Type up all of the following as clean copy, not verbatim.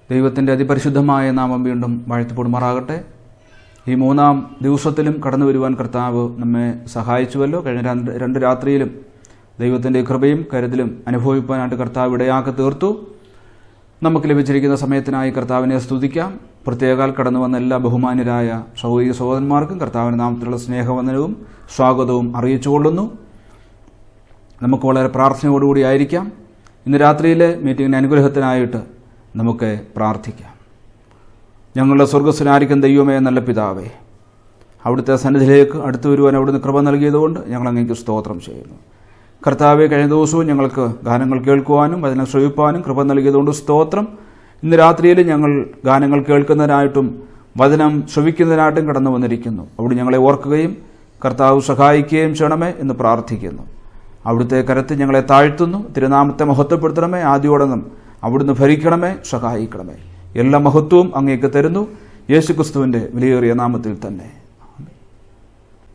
ദൈവത്തിൻ്റെ അതിപരിശുദ്ധമായ നാമം വീണ്ടും വാഴ്ത്തപ്പെടുമാറാകട്ടെ. ഈ മൂന്നാം ദിവസത്തിലും കടന്നു വരുവാൻ കർത്താവ് നമ്മെ സഹായിച്ചുവല്ലോ. കഴിഞ്ഞ രണ്ട് രാത്രിയിലും ദൈവത്തിൻ്റെ കൃപയും കരുതലും അനുഭവിപ്പാനായിട്ട് കർത്താവ് ഇടയാക്കി തീർത്തു. നമുക്ക് ലഭിച്ചിരിക്കുന്ന സമയത്തിനായി കർത്താവിനെ സ്തുതിക്കാം. പ്രത്യേകാൽ കടന്നു വന്ന എല്ലാ ബഹുമാന്യരായ സഹോദരി സഹോദരന്മാർക്കും കർത്താവിൻ്റെ നാമത്തിലുള്ള സ്നേഹവന്ദനവും സ്വാഗതവും അറിയിച്ചുകൊള്ളുന്നു. നമുക്ക് വളരെ പ്രാർത്ഥനയോടുകൂടി ആയിരിക്കാം. ഇന്ന് രാത്രിയിലെ മീറ്റിങ്ങിൻ്റെ അനുഗ്രഹത്തിനായിട്ട് നമുക്ക് പ്രാർത്ഥിക്കാം. ഞങ്ങളുടെ സ്വർഗ്ഗസ്ഥനായിരിക്കുന്ന ദൈവമേ, നല്ല പിതാവേ, അവിടുത്തെ സന്നിധിയിലേക്ക് അടുത്തു വരുവാൻ അവിടുന്ന് കൃപ നൽകിയതുകൊണ്ട് ഞങ്ങൾ അങ്ങേക്ക് സ്തോത്രം ചെയ്യുന്നു. കർത്താവെ, കഴിഞ്ഞ ദിവസവും ഞങ്ങൾക്ക് ഗാനങ്ങൾ കേൾക്കുവാനും വചനം ശ്രവിപ്പാനും കൃപ നൽകിയതുകൊണ്ട് സ്തോത്രം. ഇന്ന് രാത്രിയിൽ ഞങ്ങൾ ഗാനങ്ങൾ കേൾക്കുന്നതിനായിട്ടും വചനം ശ്രവിക്കുന്നതിനായിട്ടും കടന്നു വന്നിരിക്കുന്നു. അവിടെ ഞങ്ങളെ ഓർക്കുകയും കർത്താവ് സഹായിക്കുകയും ചെയ്യണമേ എന്ന് പ്രാർത്ഥിക്കുന്നു. അവിടുത്തെ കരത്തിൽ ഞങ്ങളെ താഴ്ത്തുന്നു. തിരുനാമത്തെ മഹത്വപ്പെടുത്തണമേ. ആദ്യോടൊന്നും അവിടുന്ന് ഭരിക്കണമേ, സഹായിക്കണമേ. എല്ലാ മഹത്വവും അങ്ങേക്ക് തരുന്നു, യേശുക്രിസ്തുവിൻ്റെ വിലയേറിയ നാമത്തിൽ തന്നെ.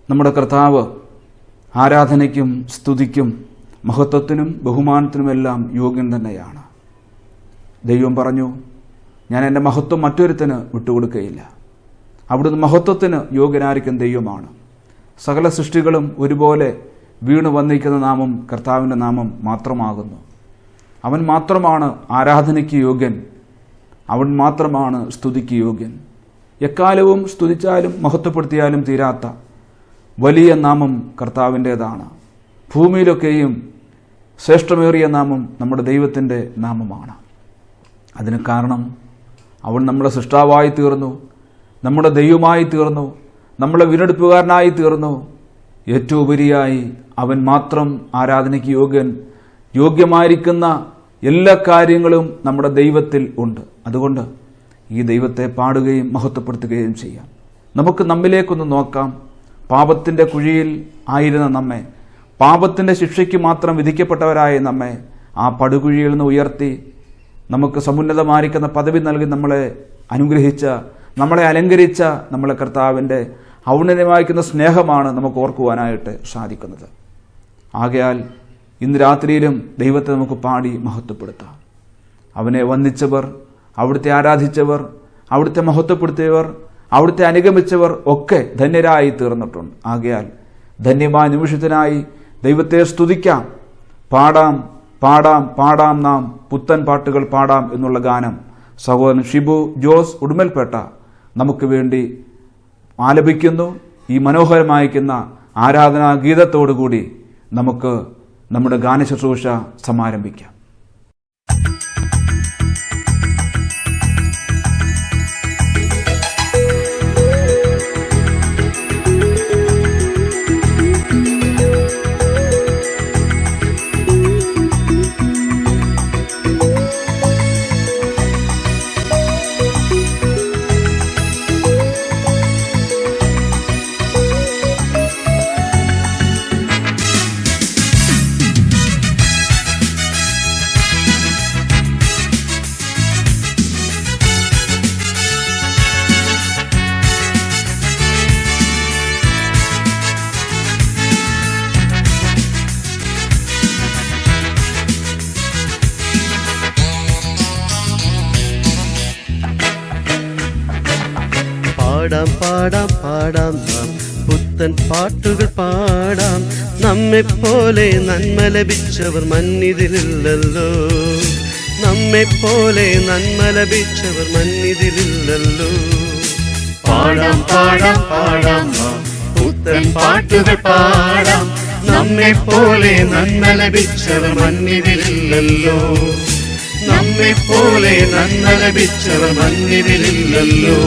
നമ്മുടെ കർത്താവ് ആരാധനയ്ക്കും സ്തുതിക്കും മഹത്വത്തിനും ബഹുമാനത്തിനുമെല്ലാം യോഗ്യൻ തന്നെയാണ്. ദൈവം പറഞ്ഞു, ഞാൻ എൻ്റെ മഹത്വം മറ്റൊരുത്തിന് വിട്ടുകൊടുക്കുകയില്ല. അവിടുന്ന് മഹത്വത്തിന് യോഗ്യനായിരിക്കുന്ന ദൈവമാണ്. സകല സൃഷ്ടികളും ഒരുപോലെ വീണു വന്നിരിക്കുന്ന നാമം കർത്താവിൻ്റെ നാമം മാത്രമാകുന്നു. അവൻ മാത്രമാണ് ആരാധനയ്ക്ക് യോഗ്യൻ. അവൻ മാത്രമാണ് സ്തുതിക്ക് യോഗ്യൻ. എക്കാലവും സ്തുതിച്ചാലും മഹത്വപ്പെടുത്തിയാലും തീരാത്ത വലിയ നാമം കർത്താവിൻ്റേതാണ്. ഭൂമിയിലൊക്കെയും ശ്രേഷ്ഠമേറിയ നാമം നമ്മുടെ ദൈവത്തിൻ്റെ നാമമാണ്. അതിന് കാരണം അവൻ നമ്മുടെ സൃഷ്ടാവായി തീർന്നു, നമ്മുടെ ദൈവമായി തീർന്നു, നമ്മളെ വീണ്ടെടുപ്പുകാരനായി തീർന്നു. ഏറ്റവും ഉപരിയായി അവൻ മാത്രം ആരാധനയ്ക്ക് യോഗ്യമായിരിക്കുന്ന എല്ലാ കാര്യങ്ങളും നമ്മുടെ ദൈവത്തിൽ ഉണ്ട്. അതുകൊണ്ട് ഈ ദൈവത്തെ പാടുകയും മഹത്വപ്പെടുത്തുകയും ചെയ്യാം. നമുക്ക് നമ്മിലേക്കൊന്ന് നോക്കാം. പാപത്തിൻ്റെ കുഴിയിൽ ആയിരുന്ന നമ്മെ, പാപത്തിൻ്റെ ശിക്ഷയ്ക്ക് മാത്രം വിധിക്കപ്പെട്ടവരായ നമ്മെ ആ പടുകുഴിയിൽ നിന്ന് ഉയർത്തി നമുക്ക് സമുന്നതമായിരിക്കുന്ന പദവി നൽകി നമ്മളെ അനുഗ്രഹിച്ച, നമ്മളെ അലങ്കരിച്ച നമ്മളെ കർത്താവിൻ്റെ ഔന്നത്യമായിരിക്കുന്ന സ്നേഹമാണ് നമുക്ക് ഓർക്കുവാനായിട്ട് സാധിക്കുന്നത്. ആകയാൽ ഇന്ന് രാത്രിയിലും ദൈവത്തെ നമുക്ക് പാടി മഹത്വപ്പെടുത്താം. അവനെ വന്ദിച്ചവർ, അവിടുത്തെ ആരാധിച്ചവർ, അവിടുത്തെ മഹത്വപ്പെടുത്തിയവർ, അവിടുത്തെ അനുഗമിച്ചവർ ഒക്കെ ധന്യരായി തീർന്നിട്ടുണ്ട്. ആകയാൽ ധന്യമായ നിമിഷത്തിനായി ദൈവത്തെ സ്തുതിക്കാം. പാടാം പാടാം പാടാം നാം പുത്തൻ പാട്ടുകൾ പാടാം എന്നുള്ള ഗാനം സഹോദരൻ ഷിബു ജോസ് ഉടുമൽപേട്ട നമുക്ക് വേണ്ടി ആലപിക്കുന്നു. ഈ മനോഹരമായിരിക്കുന്ന ആരാധനാ ഗീതത്തോടുകൂടി നമുക്ക് നമ്മുടെ ഗാനശുശ്രൂഷ സമാരംഭിക്കാം. പാടാം പാടാം പാടാം നാം പുത്തൻ പാട്ടുകൾ പാടാം. നമ്മെപ്പോലെ നന്മ ലഭിച്ചവർ മന്നിതിലില്ലല്ലോ, നമ്മെപ്പോലെ നന്മ ലഭിച്ചവർ മന്നിതിലില്ലല്ലോ. പാടാം പാടാം പാടാം നാം പുത്തൻ പാട്ടുകൾ പാടാം. നമ്മെപ്പോലെ നന്മ ലഭിച്ചവർ മന്നിതിലില്ലല്ലോ, നമ്മെപ്പോലെ നന്മ ലഭിച്ചവർ മന്നിതിലില്ലല്ലോ.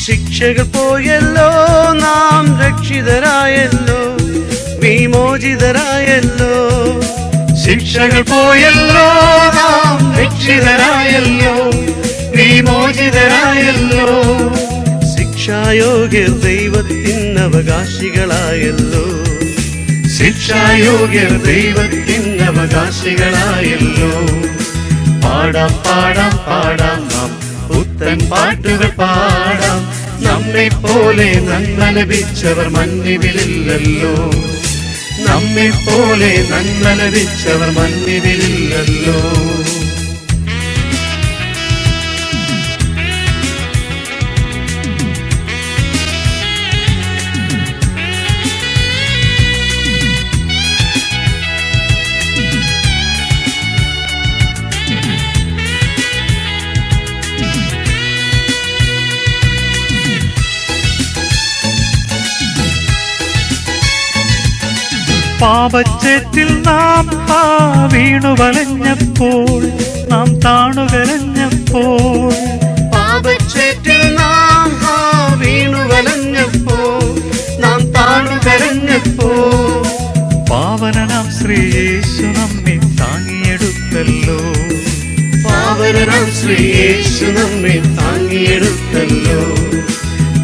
ശിക്ഷകൾ പോയല്ലോ, നാം രക്ഷിതരായല്ലോ. മോചിതരായല്ലോ. ശിക്ഷകൾ പോയല്ലോ, നാം രക്ഷിതരായല്ലോ, വിമോചിതരായല്ലോ. ശിക്ഷായോഗ്യർ ദൈവത്തിൻ അവകാശികളായല്ലോ, ശിക്ഷായോഗ്യർ ദൈവത്തിൻ അവകാശികളായല്ലോ. പാടാം പാടാം പാടാം നാം പുത്തൻ പാട്ടുകൾ പാടാം. നമ്മെ പോലെ നന്മ ലഭിച്ചവർ മന്നിതിലില്ലല്ലോ, നമ്മെ പോലെ നന്മ ലഭിച്ചവർ മന്നിതിലില്ലല്ലോ. പാപച്ചേറ്റിൽ നാം വീണു വലഞ്ഞപ്പോൾ, നാം താണുകരഞ്ഞപ്പോൾ, പാപച്ചേറ്റിൽ നാം വീണു വലഞ്ഞപ്പോൾ, നാം താണുകരഞ്ഞപ്പോൾ, പാവനനാം ശ്രീയേശു നമ്മെ താങ്ങിയെടുത്തല്ലോ, പാവനനാം ശ്രീയേശു നമ്മെ താങ്ങിയെടുത്തല്ലോ.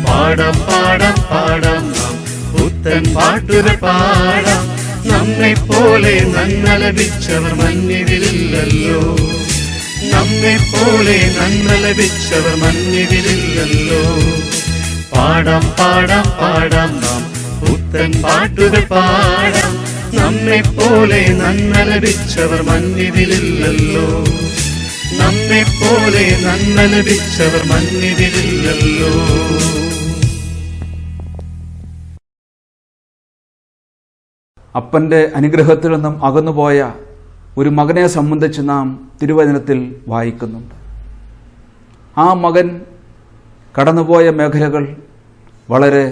പാടാം പാടാം പാടാം നാം പുത്തൻ പാട്ടുകൾ പാടാം. നമ്മെ പോലെ നന്മ ലഭിച്ചവർ മന്നിതിലില്ലല്ലോ, നമ്മെ പോലെ നന്മ ലഭിച്ചവർ മന്നിതിലില്ലല്ലോ. പാടാം പാടാം പാടാം നാം പുത്തൻ പാട്ടുകൾ പാടാം. നമ്മെ പോലെ നന്മ ലഭിച്ചവർ മന്നിതിലില്ലല്ലോ, നമ്മെ പോലെ നന്മ ലഭിച്ചവർ മന്നിതിലില്ലല്ലോ. അപ്പൻ്റെ അനുഗ്രഹത്തിൽ നിന്നും അകന്നുപോയ ഒരു മകനെ സംബന്ധിച്ച് നാം തിരുവചനത്തിൽ വായിക്കുന്നുണ്ട്. ആ മകൻ കടന്നുപോയ മേഖലകൾ വളരെ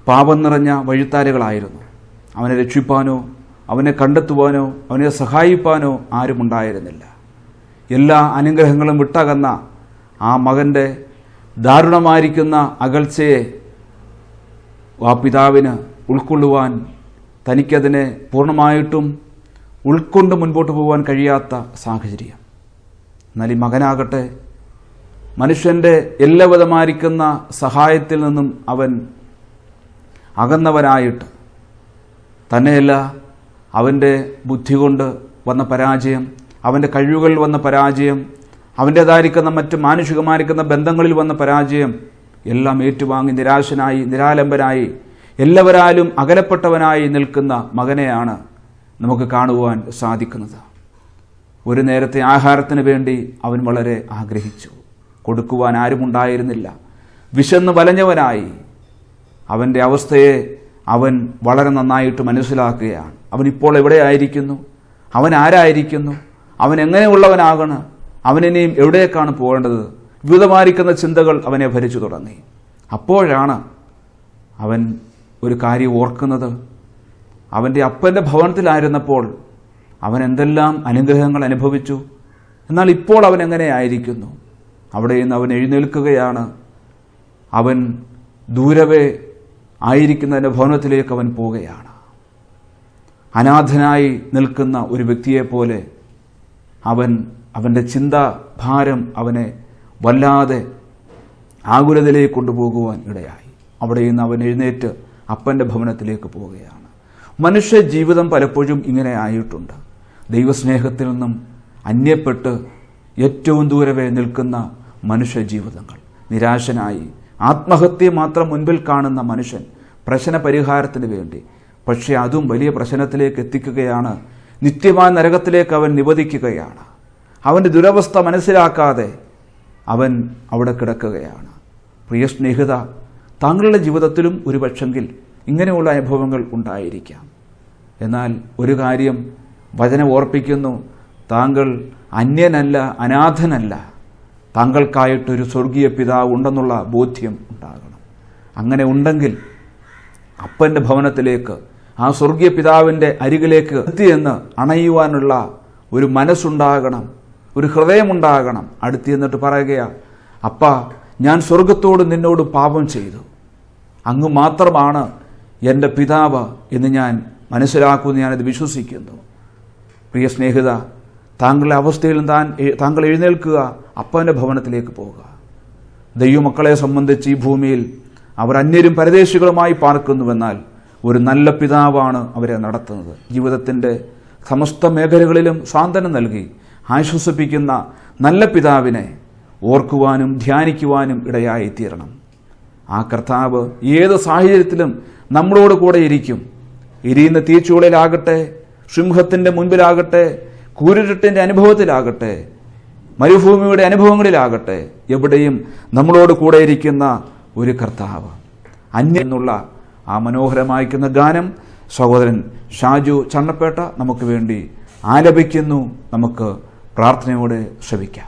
പാപം നിറഞ്ഞ വഴിത്താരുകളായിരുന്നു. അവനെ രക്ഷിപ്പാനോ അവനെ കണ്ടെത്തുവാനോ അവനെ സഹായിപ്പാനോ ആരുമുണ്ടായിരുന്നില്ല. എല്ലാ അനുഗ്രഹങ്ങളും വിട്ടകന്ന ആ മകൻ്റെ ദാരുണമായിരിക്കുന്ന അകൽച്ചയെ ആ പിതാവിന് ഉൾക്കൊള്ളുവാൻ, തനിക്കതിനെ പൂർണ്ണമായിട്ടും ഉൾക്കൊണ്ട് മുൻപോട്ട് പോകാൻ കഴിയാത്ത സാഹചര്യം. എന്നാൽ ഈ മകനാകട്ടെ മനുഷ്യൻ്റെ എല്ലാവിധമായിരിക്കുന്ന സഹായത്തിൽ നിന്നും അവൻ അകന്നവനായിട്ട്, തന്നെയല്ല അവൻ്റെ ബുദ്ധി കൊണ്ട് വന്ന പരാജയം, അവൻ്റെ കഴിവുകളിൽ വന്ന പരാജയം, അവൻ്റേതായിരിക്കുന്ന മറ്റ് മാനുഷികമായിരിക്കുന്ന ബന്ധങ്ങളിൽ വന്ന പരാജയം എല്ലാം ഏറ്റുവാങ്ങി നിരാശനായി നിരാലംബനായി എല്ലാവരാലും അകലപ്പെട്ടവനായി നിൽക്കുന്ന മകനെയാണ് നമുക്ക് കാണുവാൻ സാധിക്കുന്നത്. ഒരു നേരത്തെ ആഹാരത്തിന് വേണ്ടി അവൻ വളരെ ആഗ്രഹിച്ചു. കൊടുക്കുവാൻ ആരുമുണ്ടായിരുന്നില്ല. വിശന്ന് വലഞ്ഞവനായി അവൻ്റെ അവസ്ഥയെ അവൻ വളരെ നന്നായിട്ട് മനസ്സിലാക്കുകയാണ്. അവനിപ്പോൾ എവിടെയായിരിക്കുന്നു, അവൻ ആരായിരിക്കുന്നു, അവൻ എങ്ങനെയുള്ളവനാകണം, അവനിനെയും എവിടേക്കാണ് പോകേണ്ടത്, വിവിധമായിരിക്കുന്ന ചിന്തകൾ അവനെ ഭരിച്ചു തുടങ്ങി. അപ്പോഴാണ് അവൻ ഒരു കാര്യം ഓർക്കുന്നത്. അവൻ്റെ അപ്പൻ്റെ ഭവനത്തിലായിരുന്നപ്പോൾ അവൻ എന്തെല്ലാം അനുഗ്രഹങ്ങൾ അനുഭവിച്ചു, എന്നാൽ ഇപ്പോൾ അവൻ എങ്ങനെയായിരിക്കുന്നു. അവിടെ നിന്ന് അവൻ എഴുന്നേൽക്കുകയാണ്. അവൻ ദൂരവേ ആയിരിക്കുന്നതിൻ്റെ ഭവനത്തിലേക്ക് അവൻ പോവുകയാണ്. അനാഥനായി നിൽക്കുന്ന ഒരു വ്യക്തിയെപ്പോലെ അവൻ്റെ ചിന്താഭാരം അവനെ വല്ലാതെ ആകുലതയിലേക്ക് കൊണ്ടുപോകുവാൻ ഇടയായി. അവിടെ നിന്ന് അവൻ എഴുന്നേറ്റ് അപ്പൻ്റെ ഭവനത്തിലേക്ക് പോവുകയാണ്. മനുഷ്യ ജീവിതം പലപ്പോഴും ഇങ്ങനെ ആയിട്ടുണ്ട്. ദൈവസ്നേഹത്തിൽ നിന്നും അന്യപ്പെട്ട് ഏറ്റവും ദൂരവേ നിൽക്കുന്ന മനുഷ്യ ജീവിതങ്ങൾ. നിരാശനായി ആത്മഹത്യ മാത്രം മുൻപിൽ കാണുന്ന മനുഷ്യൻ പ്രശ്ന പരിഹാരത്തിന് വേണ്ടി, പക്ഷേ അതും വലിയ പ്രശ്നത്തിലേക്ക് എത്തിക്കുകയാണ്. നിത്യമായ നരകത്തിലേക്ക് അവൻ നിവദിക്കുകയാണ്. അവൻ്റെ ദുരവസ്ഥ മനസ്സിലാക്കാതെ അവൻ അവിടെ കിടക്കുകയാണ്. പ്രിയ സ്നേഹിത, താങ്കളുടെ ജീവിതത്തിലും ഒരു പക്ഷെങ്കിൽ ഇങ്ങനെയുള്ള അനുഭവങ്ങൾ ഉണ്ടായിരിക്കാം. എന്നാൽ ഒരു കാര്യം വചനം ഓർപ്പിക്കുന്നു, താങ്കൾ അന്യനല്ല, അനാഥനല്ല. താങ്കൾക്കായിട്ടൊരു സ്വർഗീയ പിതാവ് ഉണ്ടെന്നുള്ള ബോധ്യം ഉണ്ടാകണം. അങ്ങനെ ഉണ്ടെങ്കിൽ അപ്പൻ്റെ ഭവനത്തിലേക്ക്, ആ സ്വർഗീയ പിതാവിൻ്റെ അരികിലേക്ക് എത്തിയെന്ന് അണയുവാനുള്ള ഒരു മനസ്സുണ്ടാകണം, ഒരു ഹൃദയമുണ്ടാകണം. അടുത്ത് എന്നിട്ട് പറയുക, അപ്പാ, ഞാൻ സ്വർഗത്തോട് നിന്നോട് പാപം ചെയ്തു. അങ്ങ് മാത്രമാണ് എൻ്റെ പിതാവ് എന്ന് ഞാൻ മനസ്സിലാക്കുമെന്ന് ഞാനത് വിശ്വസിക്കുന്നു. പ്രിയ സ്നേഹിത, താങ്കളുടെ അവസ്ഥയിൽ താങ്കൾ എഴുന്നേൽക്കുക, അപ്പൻ്റെ ഭവനത്തിലേക്ക് പോകുക. ദൈവമക്കളെ സംബന്ധിച്ച് ഈ ഭൂമിയിൽ അവർ അന്യരും പരദേശികളുമായി പാർക്കുന്നുവെന്നാൽ ഒരു നല്ല പിതാവാണ് അവരെ നടത്തുന്നത്. ജീവിതത്തിൻ്റെ സമസ്ത മേഖലകളിലും സാന്ത്വനം നൽകി ആശ്വസിപ്പിക്കുന്ന നല്ല പിതാവിനെ ഓർക്കുവാനും ധ്യാനിക്കുവാനും ഇടയായിത്തീരണം. ആ കർത്താവ് ഏത് സാഹചര്യത്തിലും നമ്മളോട് കൂടെ ഇരിക്കും. എരിയുന്ന തീച്ചൂളയിലാകട്ടെ, സിംഹത്തിൻ്റെ മുൻപിലാകട്ടെ, കൂരിരുട്ടിൻ്റെ അനുഭവത്തിലാകട്ടെ, മരുഭൂമിയുടെ അനുഭവങ്ങളിലാകട്ടെ, എവിടെയും നമ്മളോട് കൂടെ ഇരിക്കുന്ന ഒരു കർത്താവ്. എന്നുള്ള ആ മനോഹരമായിരിക്കുന്ന ഗാനം സഹോദരൻ ഷാജു ചണ്ണപ്പേട്ട നമുക്ക് വേണ്ടി ആലപിക്കുന്നു. നമുക്ക് പ്രാർത്ഥനയോടെ ശ്രവിക്കാം.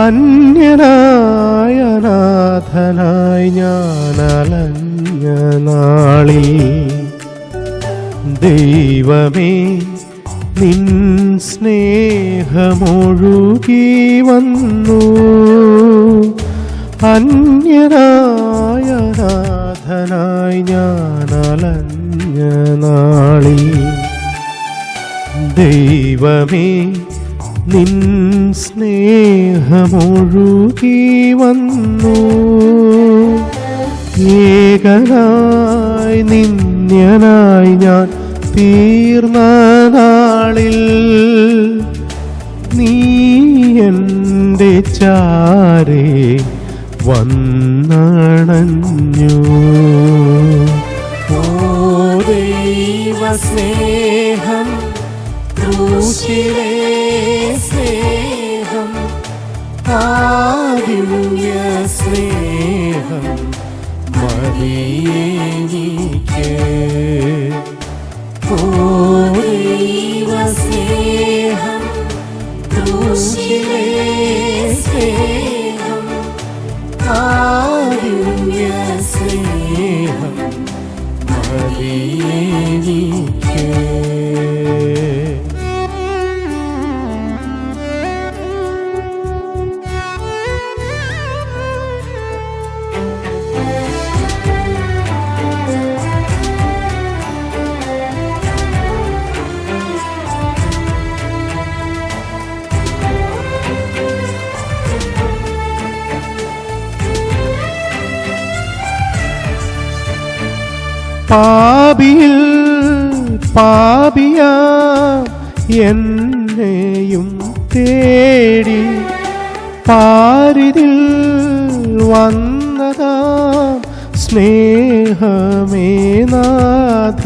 അന്യനായ നാഥനായി ഞാൻ അലഞ്ഞ നാളിൽ ദൈവമേ നിൻ സ്നേഹമൊഴുകി വന്നു. അന്യനായ നാഥനായി ഞാൻ അലഞ്ഞ നാളിൽ ദൈവമേ നിൻ സ്നേഹമൊഴുകി വന്നു. ഏകനായി നിന്യനായി ഞാൻ തീർന്ന നാളിൽ നീ എൻ്റെ ചാരേ വന്നണഞ്ഞു. ഓ ദൈവസ്നേഹം, ക്രൂശിലെ സ്നേഹം, ആദിവ്യ സ്നേഹം മതിയെനിക്ക്. ഓ ദൈവസ്നേഹം, ക്രൂശിലെ സ്നേഹം, ആദിവ്യ സ്നേഹം മതിയെനിക്ക്. പാപിയിൽ പാപിയ എന്നെയും തേടി പാരിതിൽ വന്നതാ സ്നേഹമേ നാഥ.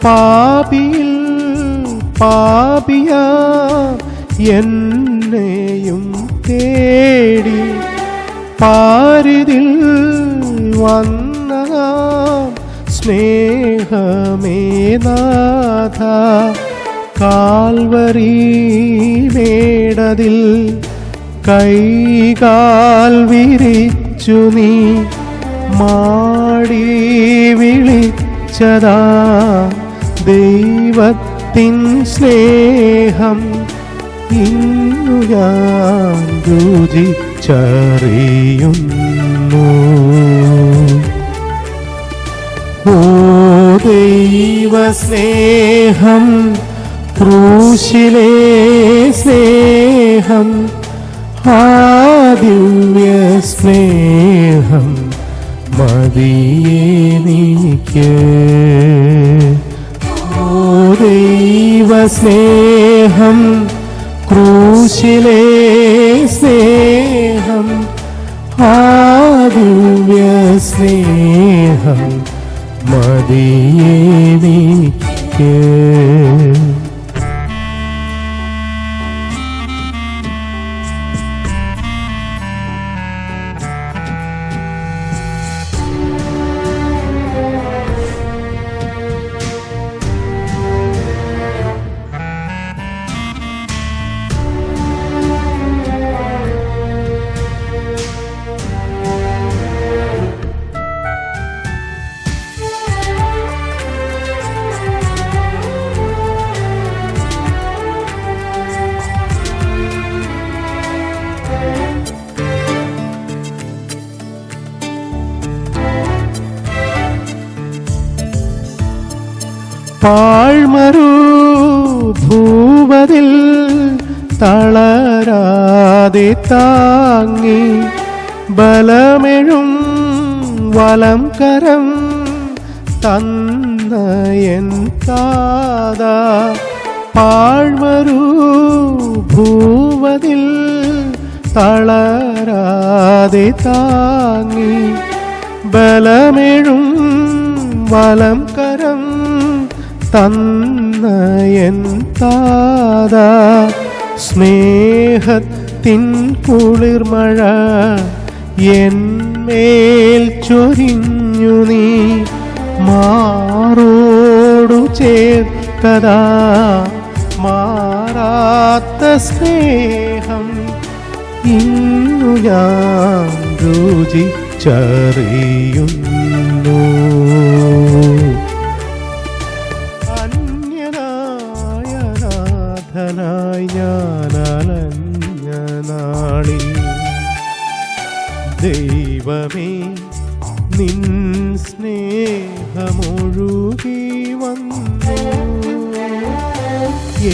പാപിയിൽ പാപിയ എന്നെയും തേടി പാരിതിൽ വന്നതാ സ്നേഹമേ നാഥ. കാൽവരി മേടതിൽ കൈകാൽ വിരിച്ചു നീ മാടി വിളിച്ചതാ ദൈവത്തിൻ സ്നേഹം. ഇന്നു ഞാൻ രുചിച്ചറിയുന്നു. ഓ ദൈവസ്നേഹം, ക്രൂശിലെ സ്നേഹം, ആദിവ്യ സ്നേഹം മതിയെനിക്ക്. ഓ ദൈവസ്നേഹം, ക്രൂശിലെ സ്നേഹം, ആദിവ്യ സ്നേഹം മതിയെനിക്ക്. പാഴ്മരു ഭൂവതിൽ തളരാതെ താങ്ങി ബലമെഴും വലം കരം തന്ന എൻ താതാ. പാഴ്മരു ഭൂവതിൽ തളരാതെ താങ്ങി ബലമെഴും വലം കരം തന്ന എൻ താതാ. സ്നേഹത്തിൻ കുളിർമഴ എന്മേൽ ചൊരിഞ്ഞു നീ മാറോടു ചേർത്തതാ. മാറാത്ത സ്നേഹം ഇന്നു ഞാൻ രുചിച്ചറിയുന്നു. അന്യനായ നാഥനായി ഞാൻ അലഞ്ഞ നാളിൽ ദൈവമേ നിൻ സ്നേഹമൊഴുകി വന്നു.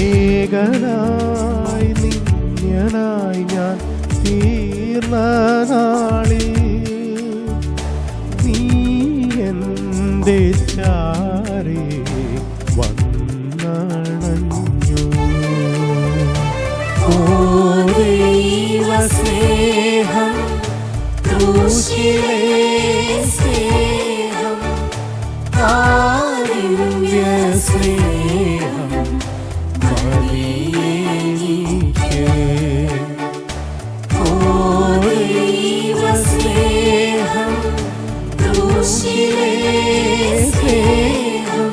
ഏകനായി നിന്യനായി ഞാൻ തീർന്ന നാളിൽ നീ എൻ്റെ ചാരേ വന്നണഞ്ഞു. ഓ ദൈവസ്നേഹം, ക്രൂശിലെ സ്നേഹം, കാരുണ്യ സ്നേഹം മതിയെനിക്ക്. ഓ ദൈവസ്നേഹം, ക്രൂശിലെ സ്നേഹം,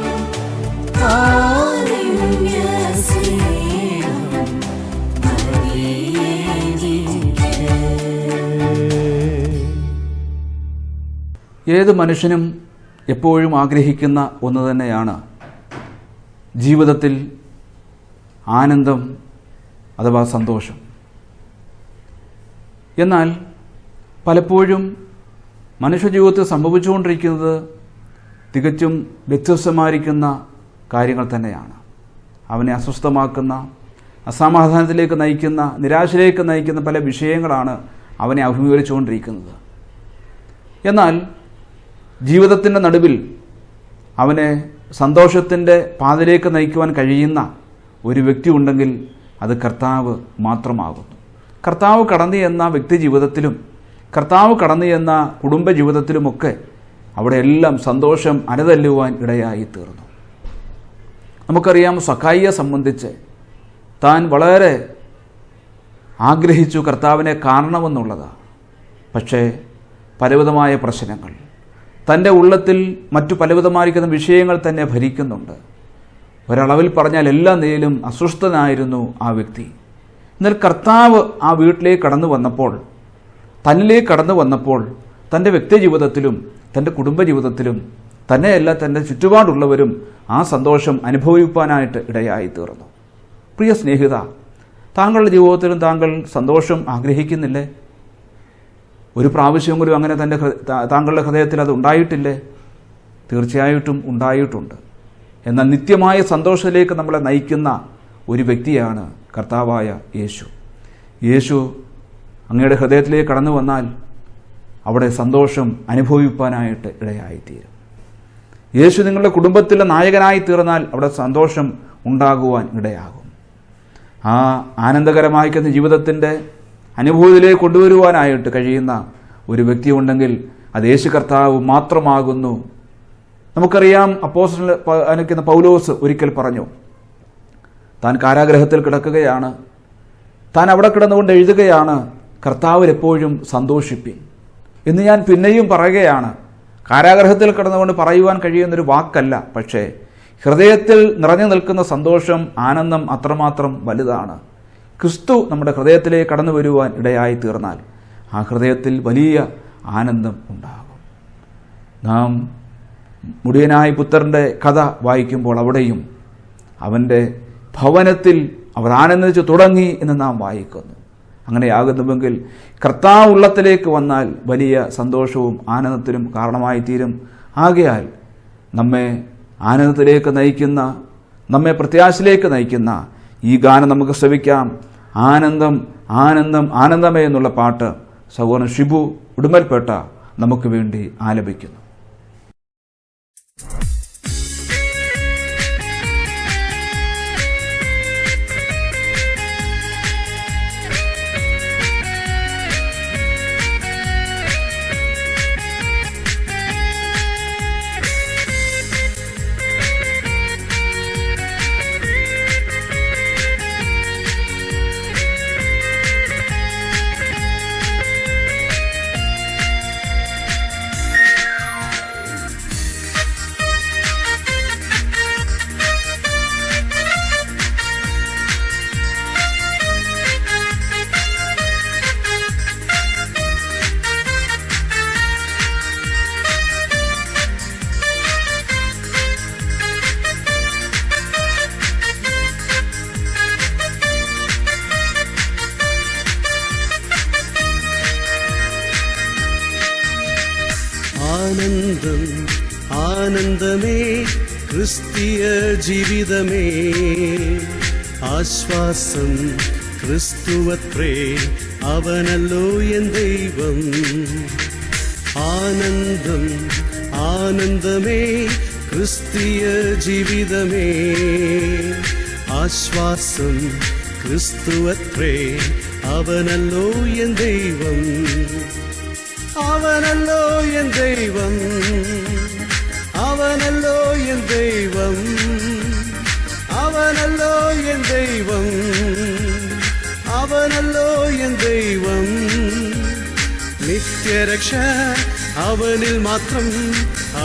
കാരുണ്യ സ്നേഹം മതിയെനിക്ക്. ഏത് മനുഷ്യനും എപ്പോഴും ആഗ്രഹിക്കുന്ന ഒന്ന് തന്നെയാണ് ജീവിതത്തിൽ ആനന്ദം അഥവാ സന്തോഷം. എന്നാൽ പലപ്പോഴും മനുഷ്യജീവിതത്തിൽ സംഭവിച്ചുകൊണ്ടിരിക്കുന്നത് തികച്ചും വ്യത്യസ്തമായിരിക്കുന്ന കാര്യങ്ങൾ തന്നെയാണ്. അവനെ അസ്വസ്ഥമാക്കുന്ന, അസമാധാനത്തിലേക്ക് നയിക്കുന്ന, നിരാശയിലേക്ക് നയിക്കുന്ന പല വിഷയങ്ങളാണ് അവനെ അഭിമുഖീകരിച്ചുകൊണ്ടിരിക്കുന്നത്. എന്നാൽ ജീവിതത്തിൻ്റെ നടുവിൽ അവനെ സന്തോഷത്തിൻ്റെ പാതയിലേക്ക് നയിക്കുവാൻ കഴിയുന്ന ഒരു വ്യക്തി ഉണ്ടെങ്കിൽ അത് കർത്താവ് മാത്രമാകുന്നു. കർത്താവ് കടന്നു എന്ന വ്യക്തി ജീവിതത്തിലും കർത്താവ് കടന്നു എന്ന കുടുംബ ജീവിതത്തിലുമൊക്കെ അവിടെയെല്ലാം സന്തോഷം അനതല്ലുവാൻ ഇടയായി തീർന്നു. നമുക്കറിയാം, സക്കായിയെ സംബന്ധിച്ച് താൻ വളരെ ആഗ്രഹിച്ചു കർത്താവിനെ കാണണമെന്നുള്ളതാണ്. പക്ഷേ പലവിധമായ പ്രശ്നങ്ങൾ, തൻ്റെ ഉള്ളത്തിൽ മറ്റു പലവിധമായിരിക്കുന്ന വിഷയങ്ങൾ തന്നെ ഭരിക്കുന്നുണ്ട്. ഒരളവിൽ പറഞ്ഞാൽ എല്ലാ നിലയിലും അസ്വസ്ഥനായിരുന്നു ആ വ്യക്തി. എന്നാൽ കർത്താവ് ആ വീട്ടിലേക്ക് കടന്നു വന്നപ്പോൾ, തന്നിലേക്ക് കടന്നു വന്നപ്പോൾ തൻ്റെ വ്യക്തി ജീവിതത്തിലും തൻ്റെ കുടുംബജീവിതത്തിലും തന്നെയല്ല തൻ്റെ ചുറ്റുപാടുള്ളവരും ആ സന്തോഷം അനുഭവിപ്പാനായിട്ട് ഇടയായി തീർന്നു. പ്രിയ സ്നേഹിത, താങ്കളുടെ ജീവിതത്തിലും താങ്കൾ സന്തോഷം ആഗ്രഹിക്കുന്നില്ലേ? ഒരു പ്രാവശ്യമെങ്കിലും അങ്ങനെ താങ്കളുടെ ഹൃദയത്തിൽ അത് ഉണ്ടായിട്ടില്ലേ? തീർച്ചയായിട്ടും ഉണ്ടായിട്ടുണ്ട്. എന്നാൽ നിത്യമായ സന്തോഷത്തിലേക്ക് നമ്മളെ നയിക്കുന്ന ഒരു വ്യക്തിയാണ് കർത്താവായ യേശു. യേശു അങ്ങയുടെ ഹൃദയത്തിലേക്ക് കടന്നു വന്നാൽ അവിടെ സന്തോഷം അനുഭവിപ്പാനായിട്ട് ഇടയായിത്തീരും. യേശു നിങ്ങളുടെ കുടുംബത്തിലെ നായകനായി തീർന്നാൽ അവിടെ സന്തോഷം ഉണ്ടാകുവാൻ ഇടയാകും. ആ ആനന്ദകരമായിരിക്കുന്ന ജീവിതത്തിൻ്റെ അനുഭൂതിയിലേക്ക് കൊണ്ടുവരുവാനായിട്ട് കഴിയുന്ന ഒരു വ്യക്തി ഉണ്ടെങ്കിൽ അത് യേശു കർത്താവ് മാത്രമാകുന്നു. നമുക്കറിയാം, അപ്പോസ്തലനായിരിക്കുന്ന പൗലോസ് ഒരിക്കൽ പറഞ്ഞു, താൻ കാരാഗ്രഹത്തിൽ കിടക്കുകയാണ്, താൻ അവിടെ കിടന്നുകൊണ്ട് എഴുതുകയാണ്, കർത്താവിൽ എപ്പോഴും സന്തോഷിപ്പിൻ എന്ന് ഞാൻ പിന്നെയും പറയുകയാണ്. കാരാഗ്രഹത്തിൽ കിടന്നുകൊണ്ട് പറയുവാൻ കഴിയുന്നൊരു വാക്കല്ല, പക്ഷേ ഹൃദയത്തിൽ നിറഞ്ഞു നിൽക്കുന്ന സന്തോഷം, ആനന്ദം അത്രമാത്രം വലുതാണ്. ക്രിസ്തു നമ്മുടെ ഹൃദയത്തിലേക്ക് കടന്നു വരുവാൻ ഇടയായി തീർന്നാൽ ആ ഹൃദയത്തിൽ വലിയ ആനന്ദം ഉണ്ടാകും. നാം മുടിയനായ പുത്രൻ്റെ കഥ വായിക്കുമ്പോൾ അവിടെയും അവൻ്റെ ഭവനത്തിൽ അവർ ആനന്ദിച്ച് തുടങ്ങി എന്ന് നാം വായിക്കുന്നു. അങ്ങനെയാകുന്നുവെങ്കിൽ കർത്താവ് ഉള്ളത്തിലേക്ക് വന്നാൽ വലിയ സന്തോഷവും ആനന്ദത്തിനും കാരണമായി തീരും. ആകയാൽ നമ്മെ ആനന്ദത്തിലേക്ക് നയിക്കുന്ന, നമ്മെ പ്രത്യാശയിലേക്ക് നയിക്കുന്ന ഈ ഗാനം നമുക്ക് ശ്രവിക്കാം. ആനന്ദം ആനന്ദം ആനന്ദമേ എന്നുള്ള പാട്ട് സഹോദരൻ ഷിബു ഉടുമ്പൽപേട്ട നമുക്ക് വേണ്ടി ആലപിക്കുന്നു. ആനന്ദം ആനന്ദമേ ക്രിസ്തീയ ജീവിതമേ, ആശ്വാസം ക്രിസ്തുവത്രേ, അവനല്ലോ എൻ ദൈവം. ആനന്ദം ആനന്ദമേ ക്രിസ്തീയ ജീവിതമേ, ആശ്വാസം ക്രിസ്തുവത്രേ, അവനല്ലോ എൻ ദൈവം. അവനല്ലോ എൻ ദൈവം, അവനല്ലോ എൻ ദൈവം, അവനല്ലോ എൻ ദൈവം, അവനല്ലോ എൻ ദൈവം. നിത്യരക്ഷ അവനിൽ മാത്രം,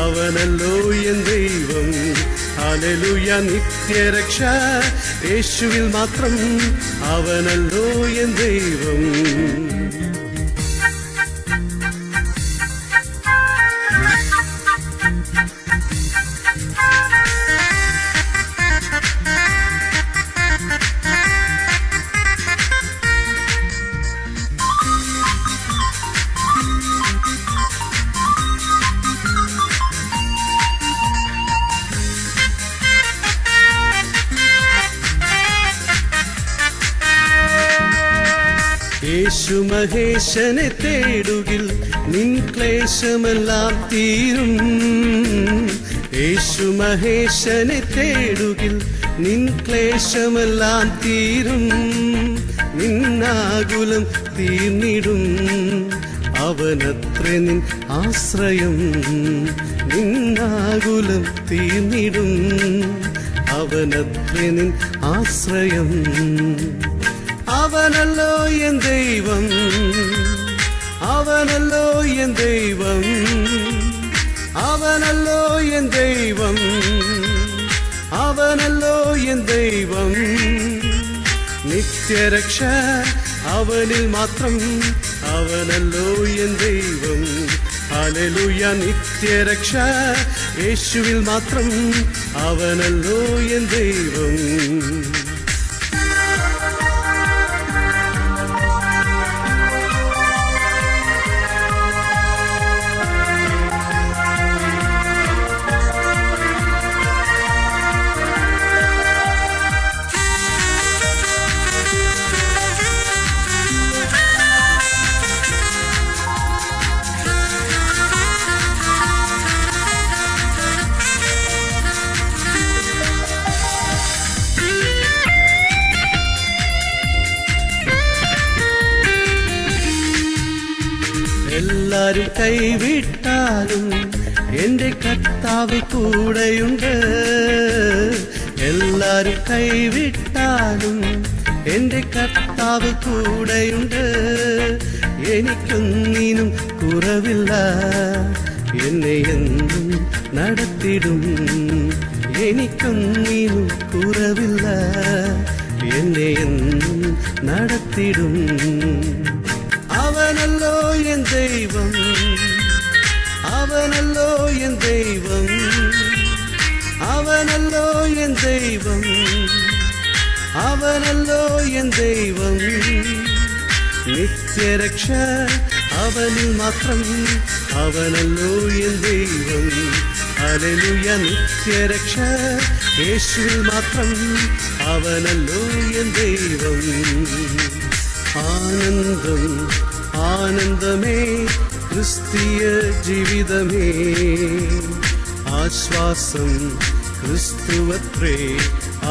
അവനല്ലോ എൻ ദൈവം. ഹല്ലേലൂയ, നിത്യരക്ഷ യേശുവിൽ മാത്രം, അവനല്ലോ എൻ ദൈവം. യേശു മഹേശനെ തേടുകിൽ നിൻ ക്ലേശമെല്ലാം തീരും. യേശു മഹേശനെ തേടുകിൽ നിൻ ക്ലേശമെല്ലാം തീരും. നിന്നാകുലം തീർന്നിടും, അവനത്രേ നിൻ ആശ്രയം. നിന്നാകുലം തീർന്നിടും, അവനത്രേ നിൻ ആശ്രയം. അവനല്ലോ എൻ ദൈവം, അവനല്ലോ എൻ ദൈവം, അവനല്ലോ എൻ ദൈവം, അവനല്ലോ എൻ ദൈവം. നിത്യരക്ഷ അവനിൽ മാത്രം, അവനല്ലോ എൻ ദൈവം. ഹല്ലേലൂയ, നിത്യരക്ഷ യേശുവിൽ മാത്രം, അവനല്ലോ എൻ ദൈവം. എല്ലാരും കൈവിട്ടാലും എന്റെ കർത്താവ് കൂടെയുണ്ട്. എല്ലാരും കൈവിട്ടാലും എന്റെ കർത്താവ് കൂടെയുണ്ട്. എനിക്കൊന്നിനും കുറവില്ല, എന്നെ എന്നും നടത്തിടും. എനിക്കൊന്നിനും കുറവില്ല, എന്നെ എന്നും നടത്തിടും. അവനല്ലോ എൻ ദൈവം, അവനല്ലോ എൻ ദൈവം, അവനല്ലോ എൻ ദൈവം, അവനല്ലോ എൻ ദൈവം. നിത്യരക്ഷ അവനിൽ മാത്രം, അവനല്ലോ എൻ ദൈവം. ഹല്ലേലൂയ നിത്യരക്ഷ യേശുവിൽ മാത്രം, അവനല്ലോ എൻ ദൈവം. ആനന്ദം ആനന്ദമേ ക്രിസ്തീയ ജീവിതമേ, ആശ്വാസം ക്രിസ്തുവത്രേ,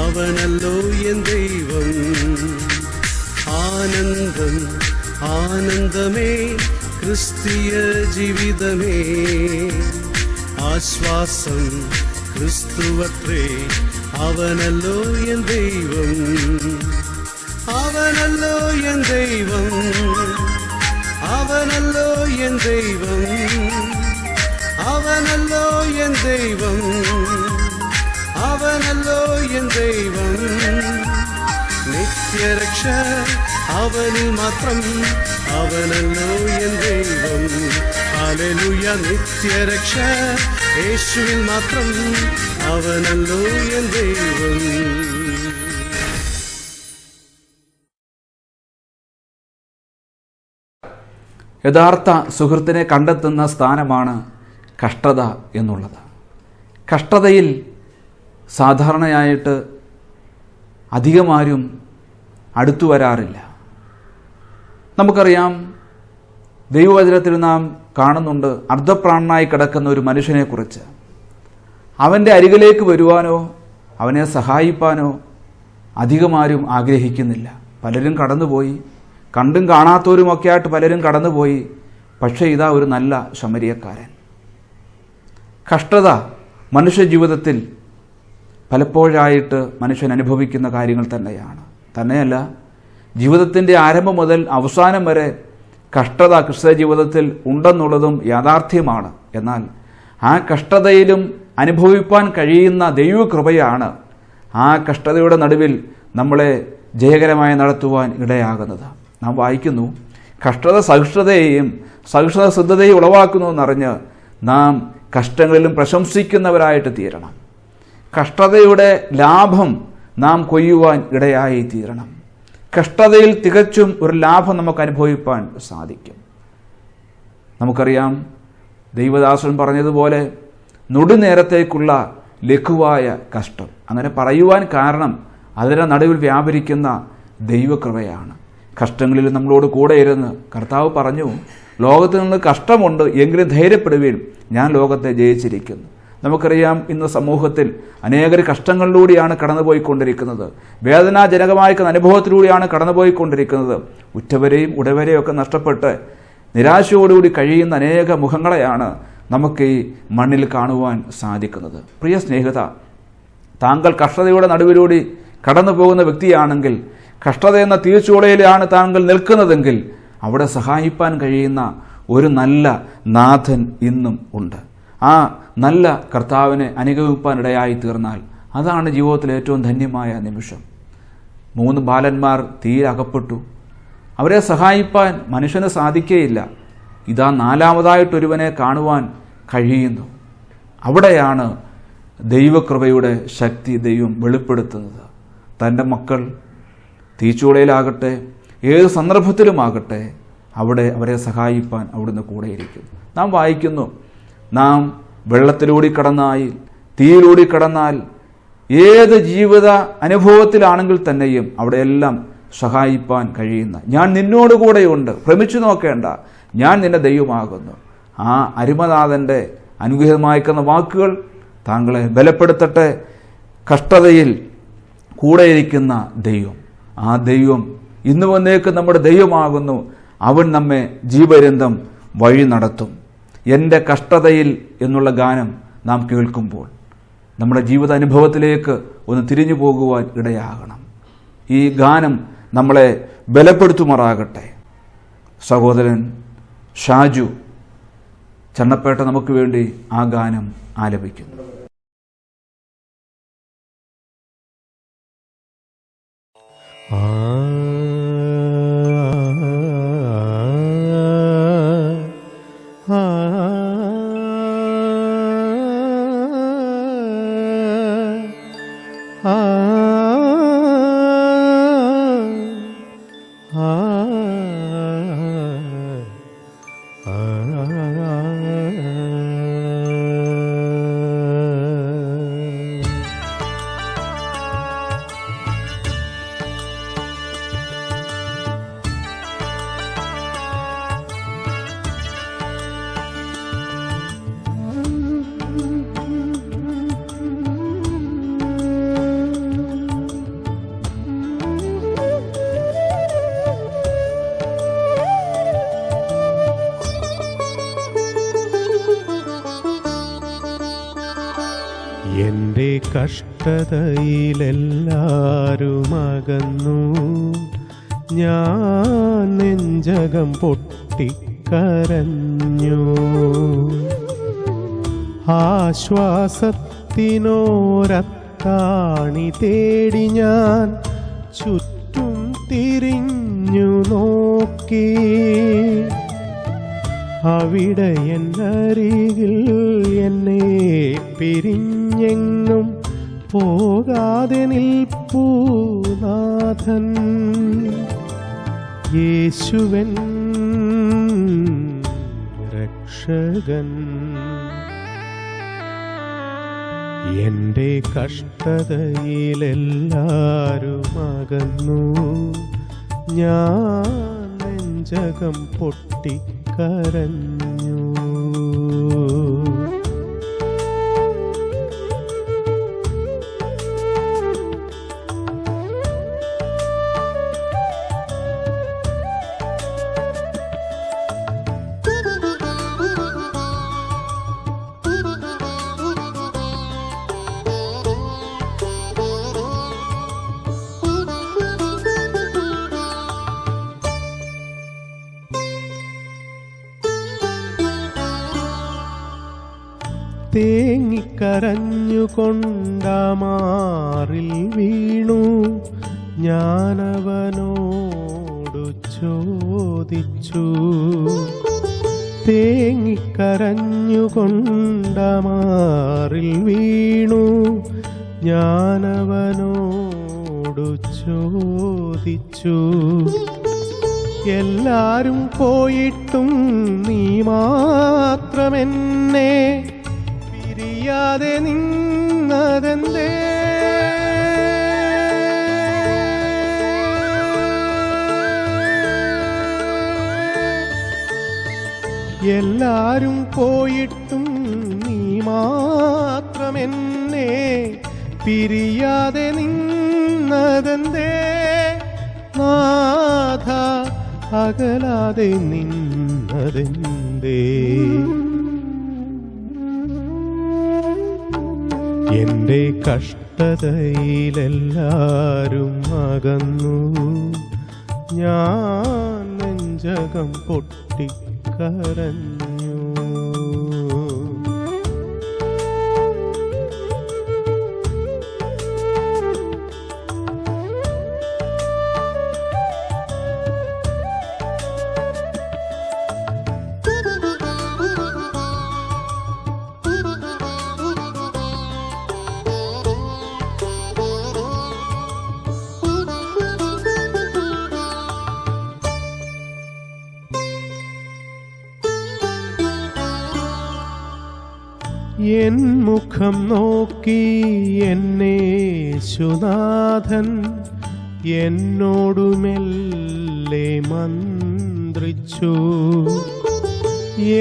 അവനല്ലോ എൻ ദൈവം. ആനന്ദം ആനന്ദമേ ക്രിസ്തീയ ജീവിതമേ, ആശ്വാസം ക്രിസ്തുവത്രേ, അവനല്ലോ എൻ ദൈവം. അവനല്ലോ എൻ ദൈവം, അവനല്ലോ എൻ ദൈവം, അവനല്ലോ എൻ ദൈവം, അവനല്ലോ എൻ ദൈവം. നിത്യരക്ഷ അവനിൽ മാത്രം, അവനല്ലോ എൻ ദൈവം. ഹല്ലേലൂയ നിത്യരക്ഷ യേശുവിൽ മാത്രം, അവനല്ലോ എൻ ദൈവം. യഥാർത്ഥ സുഹൃത്തിനെ കണ്ടെത്തുന്ന സ്ഥാനമാണ് കഷ്ടത എന്നുള്ളത്. കഷ്ടതയിൽ സാധാരണയായിട്ട് അധികമാരും അടുത്തു വരാറില്ല. നമുക്കറിയാം, ദൈവവചനത്തിൽ നാം കാണുന്നുണ്ട് അർദ്ധപ്രാണനായി കിടക്കുന്ന ഒരു മനുഷ്യനെക്കുറിച്ച്. അവൻ്റെ അരികിലേക്ക് വരുവാനോ അവനെ സഹായിപ്പാനോ അധികമാരും ആഗ്രഹിക്കുന്നില്ല. പലരും കടന്നുപോയി, കണ്ടും കാണാത്തവരുമൊക്കെ ആയിട്ട് പലരും കടന്നുപോയി. പക്ഷേ ഇതാ ഒരു നല്ല ശമരിയക്കാരൻ. കഷ്ടത മനുഷ്യജീവിതത്തിൽ പലപ്പോഴായിട്ട് മനുഷ്യൻ അനുഭവിക്കുന്ന കാര്യങ്ങൾ തന്നെയല്ല, ജീവിതത്തിൻ്റെ ആരംഭം മുതൽ അവസാനം വരെ കഷ്ടത ക്രിസ്തീയ ജീവിതത്തിൽ ഉണ്ടെന്നുള്ളതും യാഥാർത്ഥ്യമാണ്. എന്നാൽ ആ കഷ്ടതയിലും അനുഭവിപ്പാൻ കഴിയുന്ന ദൈവകൃപയാണ് ആ കഷ്ടതയുടെ നടുവിൽ നമ്മളെ ജയകരമായി നടത്തുവാൻ ഇടയാകുന്നത്. നാം വായിക്കുന്നു, കഷ്ടത സഹിഷ്ണുതയെയും സഹിഷ്ണുത സിദ്ധതയും ഉളവാക്കുന്നു എന്നറിഞ്ഞ് നാം കഷ്ടങ്ങളിലും പ്രശംസിക്കുന്നവരായിട്ട് തീരണം. കഷ്ടതയുടെ ലാഭം നാം കൊയ്യുവാൻ ഇടയായി തീരണം. കഷ്ടതയിൽ തികച്ചും ഒരു ലാഭം നമുക്ക് അനുഭവിപ്പാൻ സാധിക്കും. നമുക്കറിയാം, ദൈവദാസൻ പറഞ്ഞതുപോലെ നുടുനേരത്തേക്കുള്ള ലഘുവായ കഷ്ടം. അങ്ങനെ പറയുവാൻ കാരണം അതിൻ്റെ നടുവിൽ വ്യാപരിക്കുന്ന ദൈവകൃപയാണ്. കഷ്ടങ്ങളിൽ നമ്മളോട് കൂടെ ഇരുന്ന് കർത്താവ് പറഞ്ഞു, ലോകത്തിൽ നിന്ന് കഷ്ടമുണ്ട്, എങ്കിലും ധൈര്യപ്പെടുവീൻ, ഞാൻ ലോകത്തെ ജയിച്ചിരിക്കുന്നു. നമുക്കറിയാം, ഇന്ന് സമൂഹത്തിൽ അനേകർ കഷ്ടങ്ങളിലൂടെയാണ് കടന്നുപോയിക്കൊണ്ടിരിക്കുന്നത്. വേദനാജനകമായിരിക്കുന്ന അനുഭവത്തിലൂടെയാണ് കടന്നുപോയിക്കൊണ്ടിരിക്കുന്നത്. ഉറ്റവരെയും ഉടവരെയും ഒക്കെ നഷ്ടപ്പെട്ട് നിരാശയോടുകൂടി കഴിയുന്ന അനേക മുഖങ്ങളെയാണ് നമുക്ക് ഈ മണ്ണിൽ കാണുവാൻ സാധിക്കുന്നത്. പ്രിയ സ്നേഹിത, താങ്കൾ കഷ്ടതയുടെ നടുവിലൂടെ കടന്നു പോകുന്ന വ്യക്തിയാണെങ്കിൽ, കഷ്ടത എന്ന തീർച്ചൂളയിലാണ് താങ്കൾ നിൽക്കുന്നതെങ്കിൽ, അവിടെ സഹായിപ്പാൻ കഴിയുന്ന ഒരു നല്ല നാഥൻ ഇന്നും ഉണ്ട്. ആ നല്ല കർത്താവിനെ അനുഗമിപ്പാനിടയായി തീർന്നാൽ അതാണ് ജീവിതത്തിലെ ഏറ്റവും ധന്യമായ നിമിഷം. 3 ബാലന്മാർ തീയിൽ അകപ്പെട്ടു. അവരെ സഹായിപ്പാൻ മനുഷ്യന് സാധിക്കുകയില്ല. ഇതാ 4ാമതായിട്ടൊരുവനെ കാണുവാൻ കഴിയുന്നു. അവിടെയാണ് ദൈവകൃപയുടെ ശക്തി ദൈവം വെളിപ്പെടുത്തുന്നത്. തൻ്റെ മക്കൾ തീച്ചൂളയിലാകട്ടെ, ഏത് സന്ദർഭത്തിലുമാകട്ടെ, അവിടെ അവരെ സഹായിപ്പാൻ അവിടുന്ന് കൂടെയിരിക്കും. നാം വായിക്കുന്നു, നാം വെള്ളത്തിലൂടെ കടന്നാൽ, തീയിലൂടെ കടന്നാൽ, ഏത് ജീവിത അനുഭവത്തിലാണെങ്കിൽ തന്നെയും അവിടെയെല്ലാം സഹായിപ്പാൻ കഴിയുന്ന ഞാൻ നിന്നോടുകൂടെയുണ്ട്, ഭ്രമിച്ചു നോക്കേണ്ട, ഞാൻ നിന്റെ ദൈവമാകുന്നു. ആ അരുമനാഥൻ്റെ അനുഗ്രഹമായിരിക്കുന്ന വാക്കുകൾ താങ്കളെ ബലപ്പെടുത്തട്ടെ. കഷ്ടതയിൽ കൂടെയിരിക്കുന്ന ദൈവം, ആ ദൈവം ഇന്നു വന്നേക്ക് നമ്മുടെ ദൈവമാകുന്നു. അവൻ നമ്മെ ജീവപര്യന്തം വഴി നടത്തും. എൻ്റെ കഷ്ടതയിൽ എന്നുള്ള ഗാനം നാം കേൾക്കുമ്പോൾ നമ്മുടെ ജീവിത അനുഭവത്തിലേക്ക് ഒന്ന് തിരിഞ്ഞു പോകുവാൻ ഇടയാകണം. ഈ ഗാനം നമ്മളെ ബലപ്പെടുത്തുമാറാകട്ടെ. സഹോദരൻ ഷാജു ചണ്ണപ്പേട്ട നമുക്ക് വേണ്ടി ആ ഗാനം ആലപിക്കുന്നു. കഷ്ടതയിലെല്ലാരും അകന്നു. ഞാൻ നെഞ്ചകം പൊട്ടിക്കരഞ്ഞു. ആശ്വാസത്തിനോരത്താണി തേടി ഞാൻ ചുറ്റും തിരിഞ്ഞു നോക്കി. അവിടെ എന്നരികിൽ എന്നെ പിരിഞ്ഞെങ്ങും പോകാതെ നിൽപ്പൂ നാഥൻ. യേശുവൻ രക്ഷകൻ. എൻ്റെ കഷ്ടതയിലെല്ലാരും അകന്നു. ഞാൻ നെഞ്ചകം പൊട്ടിക്കരഞ്ഞു. തേങ്ങിക്കരഞ്ഞുകൊണ്ടമാറിൽ വീണു. ഞാനവനോടു ചോദിച്ചു. തേങ്ങിക്കരഞ്ഞുകൊണ്ടമാറിൽ വീണു. ഞാനവനോടു ചോദിച്ചു. എല്ലാരും പോയിട്ടും നീ മാത്രമെന്നെ പിരിയാതെ നിന്നതെന്തേ? എല്ലാരും പോയിട്ടും നീ മാത്രമെന്നെ പിരിയാതെ നിന്നതെന്തേ? നാഥ അകലാതെ നിന്നതെന്തേ? എൻ്റെ കഷ്ടതയിലെല്ലാരും അകന്നു. ഞാൻ നെഞ്ചകം പൊട്ടിക്കരഞ്ഞു. എൻ മുഖം നോക്കി എന്നേശുനാഥൻ എന്നോടു മെല്ലെ മന്ത്രിച്ചു.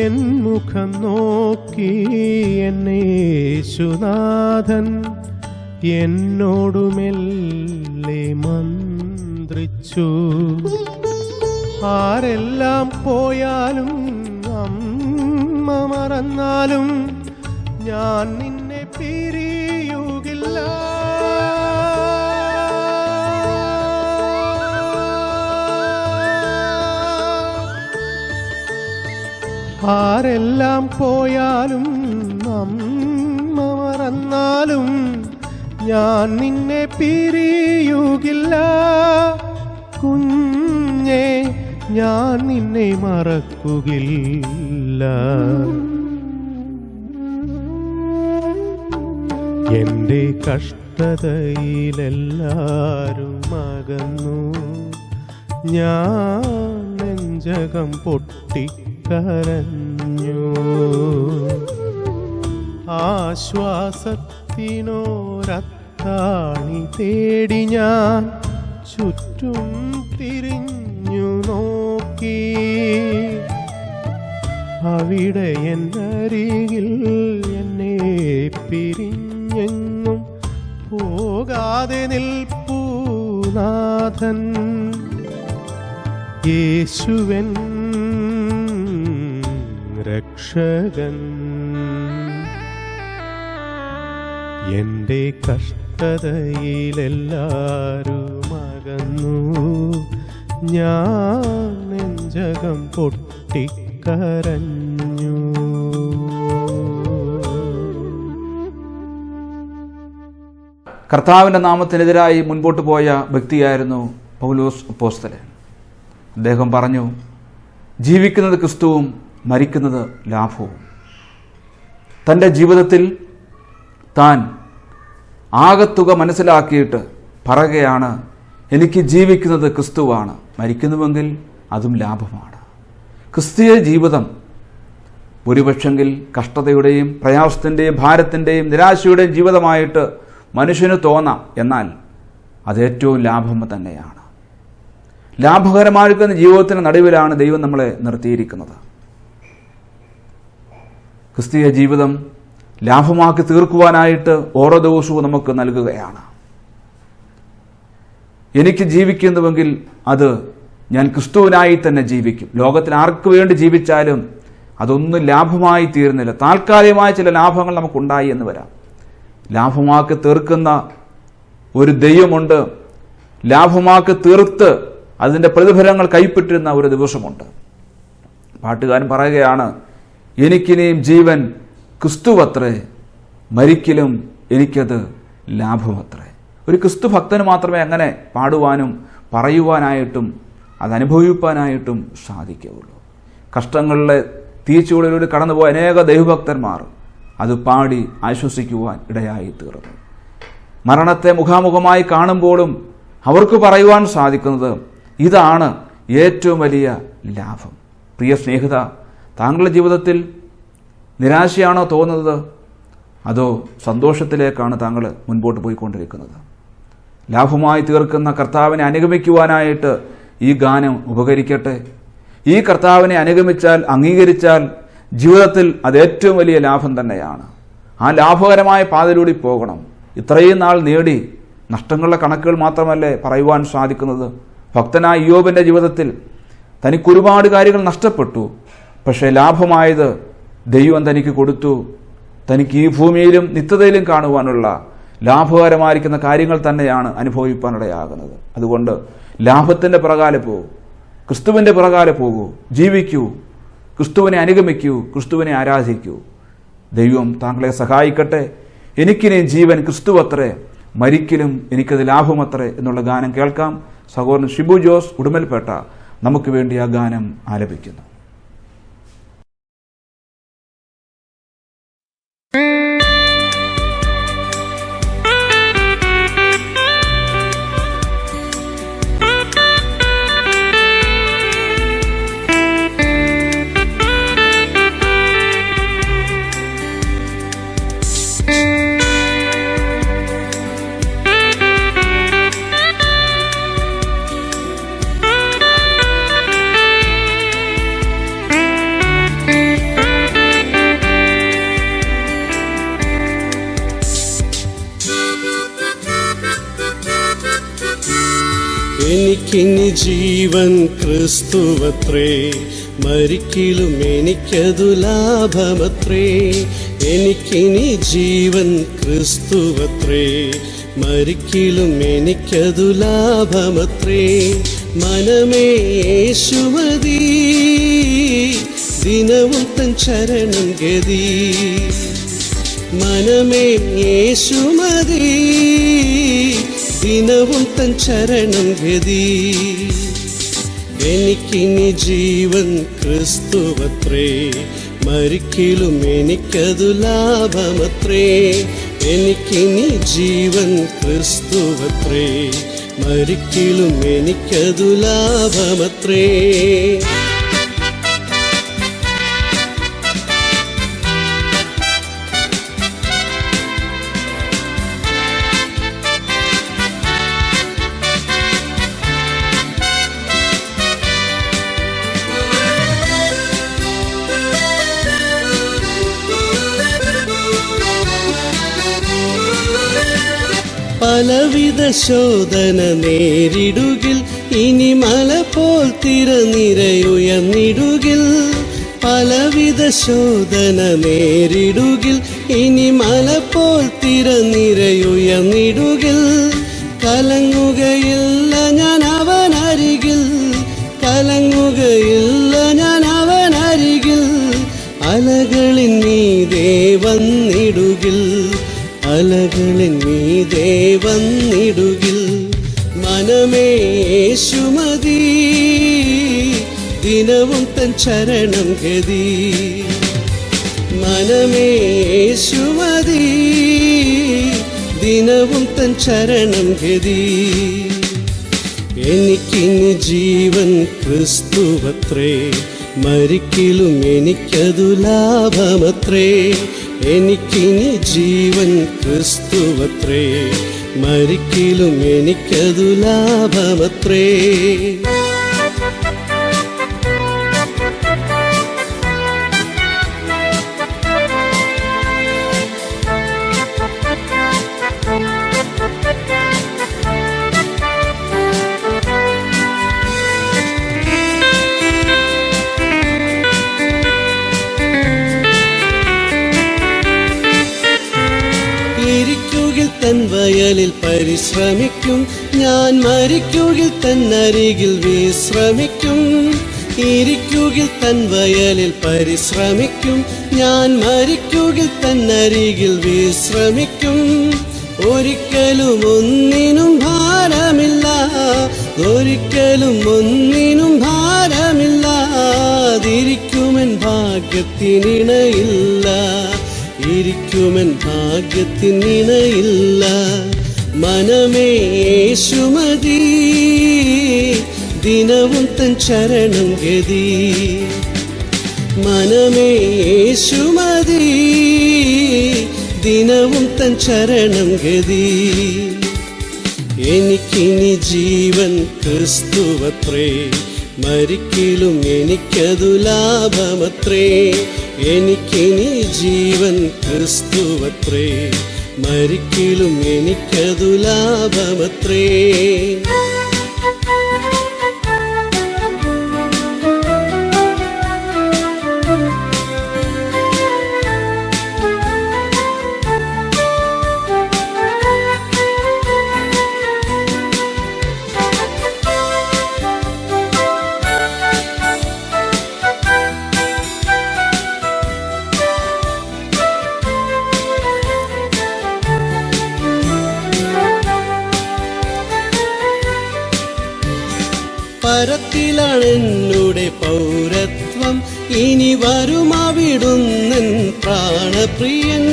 എൻ മുഖം നോക്കി എന്നേശുനാഥൻ എന്നോടു മെല്ലെ മന്ത്രിച്ചു. ആരെല്ലാം പോയാലും അമ്മ മറന്നാലും ഞാൻ നിന്നെ പിരിയുകില്ല. ആരെല്ലാം പോയാലും അമ്മ മറന്നാലും ഞാൻ നിന്നെ പിരിയുകില്ല. കുഞ്ഞേ ഞാൻ നിന്നെ മറക്കുകയില്ല. എൻ്റെ കഷ്ടതയിലെല്ലാരും അകന്നു. ഞാൻ നെഞ്ചകം പൊട്ടിക്കരഞ്ഞു. ആശ്വാസത്തിനോരത്താണി തേടി ഞാൻ ചുറ്റും തിരിഞ്ഞു നോക്കി. അവിടെ എന്നരികിൽ എന്നെ പിരിഞ്ഞെങ്ങും പോകാതെ നിൽപ്പൂ നാഥൻ. യേശുവൻ രക്ഷകൻ. എൻ്റെ കഷ്ടതയിലെല്ലാരും അകന്നു, ഞാൻ നെഞ്ചകം പൊട്ടിക്കരഞ്ഞു. കർത്താവിൻ്റെ നാമത്തിനെതിരായി മുൻപോട്ട് പോയ വ്യക്തിയായിരുന്നു പൗലോസ് അപ്പോസ്തലൻ. അദ്ദേഹം പറഞ്ഞു, ജീവിക്കുന്നത് ക്രിസ്തുവും മരിക്കുന്നത് ലാഭവും. തൻ്റെ ജീവിതത്തിൽ താൻ ആകത്തുക മനസ്സിലാക്കിയിട്ട് പറയുകയാണ്, എനിക്ക് ജീവിക്കുന്നത് ക്രിസ്തുവാണ്, മരിക്കുന്നുവെങ്കിൽ അതും ലാഭമാണ്. ക്രിസ്തീയ ജീവിതം ഒരുപക്ഷെങ്കിൽ കഷ്ടതയുടെയും പ്രയാസത്തിൻ്റെയും ഭാരത്തിൻ്റെയും നിരാശയുടെയും ജീവിതമായിട്ട് മനുഷ്യന് തോന്നാം. എന്നാൽ അത് ഏറ്റവും ലാഭം തന്നെയാണ്. ലാഭകരമായിരിക്കുന്ന ജീവിതത്തിന് നടുവിലാണ് ദൈവം നമ്മളെ നിർത്തിയിരിക്കുന്നത്. ക്രിസ്തീയ ജീവിതം ലാഭമാക്കി തീർക്കുവാനായിട്ട് ഓരോ ദിവസവും നമുക്ക് നൽകുകയാണ്. എനിക്ക് ജീവിക്കുന്നുവെങ്കിൽ അത് ഞാൻ ക്രിസ്തുവിനായി തന്നെ ജീവിക്കും. ലോകത്തിൽ ആർക്ക് വേണ്ടി ജീവിച്ചാലും അതൊന്നും ലാഭമായി തീരുന്നില്ല. താൽക്കാലികമായ ചില ലാഭങ്ങൾ നമുക്കുണ്ടായി എന്ന് വരാം. ലാഭമാക്കി തീർക്കുന്ന ഒരു ദൈവമുണ്ട്. ലാഭമാക്കി തീർത്ത് അതിൻ്റെ പ്രതിഫലങ്ങൾ കൈപ്പറ്റുന്ന ഒരു ദിവസമുണ്ട്. പാട്ടുകാരൻ പറയുകയാണ്, എനിക്കിനിയും ജീവൻ ക്രിസ്തുവത്രേ, മരിക്കലും എനിക്കത് ലാഭമത്രേ. ഒരു ക്രിസ്തു ഭക്തന് മാത്രമേ അങ്ങനെ പാടുവാനും പറയുവാനായിട്ടും അതനുഭവിപ്പാനായിട്ടും സാധിക്കുകയുള്ളൂ. കഷ്ടങ്ങളിലെ തീച്ചുകളിലൂടെ കടന്നുപോയ അനേക ദൈവഭക്തന്മാർ അത് പാടി ആശ്വസിക്കുവാൻ ഇടയായി തീർന്നു. മരണത്തെ മുഖാമുഖമായി കാണുമ്പോഴും അവർക്ക് പറയുവാൻ സാധിക്കുന്നത് ഇതാണ് ഏറ്റവും വലിയ ലാഭം. പ്രിയ സ്നേഹിത, താങ്കളുടെ ജീവിതത്തിൽ നിരാശയാണോ തോന്നുന്നത്, അതോ സന്തോഷത്തിലേക്കാണ് താങ്കൾ മുൻപോട്ട് പോയിക്കൊണ്ടിരിക്കുന്നത്? ലാഭമായി തീർക്കുന്ന കർത്താവിനെ അനുഗമിക്കുവാനായിട്ട് ഈ ഗാനം ഉപകരിക്കട്ടെ. ഈ കർത്താവിനെ അനുഗമിച്ചാൽ, അംഗീകരിച്ചാൽ ജീവിതത്തിൽ അത് ഏറ്റവും വലിയ ലാഭം തന്നെയാണ്. ആ ലാഭകരമായ പാതയിലൂടെ പോകണം. ഇത്രയും നാൾ നേടി നഷ്ടങ്ങളുടെ കണക്കുകൾ മാത്രമല്ലേ പറയുവാൻ സാധിക്കുന്നത്. ഭക്തനായ ഇയ്യോബിൻ്റെ ജീവിതത്തിൽ തനിക്ക് ഒരുപാട് കാര്യങ്ങൾ നഷ്ടപ്പെട്ടു. പക്ഷേ ലാഭമായത് ദൈവം തനിക്ക് കൊടുത്തു. തനിക്ക് ഈ ഭൂമിയിലും നിത്യതയിലും കാണുവാനുള്ള ലാഭകരമായിരിക്കുന്ന കാര്യങ്ങൾ തന്നെയാണ് അനുഭവിക്കാനിടയാകുന്നത്. അതുകൊണ്ട് ലാഭത്തിൻ്റെ പിറകാലെ പോകൂ, ക്രിസ്തുവിൻ്റെ പിറകാലെ പോകൂ, ജീവിക്കൂ, ക്രിസ്തുവിനെ അനുഗമിക്കൂ, ക്രിസ്തുവിനെ ആരാധിക്കൂ. ദൈവം താങ്കളെ സഹായിക്കട്ടെ. എനിക്കിനി ജീവൻ ക്രിസ്തുവത്രേ, മരിക്കലും എനിക്കത് ലാഭമത്രേ എന്നുള്ള ഗാനം കേൾക്കാം. സഹോദരൻ ഷിബു ജോസ് ഉടുമൽപേട്ട നമുക്ക് വേണ്ടി ആ ഗാനം ആലപിക്കുന്നു. എനിക്കിനി ജീവൻ ക്രിസ്തുവത്രേ, മരിക്കലും എനിക്കതു ലാഭമത്രേ. എനിക്കിനി ജീവൻ ക്രിസ്തുവത്രേ, മരിക്കലും എനിക്കതു ലാഭമത്രേ. മനമേ യേശുമതി, ദിനവും തൻ ശരണം ഗതി. മനമേ യേശുമതി, ദിനവും തൻ ശരണം ഗതി. എനിക്കിനി ജീവൻ ക്രിസ്തുവത്രേ, മരിക്കലും എനിക്കതു ലാഭമത്രേ. എനിക്കിനി ജീവൻ ക്രിസ്തുവത്രേ, മരിക്കലും എനിക്കതു ലാഭമത്രേ. പലവിധ ശോധന നേരിടുകിൽ, ഇനി മല പോൽ തിരനിരയുയർന്നിടുകിൽ. പലവിധ ശോധന നേരിടുകിൽ, ഇനി മല പോൽ തിര തിരനിരയുയർന്നിടുകിൽ കലങ്ങുകയില്ല ഞാൻ അവനരികിൽ, കലങ്ങുകയില്ല ഞാൻ അവനരികിൽ. അലകളിൻ മീതെ വന്നിടുകിൽ, അലകളിൻ മീതെ വന്നിടുകിൽ. മനമേ യേശുമതി, ദിനവും തൻ ശരണം ഗതി. മനമേ യേശുമതി, ദിനവും തൻ ശരണം ഗതി. എനിക്കിനി ജീവൻ ക്രിസ്തുവത്രേ, മരിക്കിലും എനിക്കതു ലാഭമത്രേ. എനിക്കിനി ജീവൻ ക്രിസ്തുവത്രേ, മരിക്കിലും എനിക്കതു ലാഭമത്രേ. ഇരിക്കുകിൽ തൻ വയലിൽ പരിശ്രമിക്കും ഞാൻ, മരിക്കുകിൽ തന്നരികിൽ വിശ്രമിക്കും. ഇരിക്കുകിൽ തൻ വയലിൽ പരിശ്രമിക്കും ഞാൻ, മരിക്കുകിൽ തന്നരികിൽ വിശ്രമിക്കും. ഒരിക്കലും ഒന്നിനും ഭാരമില്ല, ഒരിക്കലും ഒന്നിനും ഭാരമില്ലാതിരിക്കുമെൻ ഭാഗ്യത്തിനിണയില്ല, ഇരിക്കുമെൻ ഭാഗ്യത്തിനിണയില്ല. മനമേ യേശുമതി, ദിനവും തൻ ശരണം ഗതി. മനമേ യേശുമതി, ദിനവും തൻ ശരണം ഗതി. എനിക്കിനി ജീവൻ ക്രിസ്തുവത്രേ, മരിക്കിലും എനിക്കതു ലാഭമത്രേ. എനിക്കിനി ജീവൻ ക്രിസ്തുവത്രേ, മരിക്കിലും എനിക്കതു ലാഭമത്രേ. പരത്തിലാണ് എന്നുടെ പൗരത്വം, ഇനി വരുമവിടുന്നൻ പ്രാണപ്രിയൻ.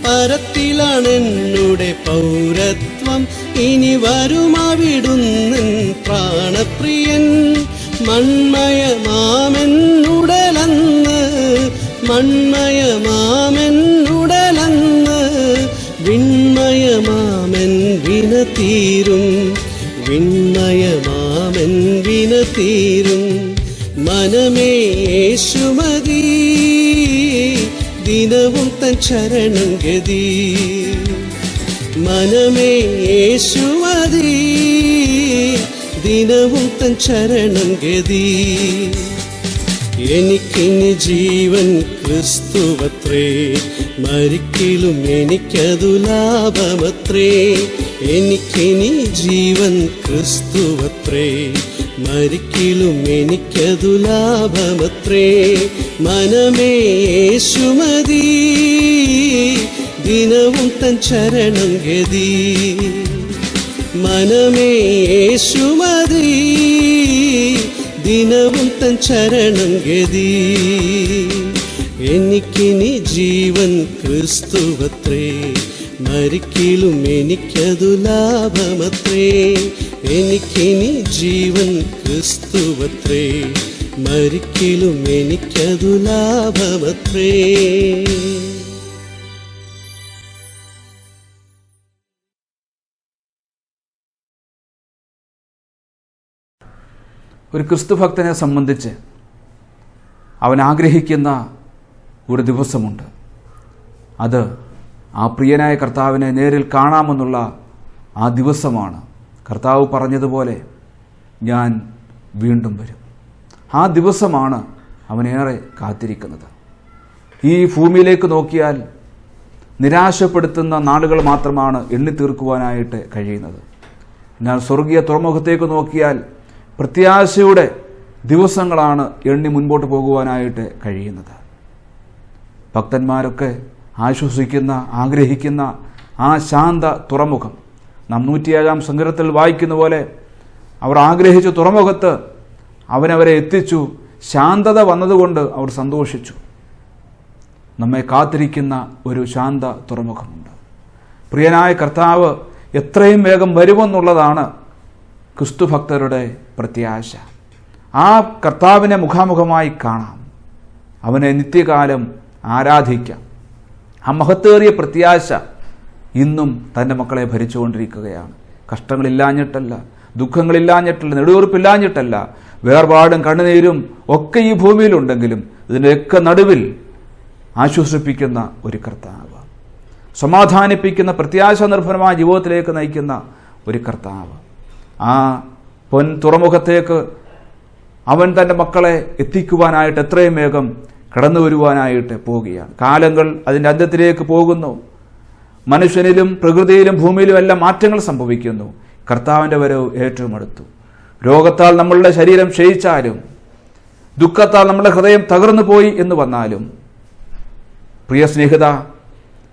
പരത്തിലാണ് എന്നുടെ പൗരത്വം, ഇനി വരുമവിടുന്നൻ പ്രാണപ്രിയൻ. മൺമയമാമെന്നുടലന്ന്, മൺമയമാമെന്നുടലന്ന്, വിൺമയമാമെൻ വിനതീരും, വിൺമയമാമെൻ വിനതീരും. മനമേ യേശുമതി, ദിനവും തൻ ശരണം ഗതി. മനമേ യേശുമതി, ദിനവും തൻ ശരണം ഗതി. എനിക്കിനി ജീവൻ ക്രിസ്തുവത്രേ, മരിക്കിലും എനിക്കതു ലാഭമത്രേ. എനിക്കിനി ജീവൻ ക്രിസ്തുവത്രേ, മരിക്കിലും എനിക്കതു ലാഭമത്രേ. മനമേ യേശുമതി, ദിനവും തൻ ശരണം ഗതി. മനമേ യേശുമതി, ദിനവും തൻ ശരണം ഗതി. എനിക്കിനി ജീവൻ ക്രിസ്തുവത്രേ, മരിക്കിലും എനിക്കതു ലാഭമത്രേ. എനിക്കിനി ജീവൻ ക്രിസ്തുവത്രേ, മരിക്കിലും എനിക്കതു ലാഭമത്രേ. ഒരു ക്രിസ്തുഭക്തനെ സംബന്ധിച്ച് അവൻ ആഗ്രഹിക്കുന്ന ഒരു ദിവസമുണ്ട്. അത് ആ പ്രിയനായ കർത്താവിനെ നേരിൽ കാണാമെന്നുള്ള ആ ദിവസമാണ്. കർത്താവ് പറഞ്ഞതുപോലെ ഞാൻ വീണ്ടും വരും. ആ ദിവസമാണ് അവനേറെ കാത്തിരിക്കുന്നത്. ഈ ഭൂമിയിലേക്ക് നോക്കിയാൽ നിരാശപ്പെടുത്തുന്ന നാളുകൾ മാത്രമാണ് എണ്ണിത്തീർക്കുവാനായിട്ട് കഴിയുന്നത്. എന്നാൽ സ്വർഗീയ തുറമുഖത്തേക്ക് നോക്കിയാൽ പ്രത്യാശയുടെ ദിവസങ്ങളാണ് എണ്ണി മുൻപോട്ട് പോകുവാനായിട്ട് കഴിയുന്നത്. ഭക്തന്മാരൊക്കെ ആശ്വസിക്കുന്ന, ആഗ്രഹിക്കുന്ന ആ ശാന്ത തുറമുഖം നാം 107 സങ്കീർത്തനത്തിൽ വായിക്കുന്ന പോലെ അവർ ആഗ്രഹിച്ച തുറമുഖത്ത് അവനവരെ എത്തിച്ചു. ശാന്തത വന്നതുകൊണ്ട് അവർ സന്തോഷിച്ചു. നമ്മെ കാത്തിരിക്കുന്ന ഒരു ശാന്ത തുറമുഖമുണ്ട്. പ്രിയനായ കർത്താവ് എത്രയും വേഗം വരുമെന്നുള്ളതാണ് ക്രിസ്തുഭക്തരുടെ പ്രത്യാശ. ആ കർത്താവിനെ മുഖാമുഖമായി കാണാം, അവനെ നിത്യകാലം ആരാധിക്കാം. ആ മഹത്തേറിയ പ്രത്യാശ ഇന്നും തൻ്റെ മക്കളെ ഭരിച്ചുകൊണ്ടിരിക്കുകയാണ്. കഷ്ടങ്ങളില്ലാഞ്ഞിട്ടല്ല, ദുഃഖങ്ങളില്ലാഞ്ഞിട്ടല്ല, നെടുവീർപ്പില്ലാഞ്ഞിട്ടല്ല, വേർപാടും കണ്ണുനീരും ഒക്കെ ഈ ഭൂമിയിലുണ്ടെങ്കിലും ഇതിൻ്റെയൊക്കെ നടുവിൽ ആശ്വസിപ്പിക്കുന്ന ഒരു കർത്താവ്, സമാധാനിപ്പിക്കുന്ന, പ്രത്യാശ നിർഭരമായ ജീവിതത്തിലേക്ക് നയിക്കുന്ന ഒരു കർത്താവ്. ആ പൊൻ തുറമുഖത്തേക്ക് അവൻ തൻ്റെ മക്കളെ എത്തിക്കുവാനായിട്ട് എത്രയും വേഗം കടന്നു വരുവാനായിട്ട് പോവുകയാണ്. കാലങ്ങൾ അതിൻ്റെ അന്ത്യത്തിലേക്ക് പോകുന്നു. മനുഷ്യനിലും പ്രകൃതിയിലും ഭൂമിയിലും എല്ലാം മാറ്റങ്ങൾ സംഭവിക്കുന്നു. കർത്താവിൻ്റെ വരവ് ഏറ്റവും അടുത്തു. രോഗത്താൽ നമ്മളുടെ ശരീരം ക്ഷയിച്ചാലും, ദുഃഖത്താൽ നമ്മുടെ ഹൃദയം തകർന്നു പോയി എന്ന് വന്നാലും, പ്രിയ സ്നേഹിത,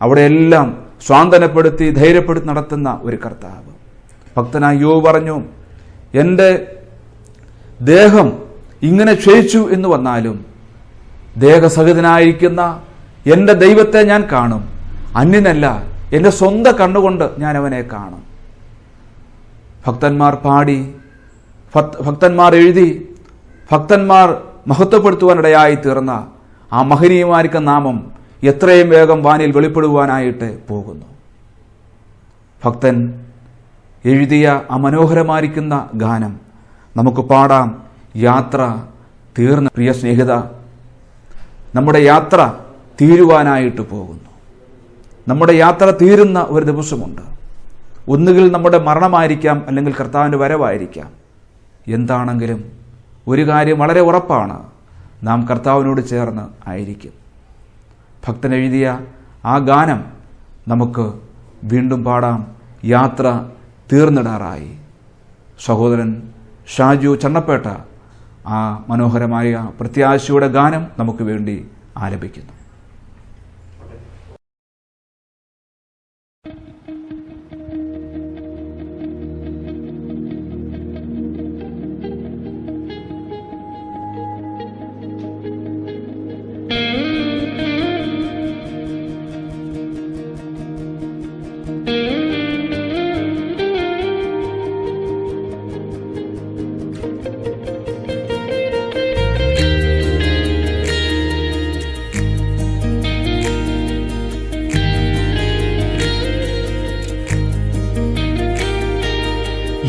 അവിടെയെല്ലാം സ്വാന്തനപ്പെടുത്തി ധൈര്യപ്പെടുത്തി നടത്തുന്ന ഒരു കർത്താവ്. ഭക്തനായ യോബ് പറഞ്ഞു, എൻ്റെ ദേഹം ഇങ്ങനെ ക്ഷയിച്ചു എന്ന് വന്നാലും ദേഹസഹിതനായിരിക്കുന്ന എൻ്റെ ദൈവത്തെ ഞാൻ കാണും. അന്യനല്ല, എൻ്റെ സ്വന്തം കണ്ണുകൊണ്ട് ഞാൻ അവനെ കാണും. ഭക്തന്മാർ പാടി, ഭക്തന്മാർ എഴുതി, ഭക്തന്മാർ മഹത്വപ്പെടുത്തുവാനിടയായി തീർന്ന ആ മഹനീയമായിരിക്കുന്ന നാമം എത്രയും വേഗം വാനിൽ വെളിപ്പെടുവാനായിട്ട് പോകുന്നു. ഭക്തൻ എഴുതിയ ആ മനോഹരമായിരിക്കുന്ന ഗാനം നമുക്ക് പാടാം. യാത്ര തീർന്ന പ്രിയ സ്നേഹിത, നമ്മുടെ യാത്ര തീരുവാനായിട്ട് പോകുന്നു. നമ്മുടെ യാത്ര തീരുന്ന ഒരു ദിവസമുണ്ട്. ഒന്നുകിൽ നമ്മുടെ മരണമായിരിക്കാം, അല്ലെങ്കിൽ കർത്താവിൻ്റെ വരവായിരിക്കാം. എന്താണെങ്കിലും ഒരു കാര്യം വളരെ ഉറപ്പാണ്, നാം കർത്താവിനോട് ചേർന്ന് ആയിരിക്കും. ഭക്തൻ എഴുതിയ ആ ഗാനം നമുക്ക് വീണ്ടും പാടാം. യാത്ര തീർന്നിടാറായി. സഹോദരൻ ഷാജു ചണ്ണപ്പേട്ട ആ മനോഹരമായ പ്രത്യാശയുടെ ഗാനം നമുക്ക് വേണ്ടി ആലപിക്കുന്നു.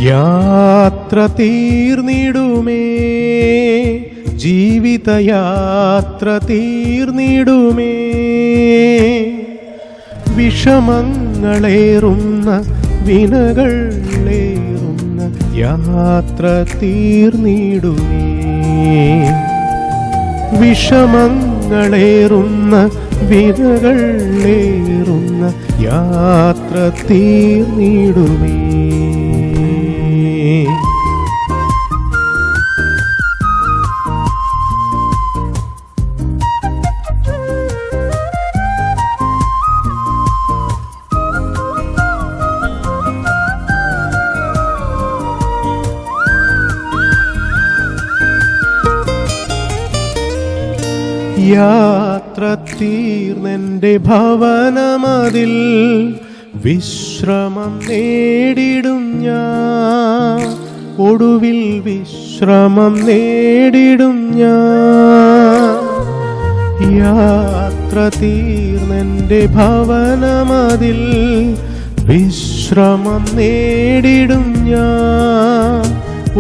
യാത്ര തീർന്നിടുമേ, ജീവിതയാത്ര തീർന്നിടുമേ, വിഷമങ്ങളേറുന്ന വിനകളേറുന്ന യാത്ര തീർന്നിടുമേ, വിഷമങ്ങളേറുന്ന വിനകളേറുന്ന യാത്ര തീർന്നിടുമേ. യാത്ര തീർന്നെൻ്റെ ഭവനമതിൽ വിശ്രമം നേടിടും ഞാൻ, ഒടുവിൽ വിശ്രമം നേടിടും ഞാൻ. യാത്ര തീർന്നെൻ്റെ ഭവനമതിൽ വിശ്രമം നേടിടും ഞാൻ,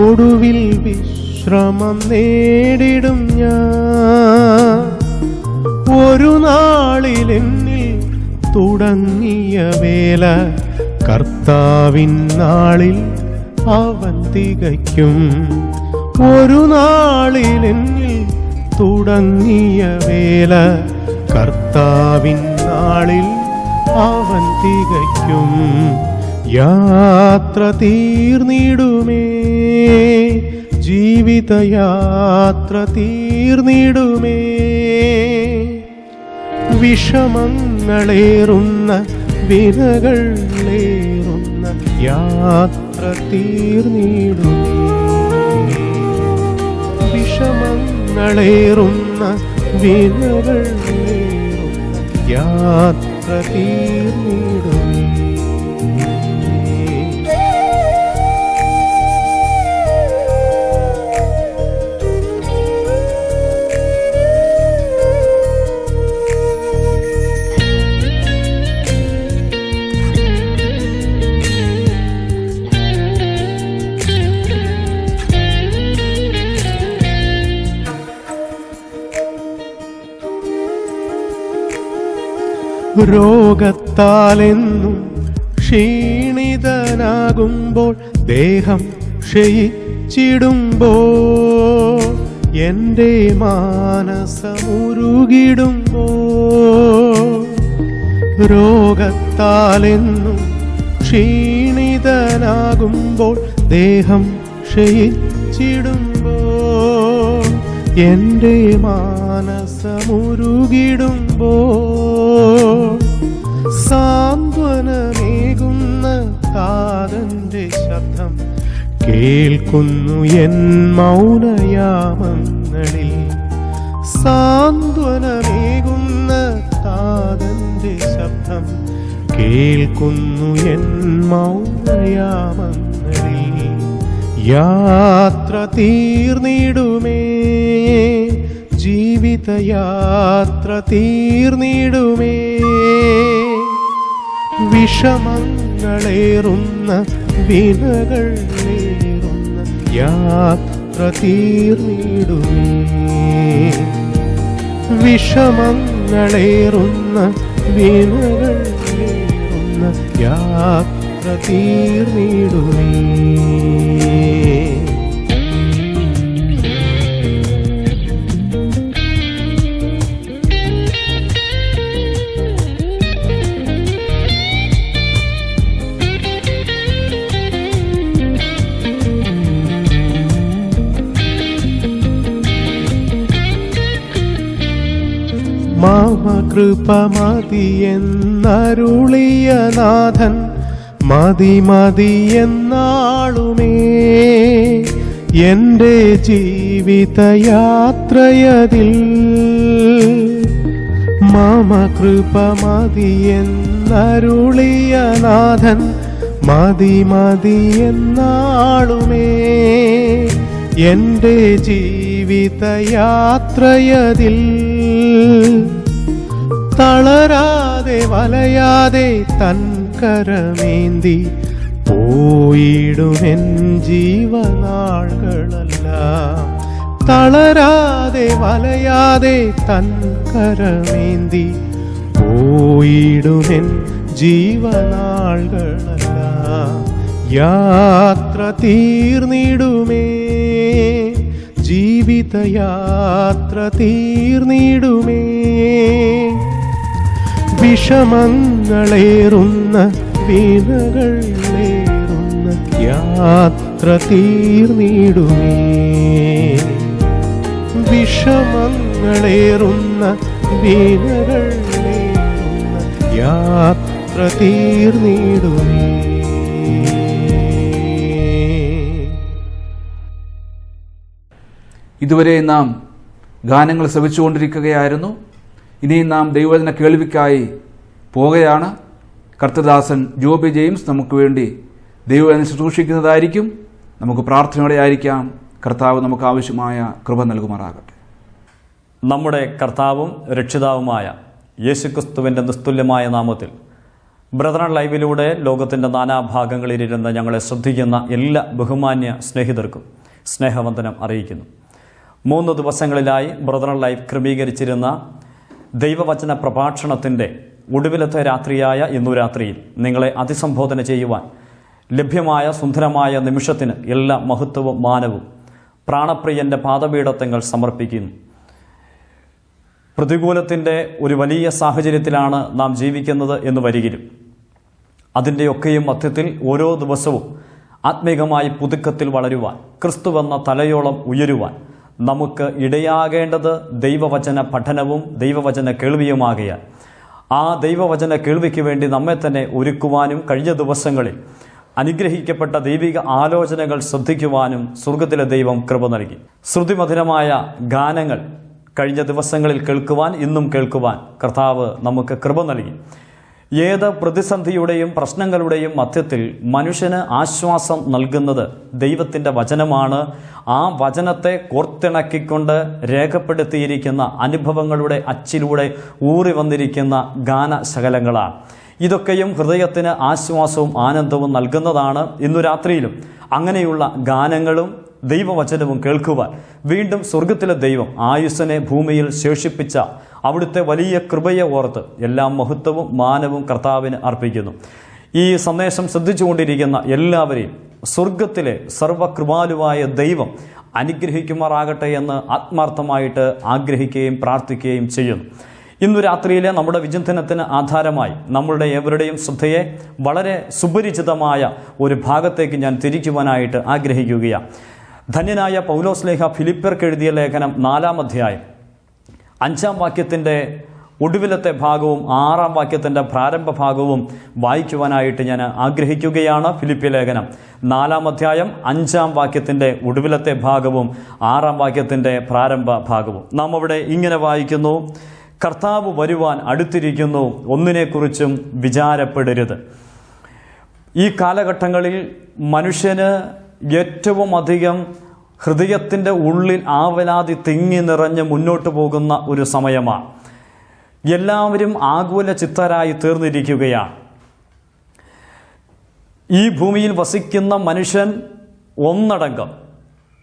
ഒടുവിൽ വിശ്രമം നേടിടും ഞാൻ. ഒരു നാളിലെന്നിൽ തുടങ്ങിയ വേല കർത്താവിൻ നാളിൽ അവൻ തികയ്ക്കും. ഒരു നാളിലെന്നിൽ തുടങ്ങിയ വേല കർത്താവിൻ നാളിൽ അവൻ തികയ്ക്കും. യാത്ര തീർന്നിടുമേ, ജീവിതയാത്ര തീർന്നിടുമേ. വിഷമങ്ങളേറുന്ന വിനകളേറുന്ന യാത്ര തീർന്നിടുമേ. വിഷമങ്ങളേറുന്ന വിനകളേറുന്ന യാത്ര തീർന്നിടുമേ. രോഗത്താലെന്നും ക്ഷീണിതനാകുമ്പോൾ, ദേഹം ക്ഷയിച്ചിടുമ്പോൾ, എൻ്റെ മാനസമുരുകിടുമ്പോൾ. രോഗത്താലെന്നും ക്ഷീണിതനാകുമ്പോൾ, ദേഹം ക്ഷയിച്ചിടുമ്പോൾ, എൻ്റെ മാനസമുരുകിടുമ്പോൾ, സാന്ത്വനമേകുന്ന താതന്റെ ശബ്ദം കേൾക്കുന്നു എൻ മൗനയാമങ്ങളിൽ. സാന്ത്വനമേകുന്ന താതന്റെ ശബ്ദം കേൾക്കുന്നു എൻ മൗനയാമങ്ങളിൽ. യാത്ര തീർന്നിടുമേ, ജീവിതയാത്ര തീർന്നിടുമേ. വിഷമങ്ങളേറുന്ന വിനകളേറുന്ന യാത്ര തീർന്നിടുമേ. വിഷമങ്ങളേറുന്ന വിനകളേറുന്ന യാത്ര തീർന്നിടുമേ. മമ കൃപ മതിയെന്നരുളിയ നാഥൻ, മതി മതിയെന്നാളുമേ എൻ്റെ ജീവിതയാത്രയതിൽ. മമ കൃപ മതിയെന്നരുളിയ നാഥൻ, മതി മതിയെന്നാളുമേ എൻ്റെ ജീവിതയാത്രയതിൽ. തളരാതെ വലയാതെ തൻ കരമേന്തി പോയിടുമെൻ ജീവനാളുകളെല്ലാം. തളരാതെ വലയാതെ തൻ കരമേന്തി പോയിടുമെൻ ജീവനാളുകളെല്ലാം. യാത്ര തീർന്നിടുമേ, ജീവിതയാത്ര തീർന്നിടുമേ. വിഷമങ്ങളേറുന്ന വിനകളേറുന്ന യാത്ര തീർന്നിടുമേ. വിഷമങ്ങളേറുന്ന വിനകളേറുന്ന യാത്ര തീർന്നിടുമേ. ഇതുവരെ നാം ഗാനങ്ങൾ ശ്രവിച്ചുകൊണ്ടിരിക്കുകയായിരുന്നു. ഇനിയും നാം ദൈവവചന കേൾവിക്കായി പോകുകയാണ്. കർത്തദാസൻ ജോബി ജെയിംസ് നമുക്ക് വേണ്ടി ദൈവവചനം ശുശ്രൂഷിക്കുന്നതായിരിക്കും. നമുക്ക് പ്രാർത്ഥനയോടെ ആയിരിക്കാം. കർത്താവ് നമുക്ക് ആവശ്യമായ കൃപ നൽകുമാറാകട്ടെ. നമ്മുടെ കർത്താവും രക്ഷിതാവുമായ യേശുക്രിസ്തുവിൻ്റെ നിസ്തുല്യമായ നാമത്തിൽ ബ്രദറൻ ലൈവിലൂടെ ലോകത്തിൻ്റെ നാനാഭാഗങ്ങളിലിരുന്ന് ഞങ്ങളെ ശ്രദ്ധിക്കുന്ന എല്ലാ ബഹുമാന്യ സ്നേഹിതർക്കും സ്നേഹവന്ദനം അറിയിക്കുന്നു. 3 ദിവസങ്ങളിലായി ബ്രദറൻ ലൈവ് ക്രമീകരിച്ചിരുന്ന ദൈവവചന പ്രഭാഷണത്തിൻ്റെ ഒടുവിലത്തെ രാത്രിയായ ഇന്നു രാത്രിയിൽ നിങ്ങളെ അതിസംബോധന ചെയ്യുവാൻ ലഭ്യമായ സുന്ദരമായ നിമിഷത്തിന് എല്ലാ മഹത്വവും മാനവും പ്രാണപ്രിയൻ്റെ പാദപീഠത്തങ്ങൾ സമർപ്പിക്കുന്നു. പ്രതികൂലത്തിൻ്റെ ഒരു വലിയ സാഹചര്യത്തിലാണ് നാം ജീവിക്കുന്നത് എന്ന് വരികിലും അതിൻ്റെയൊക്കെയും മധ്യത്തിൽ ഓരോ ദിവസവും ആത്മീകമായി പുതുക്കത്തിൽ വളരുവാൻ, ക്രിസ്തുവെന്ന തലയോളം ഉയരുവാൻ നമുക്ക് ഇടയാകേണ്ടത് ദൈവവചന പഠനവും ദൈവവചന കേൾവിയുമാകയാൽ ആ ദൈവവചന കേൾവിക്ക് വേണ്ടി നമ്മെ തന്നെ ഒരുക്കുവാനും കഴിഞ്ഞ ദിവസങ്ങളിൽ അനുഗ്രഹിക്കപ്പെട്ട ദൈവിക ആലോചനകൾ ശ്രദ്ധിക്കുവാനും സ്വർഗത്തിലെ ദൈവം കൃപ നൽകി. ശ്രുതിമധുരമായ ഗാനങ്ങൾ കഴിഞ്ഞ ദിവസങ്ങളിൽ കേൾക്കുവാൻ, ഇന്നും കേൾക്കുവാൻ കർത്താവ് നമുക്ക് കൃപ നൽകി. ഏത് പ്രതിസന്ധിയുടെയും പ്രശ്നങ്ങളുടെയും മധ്യത്തിൽ മനുഷ്യന് ആശ്വാസം നൽകുന്നത് ദൈവത്തിൻ്റെ വചനമാണ്. ആ വചനത്തെ കോർത്തിണക്കിക്കൊണ്ട് രേഖപ്പെടുത്തിയിരിക്കുന്ന അനുഭവങ്ങളുടെ അച്ചിലൂടെ ഊറി വന്നിരിക്കുന്ന ഗാനശകലങ്ങളാണ്. ഇതൊക്കെയും ഹൃദയത്തിന് ആശ്വാസവും ആനന്ദവും നൽകുന്നതാണ്. ഇന്നു രാത്രിയിലും അങ്ങനെയുള്ള ഗാനങ്ങളും ദൈവവചനവും കേൾക്കുവാൻ വീണ്ടും സ്വർഗത്തിലെ ദൈവം ആയുസ്സിനെ ഭൂമിയിൽ ശേഷിപ്പിച്ച അവിടുത്തെ വലിയ കൃപയെ ഓർത്ത് എല്ലാ മഹത്വവും മാനവും കർത്താവിന് അർപ്പിക്കുന്നു. ഈ സന്ദേശം ശ്രദ്ധിച്ചുകൊണ്ടിരിക്കുന്ന എല്ലാവരെയും സ്വർഗത്തിലെ സർവകൃപാലുവായ ദൈവം അനുഗ്രഹിക്കുമാറാകട്ടെ എന്ന് ആത്മാർത്ഥമായിട്ട് ആഗ്രഹിക്കുകയും പ്രാർത്ഥിക്കുകയും ചെയ്യുന്നു. ഇന്നു രാത്രിയിലെ നമ്മുടെ വിചിന്തനത്തിന് ആധാരമായി നമ്മളുടെ ഏവരുടെയും ശ്രദ്ധയെ വളരെ സുപരിചിതമായ ഒരു ഭാഗത്തേക്ക് ഞാൻ തിരിക്കുവാനായിട്ട് ആഗ്രഹിക്കുകയാണ്. ധന്യനായ പൗലോസ്ലേഹ ഫിലിപ്പ്യർക്ക് എഴുതിയ ലേഖനം 4-ാം അധ്യായം 5-ാം വാക്യത്തിൻ്റെ ഒടുവിലത്തെ ഭാഗവും 6-ാം വാക്യത്തിൻ്റെ പ്രാരംഭ ഭാഗവും വായിക്കുവാനായിട്ട് ഞാൻ ആഗ്രഹിക്കുകയാണ്. ഫിലിപ്പ്യ ലേഖനം 4-ാം അധ്യായം 5-ാം വാക്യത്തിൻ്റെ ഒടുവിലത്തെ ഭാഗവും 6-ാം വാക്യത്തിൻ്റെ പ്രാരംഭ ഭാഗവും നാം അവിടെ ഇങ്ങനെ വായിക്കുന്നു: കർത്താവ് വരുവാൻ അടുത്തിരിക്കുന്നു, ഒന്നിനെക്കുറിച്ചും വിചാരപ്പെടരുത്. ഈ കാലഘട്ടങ്ങളിൽ മനുഷ്യന് ഏറ്റവും അധികം ഹൃദയത്തിൻ്റെ ഉള്ളിൽ ആവലാതി തിങ്ങി നിറഞ്ഞ് മുന്നോട്ട് പോകുന്ന ഒരു സമയമാണ്. എല്ലാവരും ആകുല ചിത്തരായി തീർന്നിരിക്കുകയാണ്. ഈ ഭൂമിയിൽ വസിക്കുന്ന മനുഷ്യൻ ഒന്നടങ്കം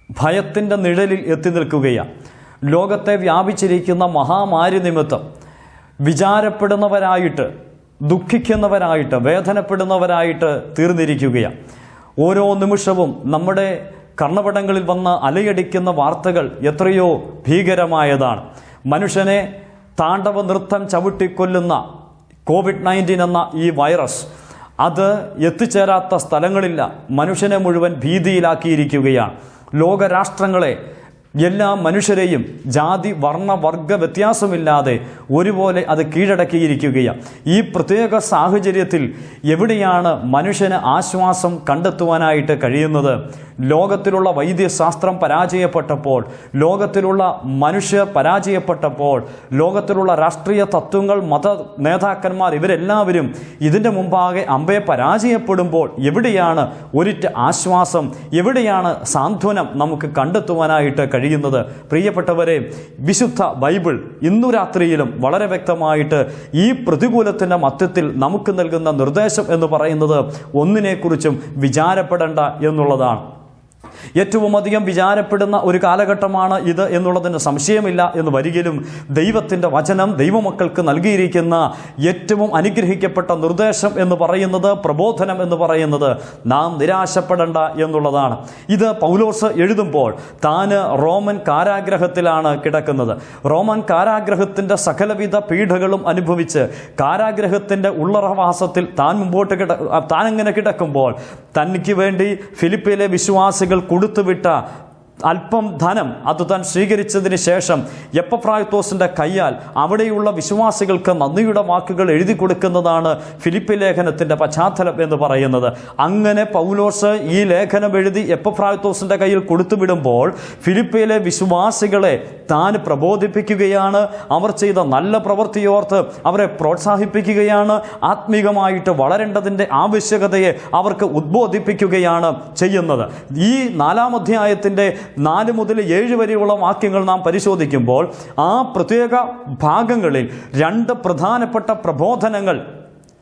ഭയത്തിൻ്റെ നിഴലിൽ എത്തി നിൽക്കുകയാണ്. ലോകത്തെ വ്യാപിച്ചിരിക്കുന്ന മഹാമാരി നിമിത്തം വിചാരപ്പെടുന്നവരായിട്ട്, ദുഃഖിക്കുന്നവരായിട്ട്, വേദനപ്പെടുന്നവരായിട്ട് തീർന്നിരിക്കുകയാണ്. ഓരോ നിമിഷവും നമ്മുടെ കർണപടങ്ങളിൽ വന്ന് അലയടിക്കുന്ന വാർത്തകൾ എത്രയോ ഭീകരമായതാണ്. മനുഷ്യനെ താണ്ഡവ നൃത്തം ചവിട്ടിക്കൊല്ലുന്ന COVID-19 എന്ന ഈ വൈറസ് അത് എത്തിച്ചേരാത്ത സ്ഥലങ്ങളില്ല. മനുഷ്യനെ മുഴുവൻ ഭീതിയിലാക്കിയിരിക്കുകയാണ്. ലോകരാഷ്ട്രങ്ങളെ, എല്ലാ മനുഷ്യരെയും ജാതി വർണ്ണ വർഗ വ്യത്യാസമില്ലാതെ ഒരുപോലെ അത് കീഴടക്കിയിരിക്കുകയാണ്. ഈ പ്രത്യേക സാഹചര്യത്തിൽ എവിടെയാണ് മനുഷ്യന് ആശ്വാസം കണ്ടെത്തുവാനായിട്ട് കഴിയുന്നത്? ലോകത്തിലുള്ള വൈദ്യശാസ്ത്രം പരാജയപ്പെട്ടപ്പോൾ, ലോകത്തിലുള്ള മനുഷ്യർ പരാജയപ്പെട്ടപ്പോൾ, ലോകത്തിലുള്ള രാഷ്ട്രീയ തത്വങ്ങൾ, മത നേതാക്കന്മാർ ഇവരെല്ലാവരും ഇതിൻ്റെ മുമ്പാകെ അമ്പെ പരാജയപ്പെടുമ്പോൾ എവിടെയാണ് ഒരിറ്റ് ആശ്വാസം, എവിടെയാണ് സാന്ത്വനം നമുക്ക് കണ്ടെത്തുവാനായിട്ട് കഴിയുന്നത്? പ്രിയപ്പെട്ടവരെ, വിശുദ്ധ ബൈബിൾ ഇന്നു രാത്രിയിലും വളരെ വ്യക്തമായിട്ട് ഈ പ്രതികൂലത്തിൻ്റെ മധ്യത്തിൽ നമുക്ക് നൽകുന്ന നിർദ്ദേശം എന്ന് പറയുന്നത് ഒന്നിനെക്കുറിച്ചും വിചാരപ്പെടേണ്ട എന്നുള്ളതാണ്. ഏറ്റവും അധികം വിചാരപ്പെടുന്ന ഒരു കാലഘട്ടമാണ് ഇത് എന്നുള്ളതിന് സംശയമില്ല എന്ന് വരികിലും ദൈവത്തിൻ്റെ വചനം ദൈവമക്കൾക്ക് നൽകിയിരിക്കുന്ന ഏറ്റവും അനുഗ്രഹിക്കപ്പെട്ട നിർദ്ദേശം എന്ന് പറയുന്നത്, പ്രബോധനം എന്ന് പറയുന്നത് നാം നിരാശപ്പെടേണ്ട എന്നുള്ളതാണ്. ഇത് പൗലോസ് എഴുതുമ്പോൾ താൻ റോമൻ കാരാഗ്രഹത്തിലാണ് കിടക്കുന്നത്. റോമൻ കാരാഗ്രഹത്തിൻ്റെ സകലവിധ പീഡകളും അനുഭവിച്ച് കാരാഗ്രഹത്തിൻ്റെ ഉള്ളറവാസത്തിൽ താൻ അങ്ങനെ കിടക്കുമ്പോൾ തനിക്ക് വേണ്ടി ഫിലിപ്പിയിലെ വിശ്വാസികൾ കൊടുത്തുവിട്ട അല്പം ധനം അത് താൻ സ്വീകരിച്ചതിന് ശേഷം എപ്പഫ്രായിത്തോസിൻ്റെ കയ്യാൽ അവിടെയുള്ള വിശ്വാസികൾക്ക് നന്ദിയുടെ വാക്കുകൾ എഴുതി കൊടുക്കുന്നതാണ് ഫിലിപ്പി ലേഖനത്തിൻ്റെ പശ്ചാത്തലം എന്ന് പറയുന്നത്. അങ്ങനെ പൗലോസ് ഈ ലേഖനം എഴുതി എപ്പഫ്രായിത്തോസിൻ്റെ കയ്യിൽ കൊടുത്തുവിടുമ്പോൾ ഫിലിപ്പിയിലെ വിശ്വാസികളെ താൻ പ്രബോധിപ്പിക്കുകയാണ്. അവർ ചെയ്ത നല്ല പ്രവൃത്തിയോർത്ത് അവരെ പ്രോത്സാഹിപ്പിക്കുകയാണ്. ആത്മീകമായിട്ട് വളരേണ്ടതിൻ്റെ ആവശ്യകതയെ അവർക്ക് ഉദ്ബോധിപ്പിക്കുകയാണ് ചെയ്യുന്നത്. ഈ 4-ാം അധ്യായത്തിൻ്റെ 4 മുതൽ 7 വരെയുള്ള വാക്യങ്ങൾ നാം പരിശോധിക്കുമ്പോൾ ആ പ്രത്യേക ഭാഗങ്ങളിൽ 2 പ്രധാനപ്പെട്ട പ്രബോധനങ്ങൾ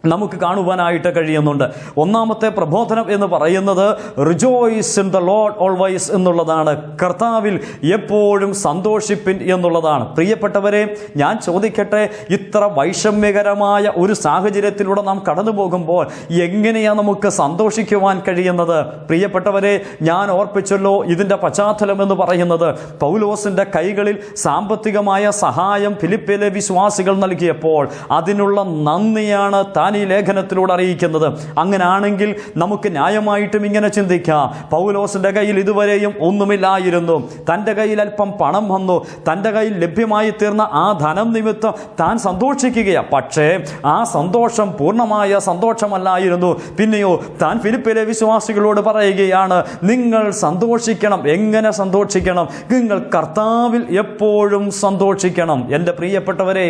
നമുക്ക് കാണുവാനായിട്ട് കഴിയുന്നുണ്ട്. ഒന്നാമത്തെ പ്രബോധനം എന്ന് പറയുന്നത് rejoice in the Lord always എന്നുള്ളതാണ്. കർത്താവിൽ എപ്പോഴും സന്തോഷിപ്പിൻ എന്നുള്ളതാണ്. പ്രിയപ്പെട്ടവരെ, ഞാൻ ചോദിക്കട്ടെ, ഇത്ര വൈഷമ്യകരമായ ഒരു സാഹചര്യത്തിലൂടെ നാം കടന്നു പോകുമ്പോൾ എങ്ങനെയാണ് നമുക്ക് സന്തോഷിക്കുവാൻ കഴിയുന്നത്? പ്രിയപ്പെട്ടവരെ, ഞാൻ ഓർപ്പിച്ചല്ലോ, ഇതിൻ്റെ പശ്ചാത്തലം എന്ന് പറയുന്നത് പൗലോസിൻ്റെ കൈകളിൽ സാമ്പത്തികമായ സഹായം ഫിലിപ്പിയിലെ വിശ്വാസികൾ നൽകിയപ്പോൾ അതിനുള്ള നന്ദിയാണ് താൻ ഈ ലേഖനത്തിലൂടെ അറിയിക്കുന്നത്. അങ്ങനാണെങ്കിൽ നമുക്ക് ന്യായമായിട്ടും ഇങ്ങനെ ചിന്തിക്കാം, പൗലോസിന്റെ കയ്യിൽ ഇതുവരെയും ഒന്നുമില്ലായിരുന്നു, തൻ്റെ കയ്യിൽ അല്പം പണം വന്നു, തൻ്റെ കയ്യിൽ ലഭ്യമായി തീർന്ന ആ ധനം നിമിത്തം താൻ സന്തോഷിക്കുകയാണ്. പക്ഷേ ആ സന്തോഷം പൂർണ്ണമായ സന്തോഷമല്ലായിരുന്നു. പിന്നെയോ താൻ ഫിലിപ്പിയിലെ വിശ്വാസികളോട് പറയുകയാണ്, നിങ്ങൾ സന്തോഷിക്കണം. എങ്ങനെ സന്തോഷിക്കണം? നിങ്ങൾ കർത്താവിൽ എപ്പോഴും സന്തോഷിക്കണം. എൻ്റെ പ്രിയപ്പെട്ടവരെ,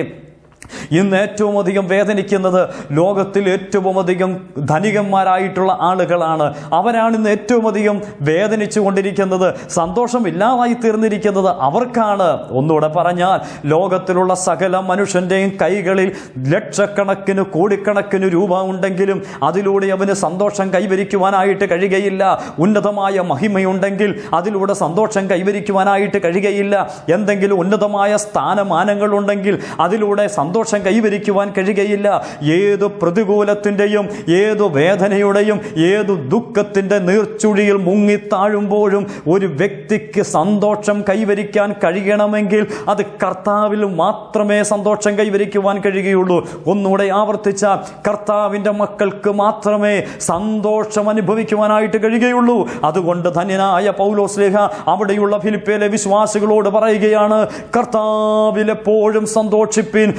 ഇന്ന് ഏറ്റവും അധികം വേദനിക്കുന്നത് ലോകത്തിൽ ഏറ്റവും അധികം ധനികന്മാരായിട്ടുള്ള ആളുകളാണ്. അവരാണ് ഇന്ന് ഏറ്റവും അധികം വേദനിച്ചു കൊണ്ടിരിക്കുന്നത്, സന്തോഷമില്ലാതായി തീർന്നിരിക്കുന്നത് അവർക്കാണ്. ഒന്നുകൂടെ പറഞ്ഞാൽ, ലോകത്തിലുള്ള സകല മനുഷ്യൻ്റെയും കൈകളിൽ ലക്ഷക്കണക്കിന് കോടിക്കണക്കിന് രൂപ ഉണ്ടെങ്കിലും അതിലൂടെ അവന് സന്തോഷം കൈവരിക്കുവാനായിട്ട് കഴിയുകയില്ല. ഉന്നതമായ മഹിമയുണ്ടെങ്കിൽ അതിലൂടെ സന്തോഷം കൈവരിക്കുവാനായിട്ട് കഴിയുകയില്ല. എന്തെങ്കിലും ഉന്നതമായ സ്ഥാനമാനങ്ങളുണ്ടെങ്കിൽ അതിലൂടെ സന്തോഷം കൈവരിക്കുവാൻ കഴിയുകയില്ല. ഏതു പ്രതികൂലത്തിൻ്റെയും ഏതു വേദനയുടെയും ഏതു ദുഃഖത്തിൻ്റെ നീർച്ചുഴിയിൽ മുങ്ങിത്താഴുമ്പോഴും ഒരു വ്യക്തിക്ക് സന്തോഷം കൈവരിക്കാൻ കഴിയണമെങ്കിൽ അത് കർത്താവിൽ മാത്രമേ സന്തോഷം കൈവരിക്കുവാൻ കഴിയുകയുള്ളൂ. ഒന്നുകൂടെ ആവർത്തിച്ച, കർത്താവിൻ്റെ മക്കൾക്ക് മാത്രമേ സന്തോഷം അനുഭവിക്കുവാനായിട്ട് കഴിയുകയുള്ളൂ. അതുകൊണ്ട് ധന്യനായ പൗലോസ് ശ്ലീഹ അവിടെയുള്ള ഫിലിപ്പിയിലെ വിശ്വാസികളോട് പറയുകയാണ്, കർത്താവിൽ എപ്പോഴും സന്തോഷിപ്പിൻ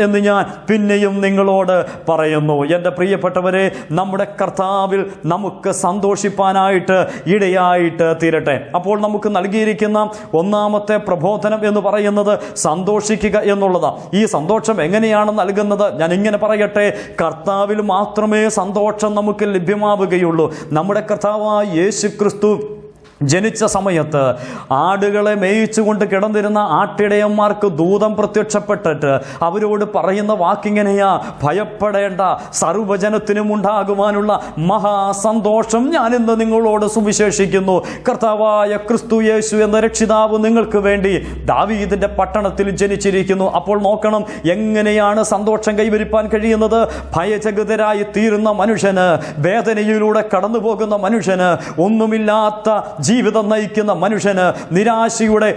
എന്ന് ഞാൻ പിന്നെയും നിങ്ങളോട് പറയുന്നു. എൻ്റെ പ്രിയപ്പെട്ടവരെ, നമ്മുടെ കർത്താവിൽ നമുക്ക് സന്തോഷിപ്പാനായിട്ട് ഇടയായിട്ട് തീരട്ടെ. അപ്പോൾ നമുക്ക് നൽകിയിരിക്കുന്ന ഒന്നാമത്തെ പ്രബോധനം എന്ന് പറയുന്നത് സന്തോഷിക്കുക എന്നുള്ളതാണ്. ഈ സന്തോഷം എങ്ങനെയാണ് നൽകുന്നത്? ഞാൻ ഇങ്ങനെ പറയട്ടെ, കർത്താവിൽ മാത്രമേ സന്തോഷം നമുക്ക് ലഭ്യമാവുകയുള്ളൂ. നമ്മുടെ കർത്താവായ യേശു ക്രിസ്തു ജനിച്ച സമയത്ത് ആടുകളെ മേയിച്ചുകൊണ്ട് കിടന്നിരുന്ന ആട്ടിടയന്മാർക്ക് ദൂതം പ്രത്യക്ഷപ്പെട്ടിട്ട് അവരോട് പറയുന്ന വാക്കിങ്ങനെയാ, ഭയപ്പെടേണ്ട, സർവ്വജനത്തിനും ഉണ്ടാകുവാനുള്ള മഹാസന്തോഷം ഞാനിന്ന് നിങ്ങളോട് സുവിശേഷിക്കുന്നു. കർത്താവായ ക്രിസ്തു യേശു എന്ന രക്ഷിതാവ് നിങ്ങൾക്ക് വേണ്ടി ദാവീദിന്റെ പട്ടണത്തിൽ ജനിച്ചിരിക്കുന്നു. അപ്പോൾ നോക്കണം, എങ്ങനെയാണ് സന്തോഷം കൈവരിപ്പാൻ കഴിയുന്നത്? ഭയചകിതരായി തീരുന്ന മനുഷ്യന്, വേദനയിലൂടെ കടന്നു പോകുന്ന മനുഷ്യന്, ഒന്നുമില്ലാത്ത ജീവിതം നയിക്കുന്ന മനുഷ്യന്, നിരാശയുടെ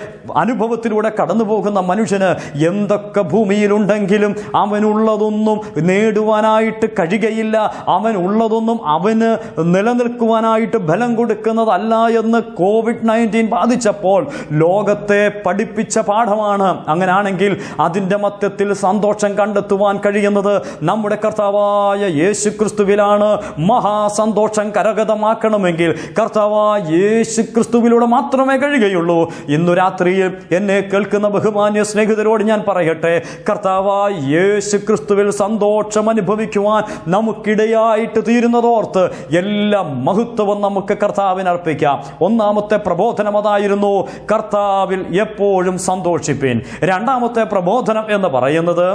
അനുഭവത്തിലൂടെ കടന്നു പോകുന്ന മനുഷ്യന് എന്തൊക്കെ ഭൂമിയിലുണ്ടെങ്കിലും അവനുള്ളതൊന്നും നേടുവാനായിട്ട് കഴിയുകയില്ല. അവനുള്ളതൊന്നും അവന് നിലനിൽക്കുവാനായിട്ട് ബലം കൊടുക്കുന്നതല്ല എന്ന് COVID-19 ബാധിച്ചപ്പോൾ ലോകത്തെ പഠിപ്പിച്ച പാഠമാണ്. അങ്ങനെയാണെങ്കിൽ അതിൻ്റെ മധ്യത്തിൽ സന്തോഷം കണ്ടെത്തുവാൻ കഴിയുന്നത് നമ്മുടെ കർത്താവായ യേശു ക്രിസ്തുവിലാണ്. മഹാസന്തോഷം കരഗതമാക്കണമെങ്കിൽ കർത്താവായ യേശു ക്രിസ്തുവിലൂടെ മാത്രമേ കഴിയുകയുള്ളൂ. ഇന്നു രാത്രിയിൽ എന്നെ കേൾക്കുന്ന ബഹുമാന്യ സ്നേഹിതരോട് ഞാൻ പറയട്ടെ, കർത്താവായ യേശു ക്രിസ്തുവിൽ സന്തോഷം അനുഭവിക്കുവാൻ നമുക്കിടയായിട്ട് തീരുന്നതോർത്ത് എല്ലാ മഹത്വവും നമുക്ക് കർത്താവിന് അർപ്പിക്കാം. ഒന്നാമത്തെ പ്രബോധനം അതായിരുന്നു, കർത്താവിൽ എപ്പോഴും സന്തോഷിപ്പിൻ. രണ്ടാമത്തെ പ്രബോധനം എന്ന് പറയുന്നത്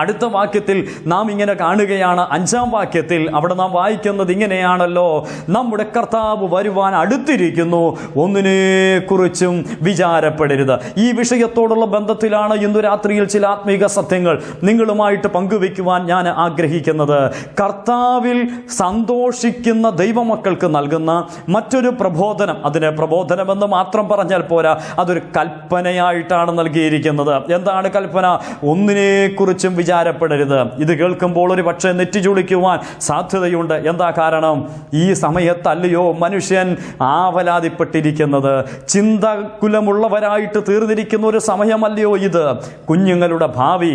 അടുത്ത വാക്യത്തിൽ നാം ഇങ്ങനെ കാണുകയാണ്. 5-ാം വാക്യത്തിൽ അവിടെ നാം വായിക്കുന്നത് ഇങ്ങനെയാണല്ലോ, നമ്മുടെ കർത്താവ് വരുവാൻ അടുത്തിരിക്കുന്നു, ഒന്നിനെ കുറിച്ചും വിചാരപ്പെടരുത്. ഈ വിഷയത്തോടുള്ള ബന്ധത്തിലാണ് ഇന്നു രാത്രിയിൽ ചില ആത്മീക സത്യങ്ങൾ നിങ്ങളുമായിട്ട് പങ്കുവയ്ക്കുവാൻ ഞാൻ ആഗ്രഹിക്കുന്നത്. കർത്താവിൽ സന്തോഷിക്കുന്ന ദൈവമക്കൾക്ക് നൽകുന്ന മറ്റൊരു പ്രബോധനം, അതിനെ പ്രബോധനമെന്ന് മാത്രം പറഞ്ഞാൽ പോരാ, അതൊരു കൽപ്പനയായിട്ടാണ് നൽകിയിരിക്കുന്നത്. എന്താണ് കൽപ്പന? ഒന്നിനെ കുറിച്ചും വിചാരപ്പെടരുത്. ഇത് കേൾക്കുമ്പോൾ ഒരു പക്ഷേ നെറ്റിചുളിക്കുവാൻ സാധ്യതയുണ്ട്. എന്താ കാരണം? ഈ സമയത്തല്ലയോ മനുഷ്യൻ ആവലാതിപ്പെട്ടിരിക്കുന്നത്? ചിന്തകുലമുള്ളവരായിട്ട് തീർന്നിരിക്കുന്ന ഒരു സമയമല്ലയോ ഇത്? കുഞ്ഞുങ്ങളുടെ ഭാവി,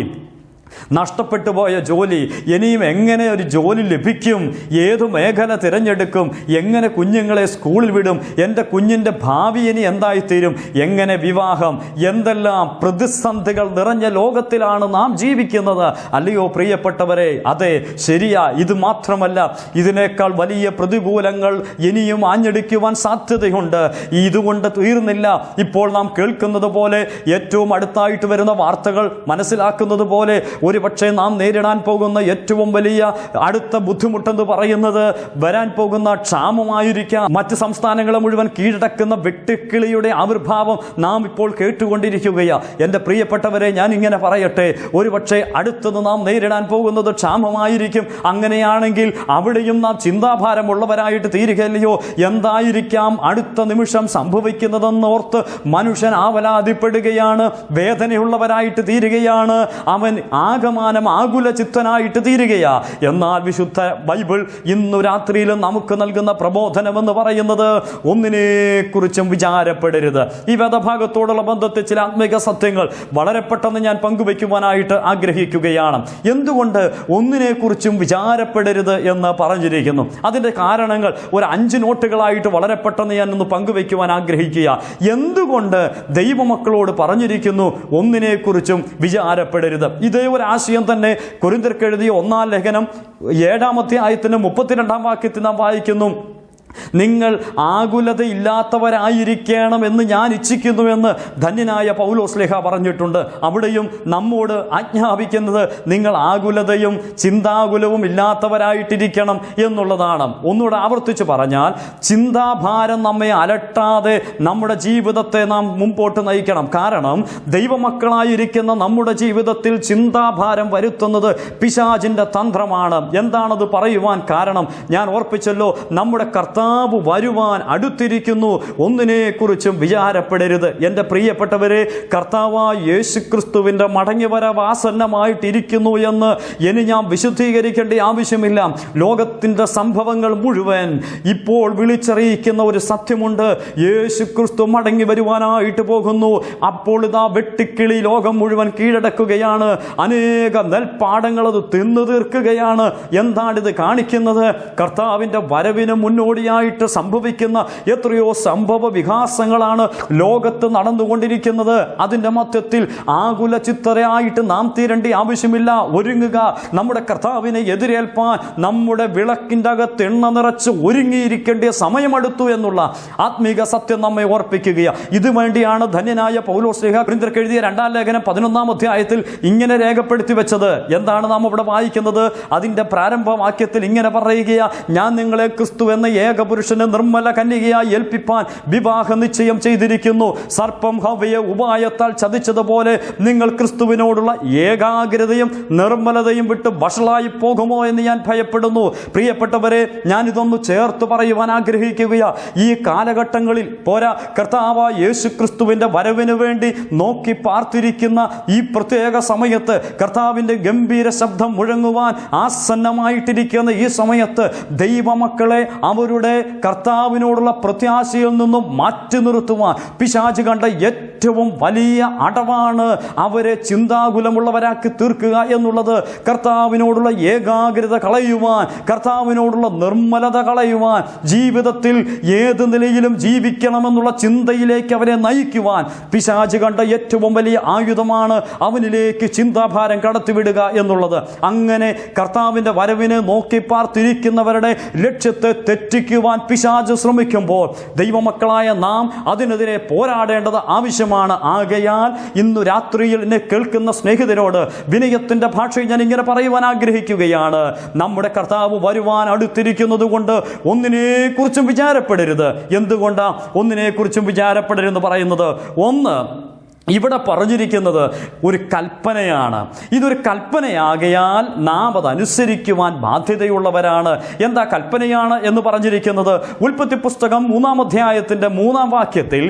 നഷ്ടപ്പെട്ടു പോയ ജോലി, ഇനിയും എങ്ങനെ ഒരു ജോലി ലഭിക്കും? ഏതു മേഖല തിരഞ്ഞെടുക്കും? എങ്ങനെ കുഞ്ഞുങ്ങളെ സ്കൂളിൽ വിടും? എൻ്റെ കുഞ്ഞിൻ്റെ ഭാവി ഇനി എന്തായിത്തീരും? എങ്ങനെ വിവാഹം? എന്തെല്ലാം പ്രതിസന്ധികൾ നിറഞ്ഞ ലോകത്തിലാണ് നാം ജീവിക്കുന്നത്, അല്ലയോ പ്രിയപ്പെട്ടവരെ? അതെ, ശരിയാ. ഇത് മാത്രമല്ല, ഇതിനേക്കാൾ വലിയ പ്രതികൂലങ്ങൾ ഇനിയും ആഞ്ഞടിക്കുവാൻ സാധ്യതയുണ്ട്. ഇതുകൊണ്ട് തീർന്നില്ല. ഇപ്പോൾ നാം കേൾക്കുന്നത് പോലെ, ഏറ്റവും അടുത്തായിട്ട് വരുന്ന വാർത്തകൾ മനസ്സിലാക്കുന്നത് പോലെ, ഒരുപക്ഷെ നാം നേരിടാൻ പോകുന്ന ഏറ്റവും വലിയ അടുത്ത ബുദ്ധിമുട്ടെന്ന് പറയുന്നത് വരാൻ പോകുന്ന ക്ഷാമമായിരിക്കാം. മറ്റ് സംസ്ഥാനങ്ങളെ മുഴുവൻ കീഴടക്കുന്ന വെട്ടുക്കിളിയുടെ ആവിർഭാവം നാം ഇപ്പോൾ കേട്ടുകൊണ്ടിരിക്കുകയാണ്. എൻ്റെ പ്രിയപ്പെട്ടവരെ, ഞാൻ ഇങ്ങനെ പറയട്ടെ, ഒരുപക്ഷെ അടുത്തത് നാം നേരിടാൻ പോകുന്നത് ക്ഷാമമായിരിക്കും. അങ്ങനെയാണെങ്കിൽ അവിടെയും നാം ചിന്താഭാരമുള്ളവരായിട്ട് തീരുകയല്ലയോ? എന്തായിരിക്കാം അടുത്ത നിമിഷം സംഭവിക്കുന്നതെന്നോർത്ത് മനുഷ്യൻ ആവലാതിപ്പെടുകയാണ്, വേദനയുള്ളവരായിട്ട് തീരുകയാണ്, അവൻ ആകമാനം ആകുല ചിത്തനായിട്ട് തീരുകയാ. എന്നാൽ വിശുദ്ധ ബൈബിൾ ഇന്നു രാത്രിയിലും നമുക്ക് നൽകുന്ന പ്രബോധനമെന്ന് പറയുന്നത് ഒന്നിനെക്കുറിച്ചും വിചാരപ്പെടരുത്. ഈ വേദഭാഗത്തോടുള്ള ബന്ധത്തിൽ ചില ആത്മീക സത്യങ്ങൾ വളരെ പെട്ടെന്ന് ഞാൻ പങ്കുവയ്ക്കുവാനായിട്ട് ആഗ്രഹിക്കുകയാണ്. എന്തുകൊണ്ട് ഒന്നിനെക്കുറിച്ചും വിചാരപ്പെടരുത് എന്ന് പറഞ്ഞിരിക്കുന്നു? അതിൻ്റെ കാരണങ്ങൾ ഒരു 5 നോട്ടുകളായിട്ട് വളരെ പെട്ടെന്ന് ഞാൻ ഒന്ന് പങ്കുവയ്ക്കുവാൻ ആഗ്രഹിക്കുക. എന്തുകൊണ്ട് ദൈവമക്കളോട് പറഞ്ഞിരിക്കുന്നു ഒന്നിനെക്കുറിച്ചും വിചാരപ്പെടരുത്? ഇതേ ഒരു ആശയം തന്നെ കൊരിന്ത്യർക്ക് എഴുതിയ 1-ാം ലേഖനം 7-ാം അധ്യായത്തിന്റെ 32-ാം വാക്യത്തിൽ നാം വായിക്കുന്നു, നിങ്ങൾ ആകുലതയില്ലാത്തവരായിരിക്കണമെന്ന് ഞാൻ ഇച്ഛിക്കുന്നുവെന്ന് ധന്യനായ പൗലോസ്ലേഹ പറഞ്ഞിട്ടുണ്ട്. അവിടെയും നമ്മോട് ആജ്ഞാപിക്കുന്നത് നിങ്ങൾ ആകുലതയും ചിന്താകുലവും ഇല്ലാത്തവരായിട്ടിരിക്കണം എന്നുള്ളതാണ്. ഒന്നുകൂടെ ആവർത്തിച്ച് പറഞ്ഞാൽ, ചിന്താഭാരം നമ്മെ അലട്ടാതെ നമ്മുടെ ജീവിതത്തെ നാം മുമ്പോട്ട് നയിക്കണം. കാരണം ദൈവമക്കളായിരിക്കുന്ന നമ്മുടെ ജീവിതത്തിൽ ചിന്താഭാരം വരുത്തുന്നത് പിശാചിൻ്റെ തന്ത്രമാണ്. എന്താണത് പറയുവാൻ കാരണം? ഞാൻ ഓർപ്പിച്ചല്ലോ, നമ്മുടെ കർത്താവ് വരുവാൻ അടുത്തിരിക്കുന്നു, ഒന്നിനെക്കുറിച്ചും വിചാരപ്പെടരുത്. എൻ്റെ പ്രിയപ്പെട്ടവരെ, കർത്താവായ യേശുക്രിസ്തുവിൻ്റെ മടങ്ങിവരവ് ആസന്നമായിട്ടിരിക്കുന്നു എന്ന് ഇനി ഞാൻ വിശുദ്ധീകരിക്കേണ്ട ആവശ്യമില്ല. ലോകത്തിൻ്റെ സംഭവങ്ങൾ മുഴുവൻ ഇപ്പോൾ വിളിച്ചറിയിക്കുന്ന ഒരു സത്യമുണ്ട്, യേശുക്രിസ്തു മടങ്ങി വരുവാനായിട്ട് പോകുന്നു. അപ്പോൾ ഇതാ വെട്ടിക്കിളി ലോകം മുഴുവൻ കീഴടക്കുകയാണ്. അനേക നെൽപ്പാടങ്ങൾ അത് തിന്നു തീർക്കുകയാണ്. എന്താണിത് കാണിക്കുന്നത്? കർത്താവിൻ്റെ വരവിന് മുന്നോടിയായിട്ട് സംഭവിക്കുന്ന എത്രയോ സംഭവ വികാസങ്ങളാണ് ലോകത്ത് നടന്നുകൊണ്ടിരിക്കുന്നത്. അതിൻ്റെ മധ്യത്തിൽ ആകുല ചിത്തരായിട്ട് നാം തീരേണ്ട ആവശ്യമില്ല. ഒരുങ്ങുക. നമ്മുടെ കർത്താവിനെ എതിരേൽപ്പാൻ നമ്മുടെ വിളക്കിൻ്റെ അകത്ത് എണ്ണ നിറച്ച് ഒരുങ്ങിയിരിക്കേണ്ട സമയമെടുത്തു എന്നുള്ള ആത്മീക സത്യം നമ്മെ ഓർപ്പിക്കുകയാണ്. ഇതുവേണ്ടിയാണ് ധന്യനായ പൗലോസ്ലേഹ കൊരിന്ത്യർക്ക് എഴുതിയ 2-ാം ലേഖനം 11-ാം അധ്യായത്തിൽ ഇങ്ങനെ രേഖപ്പെടുത്തി വെച്ചത്. എന്താണ് നാം ഇവിടെ വായിക്കുന്നത്? അതിൻ്റെ പ്രാരംഭ വാക്യത്തിൽ ഇങ്ങനെ പറയുകയാ, ഞാൻ നിങ്ങളെ ക്രിസ്തു എന്ന ഏകപുരുഷനെ നിർമ്മല കന്യകയായി ഏൽപ്പിപ്പാൻ വിവാഹ നിശ്ചയം ചെയ്തിരിക്കുന്നു. സർപ്പം ഹവ്വയെ ഉപായത്താൽ ചതിച്ചതുപോലെ നിങ്ങൾ ക്രിസ്തുവിനോടുള്ള ഏകാഗ്രതയും നിർമ്മലതയും വിട്ട് വഷളായി പോകുമോ എന്ന് ഞാൻ ഭയപ്പെടുന്നു. പ്രിയപ്പെട്ടവരെ, ഞാനിതൊന്ന് ചേർത്ത് പറയുവാൻ ആഗ്രഹിക്കുകയാ. ഈ കാലഘട്ടങ്ങളിൽ പോരാ, കർത്താവായ യേശുക്രിസ്തുവിൻ്റെ വരവിന് വേണ്ടി നോക്കി പാർത്തിരിക്കുന്ന ഈ പ്രത്യേക സമയത്ത്, കർത്താവിൻ്റെ ഗംഭീര ശബ്ദം മുഴങ്ങുവാൻ ആസന്നമായിട്ടിരിക്കുന്ന ഈ സമയത്ത് ദൈവമക്കളെ അവരുടെ കർത്താവിനോടുള്ള പ്രത്യാശയിൽ നിന്നും മാറ്റി നിർത്തുവാൻ പിശാച് കണ്ട ഏറ്റവും വലിയ അടവാണ് അവരെ ചിന്താകുലമുള്ളവരാക്കി തീർക്കുക എന്നുള്ളത്. കർത്താവിനോടുള്ള ഏകാഗ്രത കളയുവാൻ, കർത്താവിനോടുള്ള നിർമ്മലത കളയുവാൻ, ജീവിതത്തിൽ ഏത് നിലയിലും ജീവിക്കണമെന്നുള്ള ചിന്തയിലേക്ക് അവരെ നയിക്കുവാൻ പിശാച് കണ്ട ഏറ്റവും വലിയ ആയുധമാണ് അവനിലേക്ക് ചിന്താഭാരം കടത്തിവിടുക എന്നുള്ളത്. അങ്ങനെ കർത്താവിൻ്റെ വരവിനെ നോക്കി പാർത്തിരിക്കുന്നവരുടെ ലക്ഷ്യത്തെ തെറ്റിക്കുവാൻ പിശാച് ശ്രമിക്കുമ്പോൾ ദൈവമക്കളായ നാം അതിനെതിരെ പോരാടേണ്ടത് ആവശ്യമാണ്. ആകയാൽ ഇന്നു രാത്രിയിൽ എന്നെ കേൾക്കുന്ന സ്നേഹിതരോട് വിനയത്തിൻ്റെ ഭാഷയിൽ ഞാൻ ഇങ്ങനെ പറയുവാൻ ആഗ്രഹിക്കുകയാണ്, നമ്മുടെ കർത്താവ് വരുവാൻ അടുത്തിരിക്കുന്നത് കൊണ്ട് ഒന്നിനെക്കുറിച്ചും വിചാരപ്പെടരുത്. എന്തുകൊണ്ടാണ് ഒന്നിനെക്കുറിച്ചും വിചാരപ്പെടരുതെന്ന് പറയുന്നത്? ഒന്ന്, ഇവിടെ പറഞ്ഞിരിക്കുന്നത് ഒരു കൽപ്പനയാണ്. ഇതൊരു കൽപ്പനയാകയാൽ നാം അതനുസരിക്കുവാൻ ബാധ്യതയുള്ളവരാണ്. എന്താ കൽപ്പനയാണ് എന്ന് പറഞ്ഞിരിക്കുന്നത്? ഉൽപ്പത്തി പുസ്തകം 3-ാം അധ്യായത്തിൻ്റെ 3-ാം വാക്യത്തിൽ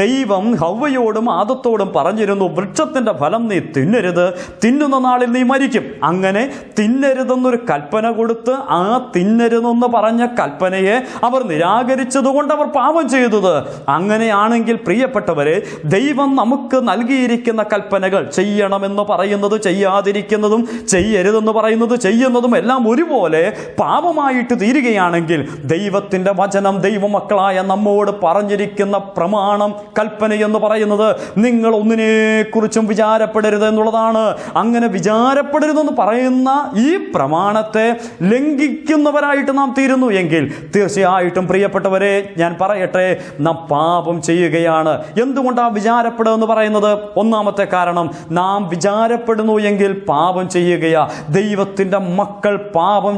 ദൈവം ഹവ്വയോടും ആദത്തോടും പറഞ്ഞിരുന്നു, വൃക്ഷത്തിൻ്റെ ഫലം നീ തിന്നരുത്, തിന്നുന്ന നാളിൽ നീ മരിക്കും. അങ്ങനെ തിന്നരുതെന്നൊരു കൽപ്പന കൊടുത്ത് ആ തിന്നരുതെന്ന് പറഞ്ഞ കൽപ്പനയെ അവർ നിരാകരിച്ചതുകൊണ്ട് അവർ പാപം ചെയ്തത്. അങ്ങനെയാണെങ്കിൽ പ്രിയപ്പെട്ടവരെ, ദൈവം നമുക്ക് നൽകിയിരിക്കുന്ന കൽപ്പനകൾ ചെയ്യണമെന്ന് പറയുന്നത് ചെയ്യാതിരിക്കുന്നതും ചെയ്യരുതെന്ന് പറയുന്നത് ചെയ്യുന്നതും എല്ലാം ഒരുപോലെ പാപമായിട്ട് തീരുകയാണെങ്കിൽ ദൈവത്തിൻ്റെ വചനം ദൈവമക്കളായ നമ്മോട് പറഞ്ഞിരിക്കുന്ന പ്രമാണം കൽപ്പനയെന്ന് പറയുന്നത് നിങ്ങൾ ഒന്നിനെക്കുറിച്ചും വിചാരപ്പെടരുത് എന്നുള്ളതാണ്. അങ്ങനെ വിചാരപ്പെടരുതെന്ന് പറയുന്ന ഈ പ്രമാണത്തെ ലംഘിക്കുന്നവരായിട്ട് നാം തീരുന്നു എങ്കിൽ തീർച്ചയായിട്ടും പ്രിയപ്പെട്ടവരെ ഞാൻ പറയട്ടെ, നാം പാപം ചെയ്യുകയാണ്. എന്തുകൊണ്ടാണ് വിചാരപ്പെടുക എന്ന് പറയുന്നത്? പറയുന്നത്? ഒന്നാമത്തെ കാരണം, നാം വിചാരപ്പെടുന്നു എങ്കിൽ പാപം ചെയ്യുകയാ. ദൈവത്തിൻ്റെ മക്കൾ പാപം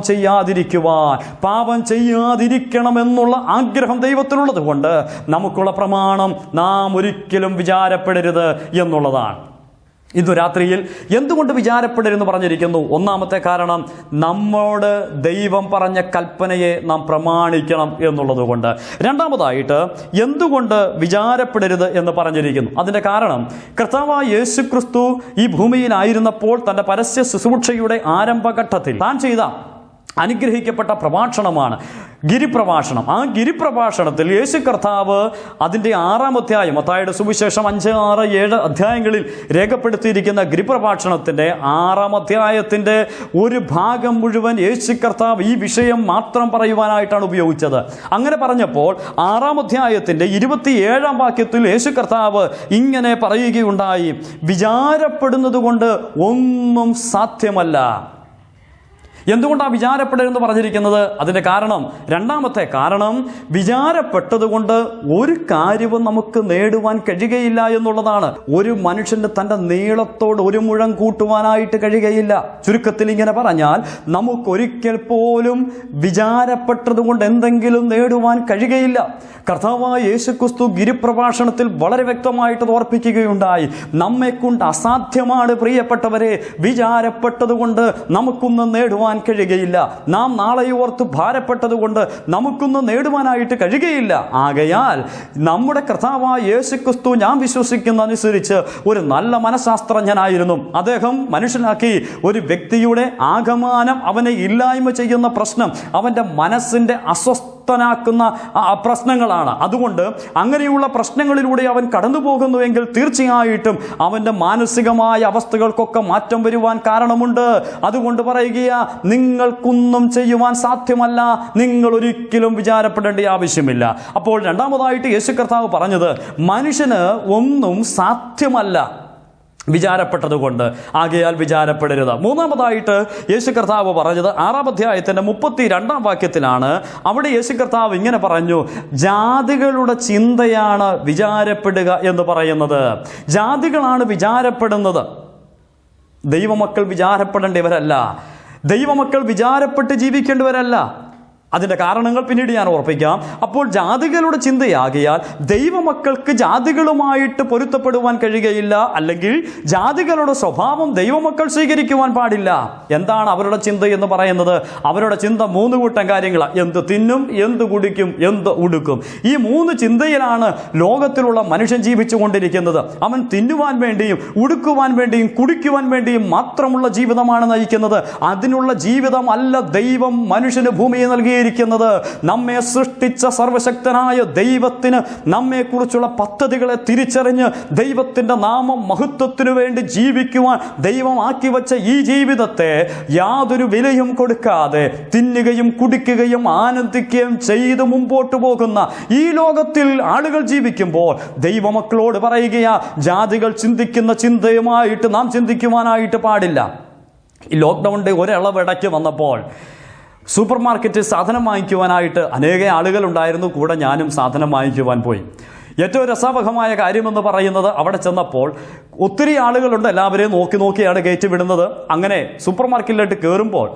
ചെയ്യാതിരിക്കണമെന്നുള്ള ആഗ്രഹം ദൈവത്തിനുള്ളത് കൊണ്ട് നമുക്കുള്ള പ്രമാണം നാം ഒരിക്കലും വിചാരപ്പെടരുത് എന്നുള്ളതാണ്. ഇന്നു രാത്രിയിൽ എന്തുകൊണ്ട് വിചാരപ്പെടരുതെന്ന് പറഞ്ഞിരിക്കുന്നു? ഒന്നാമത്തെ കാരണം, നമ്മോട് ദൈവം പറഞ്ഞ കൽപ്പനയെ നാം പ്രമാണിക്കണം എന്നുള്ളത് കൊണ്ട്. രണ്ടാമതായിട്ട്, എന്തുകൊണ്ട് വിചാരപ്പെടരുത് എന്ന് പറഞ്ഞിരിക്കുന്നു? അതിൻ്റെ കാരണം, കർത്താവായ യേശുക്രിസ്തു ഈ ഭൂമിയിലായിരുന്നപ്പോൾ തൻ്റെ പരസ്യ ശുശ്രൂഷയുടെ ആരംഭഘട്ടത്തിൽ താൻ ചെയ്ത അനുഗ്രഹിക്കപ്പെട്ട പ്രഭാഷണമാണ് ഗിരിപ്രഭാഷണം. ആ ഗിരിപ്രഭാഷണത്തിൽ യേശു കർത്താവ് അതിൻ്റെ 6-ാം അധ്യായം, മത്തായിയുടെ സുവിശേഷം 5, 6, 7 അധ്യായങ്ങളിൽ രേഖപ്പെടുത്തിയിരിക്കുന്ന ഗിരിപ്രഭാഷണത്തിൻ്റെ 6-ാം അധ്യായത്തിൻ്റെ ഒരു ഭാഗം മുഴുവൻ യേശു കർത്താവ് ഈ വിഷയം മാത്രം പറയുവാനായിട്ടാണ് ഉപയോഗിച്ചത്. അങ്ങനെ പറഞ്ഞപ്പോൾ 6-ാം അധ്യായത്തിൻ്റെ 27-ാം വാക്യത്തിൽ യേശു കർത്താവ് ഇങ്ങനെ പറയുകയുണ്ടായി, വിചാരപ്പെടുന്നത് കൊണ്ട് ഒന്നും സാധ്യമല്ല. എന്തുകൊണ്ടാണ് വിചാരപ്പെടരുതെന്ന് പറഞ്ഞിരിക്കുന്നത്? അതിൻ്റെ കാരണം, രണ്ടാമത്തെ കാരണം, വിചാരപ്പെട്ടതുകൊണ്ട് ഒരു കാര്യവും നമുക്ക് നേടുവാൻ കഴിയുകയില്ല എന്നുള്ളതാണ്. ഒരു മനുഷ്യന് തൻ്റെ നീളത്തോട് ഒരു മുഴം കൂട്ടുവാനായിട്ട് കഴിയുകയില്ല. ചുരുക്കത്തിൽ ഇങ്ങനെ പറഞ്ഞാൽ, നമുക്കൊരിക്കൽ പോലും വിചാരപ്പെട്ടതുകൊണ്ട് എന്തെങ്കിലും നേടുവാൻ കഴിയുകയില്ല. കർത്താവായ യേശുക്രിസ്തു ഗിരിപ്രഭാഷണത്തിൽ വളരെ വ്യക്തമായിട്ട് ഓർപ്പിക്കുകയുണ്ടായി, നമ്മെക്കൊണ്ട് അസാധ്യമാണ് പ്രിയപ്പെട്ടവരെ, വിചാരപ്പെട്ടതുകൊണ്ട് നമുക്കൊന്നും നേടുവാൻ കഴിയുകയില്ല. നാം നാളെ ഓർത്ത് ഭാരപ്പെട്ടതുകൊണ്ട് നമുക്കൊന്നും നേടുവാനായിട്ട് കഴിയുകയില്ല. ആകയാൽ നമ്മുടെ കർത്താവായ യേശുക്രിസ്തു, ഞാൻ വിശ്വസിക്കുന്ന അനുസരിച്ച്, ഒരു നല്ല മനഃശാസ്ത്രജ്ഞനായിരുന്നു. അദ്ദേഹം മനസ്സിലാക്കി, ഒരു വ്യക്തിയുടെ ആകമാനം അവനെ ഇല്ലായ്മ ചെയ്യുന്ന പ്രശ്നം അവൻ്റെ മനസ്സിൻ്റെ അസ്വസ്ഥനാക്കുന്ന പ്രശ്നങ്ങളാണ്. അതുകൊണ്ട് അങ്ങനെയുള്ള പ്രശ്നങ്ങളിലൂടെ അവൻ കടന്നു പോകുന്നുവെങ്കിൽ തീർച്ചയായിട്ടും അവൻ്റെ മാനസികമായ അവസ്ഥകൾക്കൊക്കെ മാറ്റം വരുവാൻ കാരണമുണ്ട്. അതുകൊണ്ട് പറയുകയാ, നിങ്ങൾക്കൊന്നും ചെയ്യുവാൻ സാധ്യമല്ല, നിങ്ങൾ ഒരിക്കലും വിചാരപ്പെടേണ്ട ആവശ്യമില്ല. അപ്പോൾ രണ്ടാമതായിട്ട് യേശു കർത്താവ് പറഞ്ഞത്, മനുഷ്യന് ഒന്നും സാധ്യമല്ല വിചാരപ്പെട്ടതുകൊണ്ട്, ആകയാൽ വിചാരപ്പെടരുത്. മൂന്നാമതായിട്ട് യേശു കർത്താവ് പറഞ്ഞത് 6-ാം അധ്യായത്തിൻ്റെ 32-ാം വാക്യത്തിലാണ്. അവിടെ യേശു കർത്താവ് ഇങ്ങനെ പറഞ്ഞു, ജാതികളുടെ ചിന്തയാണ് വിചാരപ്പെടുക എന്ന് പറയുന്നത്. ജാതികളാണ് വിചാരപ്പെടുന്നത്, ദൈവമക്കൾ വിചാരപ്പെടേണ്ടവരല്ല, ദൈവമക്കൾ വിചാരപ്പെട്ട് ജീവിക്കേണ്ടവരല്ല. അതിൻ്റെ കാരണങ്ങൾ പിന്നീട് ഞാൻ ഓർപ്പിക്കാം. അപ്പോൾ ജാതികളുടെ ചിന്തയാകിയാൽ ദൈവമക്കൾക്ക് ജാതികളുമായിട്ട് പൊരുത്തപ്പെടുവാൻ കഴിയുകയില്ല, അല്ലെങ്കിൽ ജാതികളുടെ സ്വഭാവം ദൈവമക്കൾ സ്വീകരിക്കുവാൻ പാടില്ല. എന്താണ് അവരുടെ ചിന്ത എന്ന് പറയുന്നത്? അവരുടെ ചിന്ത 3 കൂട്ടം കാര്യങ്ങളാണ്. എന്ത് തിന്നും, എന്ത് കുടിക്കും, എന്ത് ഉടുക്കും. ഈ 3 ചിന്തയിലാണ് ലോകത്തിലുള്ള മനുഷ്യൻ ജീവിച്ചു കൊണ്ടിരിക്കുന്നത്. അവൻ തിന്നുവാൻ വേണ്ടിയും ഉടുക്കുവാൻ വേണ്ടിയും കുടിക്കുവാൻ വേണ്ടിയും മാത്രമുള്ള ജീവിതമാണ് നയിക്കുന്നത്. അതിനുള്ള ജീവിതമല്ല ദൈവം മനുഷ്യന് ഭൂമിയെ നൽകി ിരിക്കുന്നത്. നമ്മെ സൃഷ്ടിച്ച സർവശക്തനായ ദൈവത്തിന് നമ്മെക്കുറിച്ചുള്ള പദ്ധതികളെ തിരിച്ചറിഞ്ഞ് ദൈവത്തിൻ്റെ നാമം മഹത്വത്തിനു വേണ്ടി ജീവിക്കുവാൻ ദൈവം ആക്കി വച്ച ഈ ജീവിതത്തെ യാതൊരു വിലയും കൊടുക്കാതെ തിന്നുകയും കുടിക്കുകയും ആനന്ദിക്കുകയും ചെയ്ത് മുമ്പോട്ട് പോകുന്ന ഈ ലോകത്തിൽ ആളുകൾ ജീവിക്കുമ്പോൾ ദൈവമക്കളോട് പറയുകയാ, ജാതികൾ ചിന്തിക്കുന്ന ചിന്തയുമായിട്ട് നാം ചിന്തിക്കുവാനായിട്ട് പാടില്ല. ഈ ലോക്ക്ഡൗണിൻ്റെ ഒരളവിടയ്ക്ക് വന്നപ്പോൾ സൂപ്പർ മാർക്കറ്റിൽ സാധനം വാങ്ങിക്കുവാനായിട്ട് അനേക ആളുകളുണ്ടായിരുന്നു. കൂടെ ഞാനും സാധനം വാങ്ങിക്കുവാൻ പോയി. ഏറ്റവും രസാവഹമായ കാര്യമെന്ന് പറയുന്നത്, അവിടെ ചെന്നപ്പോൾ ഒത്തിരി ആളുകളുണ്ട്, എല്ലാവരെയും നോക്കിയാണ് കയറ്റി വിടുന്നത്. അങ്ങനെ സൂപ്പർ മാർക്കറ്റിലോട്ട് കയറുമ്പോൾ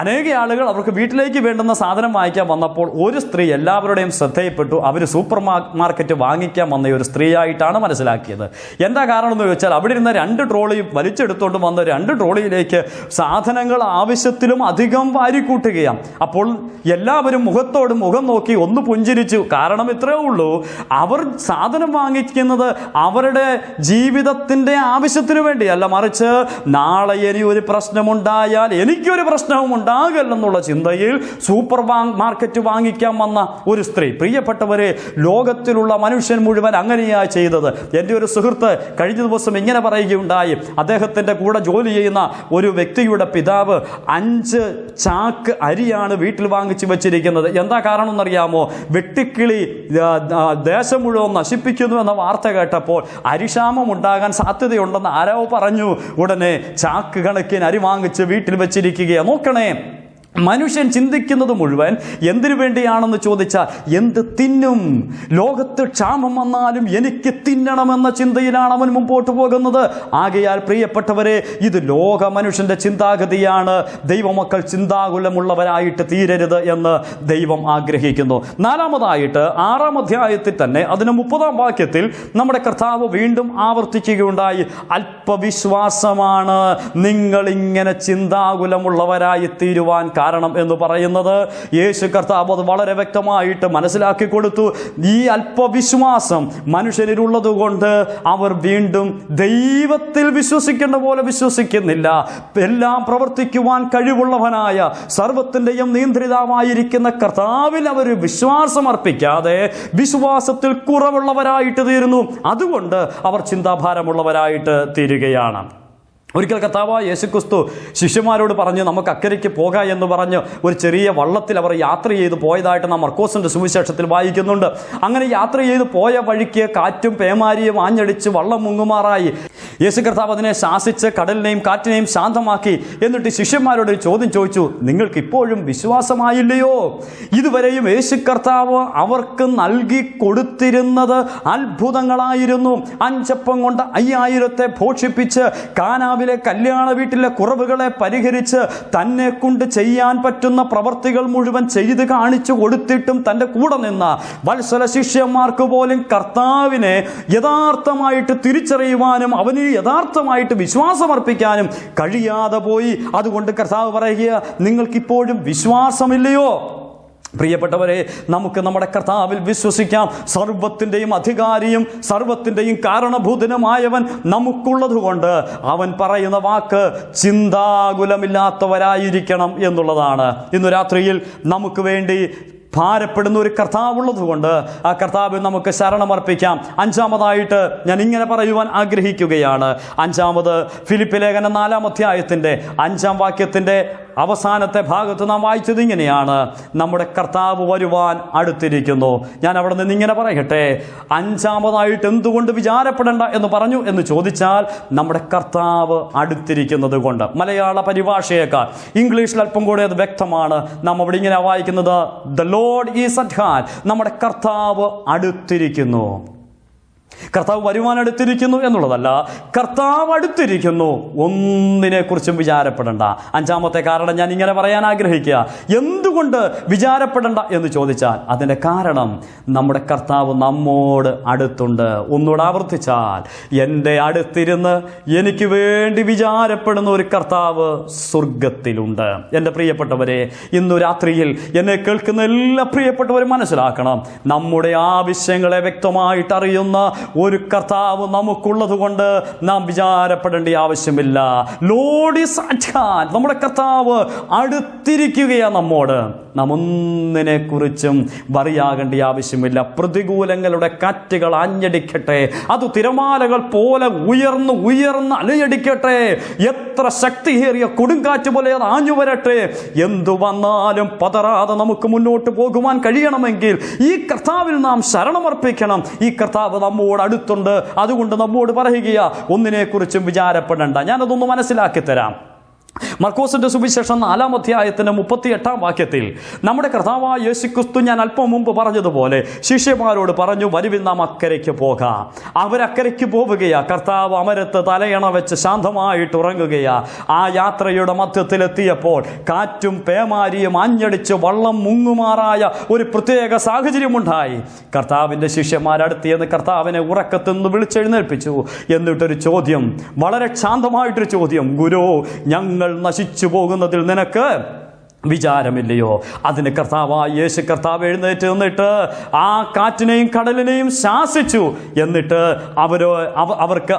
അനേക ആളുകൾ അവർക്ക് വീട്ടിലേക്ക് വേണ്ടുന്ന സാധനം വാങ്ങിക്കാൻ വന്നപ്പോൾ ഒരു സ്ത്രീ എല്ലാവരുടെയും ശ്രദ്ധയിൽപ്പെട്ടു. അവർ സൂപ്പർ മാർക്കറ്റ് വാങ്ങിക്കാൻ വന്ന ഒരു സ്ത്രീയായിട്ടാണ് മനസ്സിലാക്കിയത്. എന്താ കാരണം എന്ന് ചോദിച്ചാൽ, അവിടെ ഇരുന്ന 2 ട്രോളി വലിച്ചെടുത്തുകൊണ്ട് വന്ന 2 ട്രോളിയിലേക്ക് സാധനങ്ങൾ ആവശ്യത്തിലും അധികം വാരിക്കൂട്ടുകയാണ്. അപ്പോൾ എല്ലാവരും മുഖത്തോട് മുഖം നോക്കി ഒന്ന് പുഞ്ചിരിച്ചു. കാരണം ഇത്രയേ ഉള്ളൂ, അവർ സാധനം വാങ്ങിക്കുന്നത് അവരുടെ ജീവിതത്തിൻ്റെ ആവശ്യത്തിന് വേണ്ടിയല്ല, മറിച്ച് നാളെ ഇനി ഒരു പ്രശ്നമുണ്ടായാൽ എനിക്കൊരു പ്രശ്നവും ഉണ്ടാകല്ലെന്നുള്ള ചിന്തയിൽ സൂപ്പർ മാർക്കറ്റ് വാങ്ങിക്കാൻ വന്ന ഒരു സ്ത്രീ. പ്രിയപ്പെട്ടവരെ, ലോകത്തിലുള്ള മനുഷ്യൻ മുഴുവൻ അങ്ങനെയാണ് ചെയ്തത്. എൻ്റെ ഒരു സുഹൃത്ത് കഴിഞ്ഞ ദിവസം ഇങ്ങനെ പറയുകയുണ്ടായി, അദ്ദേഹത്തിൻ്റെ കൂടെ ജോലി ചെയ്യുന്ന ഒരു വ്യക്തിയുടെ പിതാവ് 5 ചാക്ക് അരിയാണ് വീട്ടിൽ വാങ്ങിച്ചു വെച്ചിരിക്കുന്നത്. എന്താ കാരണം എന്നറിയാമോ? വെട്ടിക്കിളി ദേശം മുഴുവൻ നശിപ്പിക്കുന്നു എന്ന വാർത്ത കേട്ടപ്പോൾ അരിക്ഷാമം ഉണ്ടാകാൻ സാധ്യതയുണ്ടെന്ന് ആരോ പറഞ്ഞു. ഉടനെ ചാക്ക് കണക്കിന് അരി വാങ്ങിച്ച് വീട്ടിൽ വെച്ചിരിക്കുകയാണ്. നോക്കണേ, മനുഷ്യൻ ചിന്തിക്കുന്നത് മുഴുവൻ എന്തിനു വേണ്ടിയാണെന്ന് ചോദിച്ചാൽ എന്ത് തിന്നും, ലോകത്ത് ക്ഷാമം വന്നാലും എനിക്ക് തിന്നണമെന്ന ചിന്തയിലാണ് അവൻ മുമ്പോട്ട് പോകുന്നത്. ആകയാൽ പ്രിയപ്പെട്ടവരെ, ഇത് ലോക മനുഷ്യന്റെ ചിന്താഗതിയാണ്. ദൈവമക്കൾ ചിന്താകുലമുള്ളവരായിട്ട് തീരരുത് എന്ന് ദൈവം ആഗ്രഹിക്കുന്നു. നാലാമതായിട്ട് 6-ാം അധ്യായത്തിൽ തന്നെ അതിന് 30-ാം വാക്യത്തിൽ നമ്മുടെ കർത്താവ് വീണ്ടും ആവർത്തിക്കുകയുണ്ടായി, അല്പവിശ്വാസമാണ് നിങ്ങളിങ്ങനെ ചിന്താകുലമുള്ളവരായി തീരുവാൻ കാരണം എന്ന് പറയുന്നത്. യേശു കർത്താവ് അത് വളരെ വ്യക്തമായിട്ട് മനസ്സിലാക്കി കൊടുത്തു. ഈ അല്പവിശ്വാസം മനുഷ്യരിലുള്ളത് കൊണ്ട് അവർ വീണ്ടും ദൈവത്തിൽ വിശ്വസിക്കേണ്ട പോലെ വിശ്വസിക്കുന്നില്ല. എല്ലാം പ്രവർത്തിക്കുവാൻ കഴിവുള്ളവനായ സർവത്തിൻ്റെയും നിയന്ത്രിതാവായിരിക്കുന്ന കർത്താവിൽ അവർ വിശ്വാസം അർപ്പിക്കാതെ വിശ്വാസത്തിൽ കുറവുള്ളവരായിട്ട് തീരുന്നു. അതുകൊണ്ട് അവർ ചിന്താഭാരമുള്ളവരായിട്ട് തീരുകയാണ്. ഒരിക്കൽ കർത്താവായ യേശുക്രിസ്തു ശിഷ്യന്മാരോട് പറഞ്ഞു, നമുക്ക് അക്കരയ്ക്ക് പോകാം എന്ന് പറഞ്ഞ് ഒരു ചെറിയ വള്ളത്തിൽ അവർ യാത്ര ചെയ്ത് പോയതായിട്ട് നാം മർക്കോസിന്റെ സുവിശേഷത്തിൽ വായിക്കുന്നുണ്ട്. അങ്ങനെ യാത്ര ചെയ്ത് പോയ വഴിക്ക് കാറ്റും പേമാരിയും ആഞ്ഞടിച്ച് വള്ളം മുങ്ങുമാറായി. യേശു കർത്താവ് അതിനെ ശാസിച്ച് കടലിനെയും കാറ്റിനെയും ശാന്തമാക്കി. എന്നിട്ട് ശിഷ്യന്മാരോട് ഒരു ചോദ്യം ചോദിച്ചു, നിങ്ങൾക്ക് ഇപ്പോഴും വിശ്വാസമായില്ലയോ? ഇതുവരെയും യേശു കർത്താവ് അവർക്ക് നൽകി കൊടുത്തിരുന്നത് അത്ഭുതങ്ങളായിരുന്നു. 5 അപ്പം കൊണ്ട് 5000 പോഷിപ്പിച്ച്, കാനാവിലെ കല്യാണ വീട്ടിലെ കുറവുകളെ പരിഹരിച്ച്, തന്നെ കൊണ്ട് ചെയ്യാൻ പറ്റുന്ന പ്രവർത്തികൾ മുഴുവൻ ചെയ്ത് കാണിച്ചു കൊടുത്തിട്ടും തൻ്റെ കൂടെ നിന്ന വത്സല ശിഷ്യന്മാർക്ക് പോലും കർത്താവിനെ യഥാർത്ഥമായിട്ട് തിരിച്ചറിയുവാനും അവന് യഥാർത്ഥമായിട്ട് വിശ്വാസമർപ്പിക്കാനും കഴിയാതെ പോയി. അതുകൊണ്ട് കർത്താവ് പറയുക, നിങ്ങൾക്കിപ്പോഴും വിശ്വാസമില്ലയോ? പ്രിയപ്പെട്ടവരെ, നമുക്ക് നമ്മുടെ കർത്താവിൽ വിശ്വസിക്കാം. സർവത്തിൻ്റെയും അധികാരിയും സർവത്തിൻ്റെയും കാരണഭൂതനുമായവൻ നമുക്കുള്ളത് കൊണ്ട് അവൻ പറയുന്ന വാക്ക് ചിന്താകുലമില്ലാത്തവരായിരിക്കണം എന്നുള്ളതാണ്. ഇന്നു രാത്രിയിൽ നമുക്ക് വേണ്ടി ഭാരപ്പെടുന്ന ഒരു കർത്താവുള്ളത് കൊണ്ട് ആ കർത്താവിൽ നമുക്ക് ശരണമർപ്പിക്കാം. 5-മതായിട്ട് ഞാൻ ഇങ്ങനെ പറയുവാൻ ആഗ്രഹിക്കുകയാണ്. 5-മത് ഫിലിപ്പി ലേഖനം 4-ാം അധ്യായത്തിൻ്റെ 5-ാം വാക്യത്തിൻ്റെ അവസാനത്തെ ഭാഗത്ത് നാം വായിച്ചത് ഇങ്ങനെയാണ്, നമ്മുടെ കർത്താവ് വരുവാൻ അടുത്തിരിക്കുന്നു. ഞാൻ അവിടെ നിന്ന് ഇങ്ങനെ പറയട്ടെ, 5-മതായിട്ട് എന്തുകൊണ്ട് വിചാരപ്പെടേണ്ട എന്ന് പറഞ്ഞു എന്ന് ചോദിച്ചാൽ, നമ്മുടെ കർത്താവ് അടുത്തിരിക്കുന്നത് കൊണ്ട്. മലയാള പരിഭാഷയേക്കാൾ ഇംഗ്ലീഷിൽ അല്പം കൂടെ അത് വ്യക്തമാണ്. നാം അവിടെ ഇങ്ങനെ വായിക്കുന്നത്, the Lord is at hand, നമ്മുടെ കർത്താവ് അടുത്തിരിക്കുന്നു. കർത്താവ് വരുവാനടുത്തിരിക്കുന്നു എന്നുള്ളതല്ല, കർത്താവ് അടുത്തിരിക്കുന്നു. ഒന്നിനെക്കുറിച്ചും വിചാരപ്പെടേണ്ട. 5-മത്തെ കാരണം ഞാൻ ഇങ്ങനെ പറയാൻ ആഗ്രഹിക്കുക. എന്തുകൊണ്ട് വിചാരപ്പെടേണ്ട എന്ന് ചോദിച്ചാൽ അതിൻ്റെ കാരണം നമ്മുടെ കർത്താവ് നമ്മോട് അടുത്തുണ്ട്. ഒന്നുകൂടെ ആവർത്തിച്ചാൽ, എൻ്റെ അടുത്തിരുന്ന് എനിക്ക് വേണ്ടി വിചാരപ്പെടുന്ന ഒരു കർത്താവ് സ്വർഗത്തിലുണ്ട്. എൻ്റെ പ്രിയപ്പെട്ടവരെ, ഇന്നു രാത്രിയിൽ എന്നെ കേൾക്കുന്ന എല്ലാ പ്രിയപ്പെട്ടവരും മനസ്സിലാക്കണം, നമ്മുടെ ആവശ്യങ്ങളെ വ്യക്തമായിട്ട് അറിയുന്ന ഒരു കർത്താവ് നമുക്കുള്ളത് കൊണ്ട് നാം വിചാരപ്പെടേണ്ട ആവശ്യമില്ല. ലോർഡ് ഈസ് അറ്റ് ഹാൻഡ്, നമ്മുടെ കർത്താവ് അടുത്തിരിക്കുകയാണ് നമ്മോട്. നാം ഒന്നിനെ കുറിച്ചും വറിയാകേണ്ട ആവശ്യമില്ല. പ്രതികൂലങ്ങളുടെ കാറ്റുകൾ ആഞ്ഞടിക്കട്ടെ, അത് തിരമാലകൾ പോലെ ഉയർന്ന് ഉയർന്ന് അലയടിക്കട്ടെ, എത്ര ശക്തിയേറിയ കൊടുങ്കാറ്റ് പോലെ അത് ആഞ്ഞു വരട്ടെ, എന്തു വന്നാലും പതറാതെ നമുക്ക് മുന്നോട്ട് പോകുവാൻ കഴിയണമെങ്കിൽ ഈ കർത്താവിൽ നാം ശരണമർപ്പിക്കണം. ഈ കർത്താവ് നമ്മോട് അടുത്തുണ്ട്. അതുകൊണ്ട് നമ്മോട് പറയുക, ഒന്നിനെക്കുറിച്ചും വിചാരപ്പെടേണ്ട. ഞാനതൊന്ന് മനസ്സിലാക്കി തരാം. മർക്കോസിന്റെ സുവിശേഷം 4-ാം അധ്യായത്തിന്റെ 38-ാം വാക്യത്തിൽ നമ്മുടെ കർത്താവായ യേശുക്രിസ്തു, ഞാൻ അല്പം മുമ്പ് പറഞ്ഞതുപോലെ, ശിഷ്യന്മാരോട് പറഞ്ഞു, വരുവിൻ നാം അക്കരയ്ക്ക് പോകാം. അവരക്കരയ്ക്ക് പോവുകയാ. കർത്താവ് അമരത്ത് തലയണ വെച്ച് ശാന്തമായിട്ട് ഉറങ്ങുകയാ. ആ യാത്രയുടെ മധ്യത്തിലെത്തിയപ്പോൾ കാറ്റും പേമാരിയും ആഞ്ഞടിച്ച് വള്ളം മുങ്ങുമാറായ ഒരു പ്രത്യേക സാഹചര്യമുണ്ടായി. കർത്താവിൻ്റെ ശിഷ്യന്മാരടുത്തിയെന്ന് കർത്താവിനെ ഉറക്കത്തിൽ നിന്ന് വിളിച്ചെഴുന്നേൽപ്പിച്ചു. എന്നിട്ടൊരു ചോദ്യം, വളരെ ശാന്തമായിട്ടൊരു ചോദ്യം, ഗുരു, ഞങ്ങൾ നശിച്ചു പോകുന്നതിൽ നിനക്ക് വിചാരമില്ലയോ? അതിന് കർത്താവായ യേശു കർത്താവ് എഴുന്നേറ്റ് നിന്നിട്ട് ആ കാറ്റിനെയും കടലിനെയും ശാസിച്ചു. എന്നിട്ട്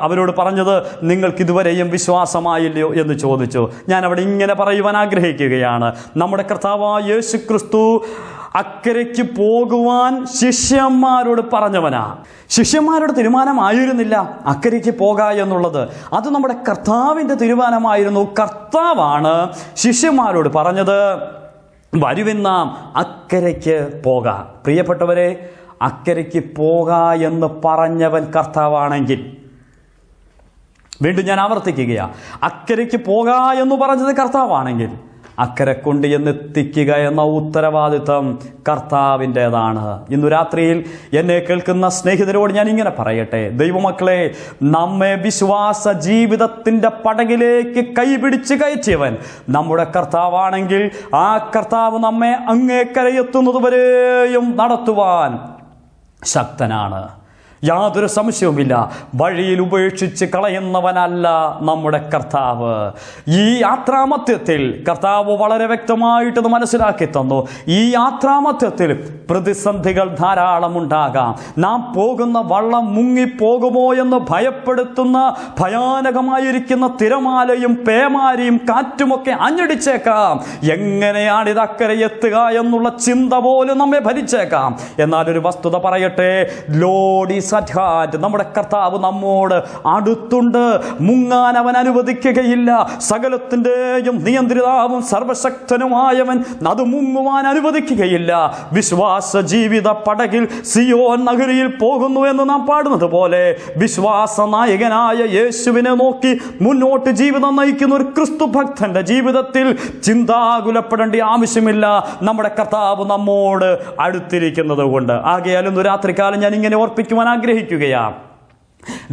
അവരോട് പറഞ്ഞത്, നിങ്ങൾക്ക് ഇതുവരെയും വിശ്വാസമായില്ലയോ എന്ന് ചോദിച്ചു. ഞാൻ അവിടെ ഇങ്ങനെ പറയുവാൻ ആഗ്രഹിക്കുകയാണ്, നമ്മുടെ കർത്താവായ യേശു ക്രിസ്തു അക്കരയ്ക്ക് പോകുവാൻ ശിഷ്യന്മാരോട് പറഞ്ഞവനാ. ശിഷ്യന്മാരുടെ തീരുമാനമായിരുന്നില്ല അക്കരയ്ക്ക് പോക എന്നുള്ളത്. അത് നമ്മുടെ കർത്താവിൻ്റെ തീരുമാനമായിരുന്നു. കർത്താവാണ് ശിഷ്യന്മാരോട് പറഞ്ഞത്, വരുവിൻ നാം അക്കരയ്ക്ക് പോകാം. പ്രിയപ്പെട്ടവരെ, അക്കരയ്ക്ക് പോക എന്ന് പറഞ്ഞവൻ കർത്താവാണെങ്കിൽ, വീണ്ടും ഞാൻ ആവർത്തിക്കുകയാണ്, അക്കരയ്ക്ക് പോക എന്ന് പറഞ്ഞത് കർത്താവാണെങ്കിൽ അക്കരെ കൊണ്ട് എന്നെത്തിക്കുക എന്ന ഉത്തരവാദിത്വം കർത്താവിൻ്റെതാണ്. ഇന്നു രാത്രിയിൽ എന്നെ കേൾക്കുന്ന സ്നേഹിതരോട് ഞാൻ ഇങ്ങനെ പറയട്ടെ, ദൈവമക്കളെ, നമ്മെ വിശ്വാസ ജീവിതത്തിൻ്റെ പടകിലേക്ക് കൈപിടിച്ച് കയറ്റിയവൻ നമ്മുടെ കർത്താവാണെങ്കിൽ ആ കർത്താവ് നമ്മെ അങ്ങേക്കരയെത്തുന്നതുവരെയും നടത്തുവാൻ ശക്തനാണ്. യാതൊരു സംശയവുമില്ല. വഴിയിൽ ഉപേക്ഷിച്ച് കളയുന്നവനല്ല നമ്മുടെ കർത്താവ്. ഈ യാത്രാമധ്യത്തിൽ കർത്താവ് വളരെ വ്യക്തമായിട്ട് മനസ്സിലാക്കി തന്നു. ഈ യാത്രാമധ്യത്തിൽ പ്രതിസന്ധികൾ ധാരാളം ഉണ്ടാകാം. നാം പോകുന്ന വള്ളം മുങ്ങിപ്പോകുമോ എന്ന് ഭയപ്പെടുത്തുന്ന ഭയാനകമായിരിക്കുന്ന തിരമാലയും പേമാരിയും കാറ്റുമൊക്കെ അഞ്ഞടിച്ചേക്കാം. എങ്ങനെയാണ് ഇത് അക്കരെ എത്തുക എന്നുള്ള ചിന്ത പോലും നമ്മെ ഭരിച്ചേക്കാം. എന്നാൽ ഒരു വസ്തുത പറയട്ടെ, ലോഡ് ഈസ് അറ്റ് ഹാൻഡ്. നമ്മുടെ കർത്താവ് നമ്മോട് അടുത്തുണ്ട്. മുങ്ങാൻ അവൻ അനുവദിക്കുകയില്ല. സകലത്തിൻ്റെയും നിയന്ത്രിതാവും സർവശക്തനുമായവൻ അത് മുങ്ങുവാൻ അനുവദിക്കുകയില്ല. വിശ്വാസ ജീവിത പടകിൽ സിയോൻ നഗരിയിൽ പോകുന്നു എന്ന് നാം പാടുന്നത് പോലെ വിശ്വാസ നായകനായ യേശുവിനെ നോക്കി മുന്നോട്ട് ജീവിതം നയിക്കുന്ന ഒരു ക്രിസ്തു ഭക്തന്റെ ജീവിതത്തിൽ ചിന്താകുലപ്പെടേണ്ട ആവശ്യമില്ല. നമ്മുടെ കർത്താവ് നമ്മോട് അടുത്തിരിക്കുന്നത് കൊണ്ട്. ആകയാൽ ഇന്ന് രാത്രികാലം ഞാൻ ഇങ്ങനെ ഓർപ്പിക്കുവാൻ ആഗ്രഹിക്കുകയാണ്.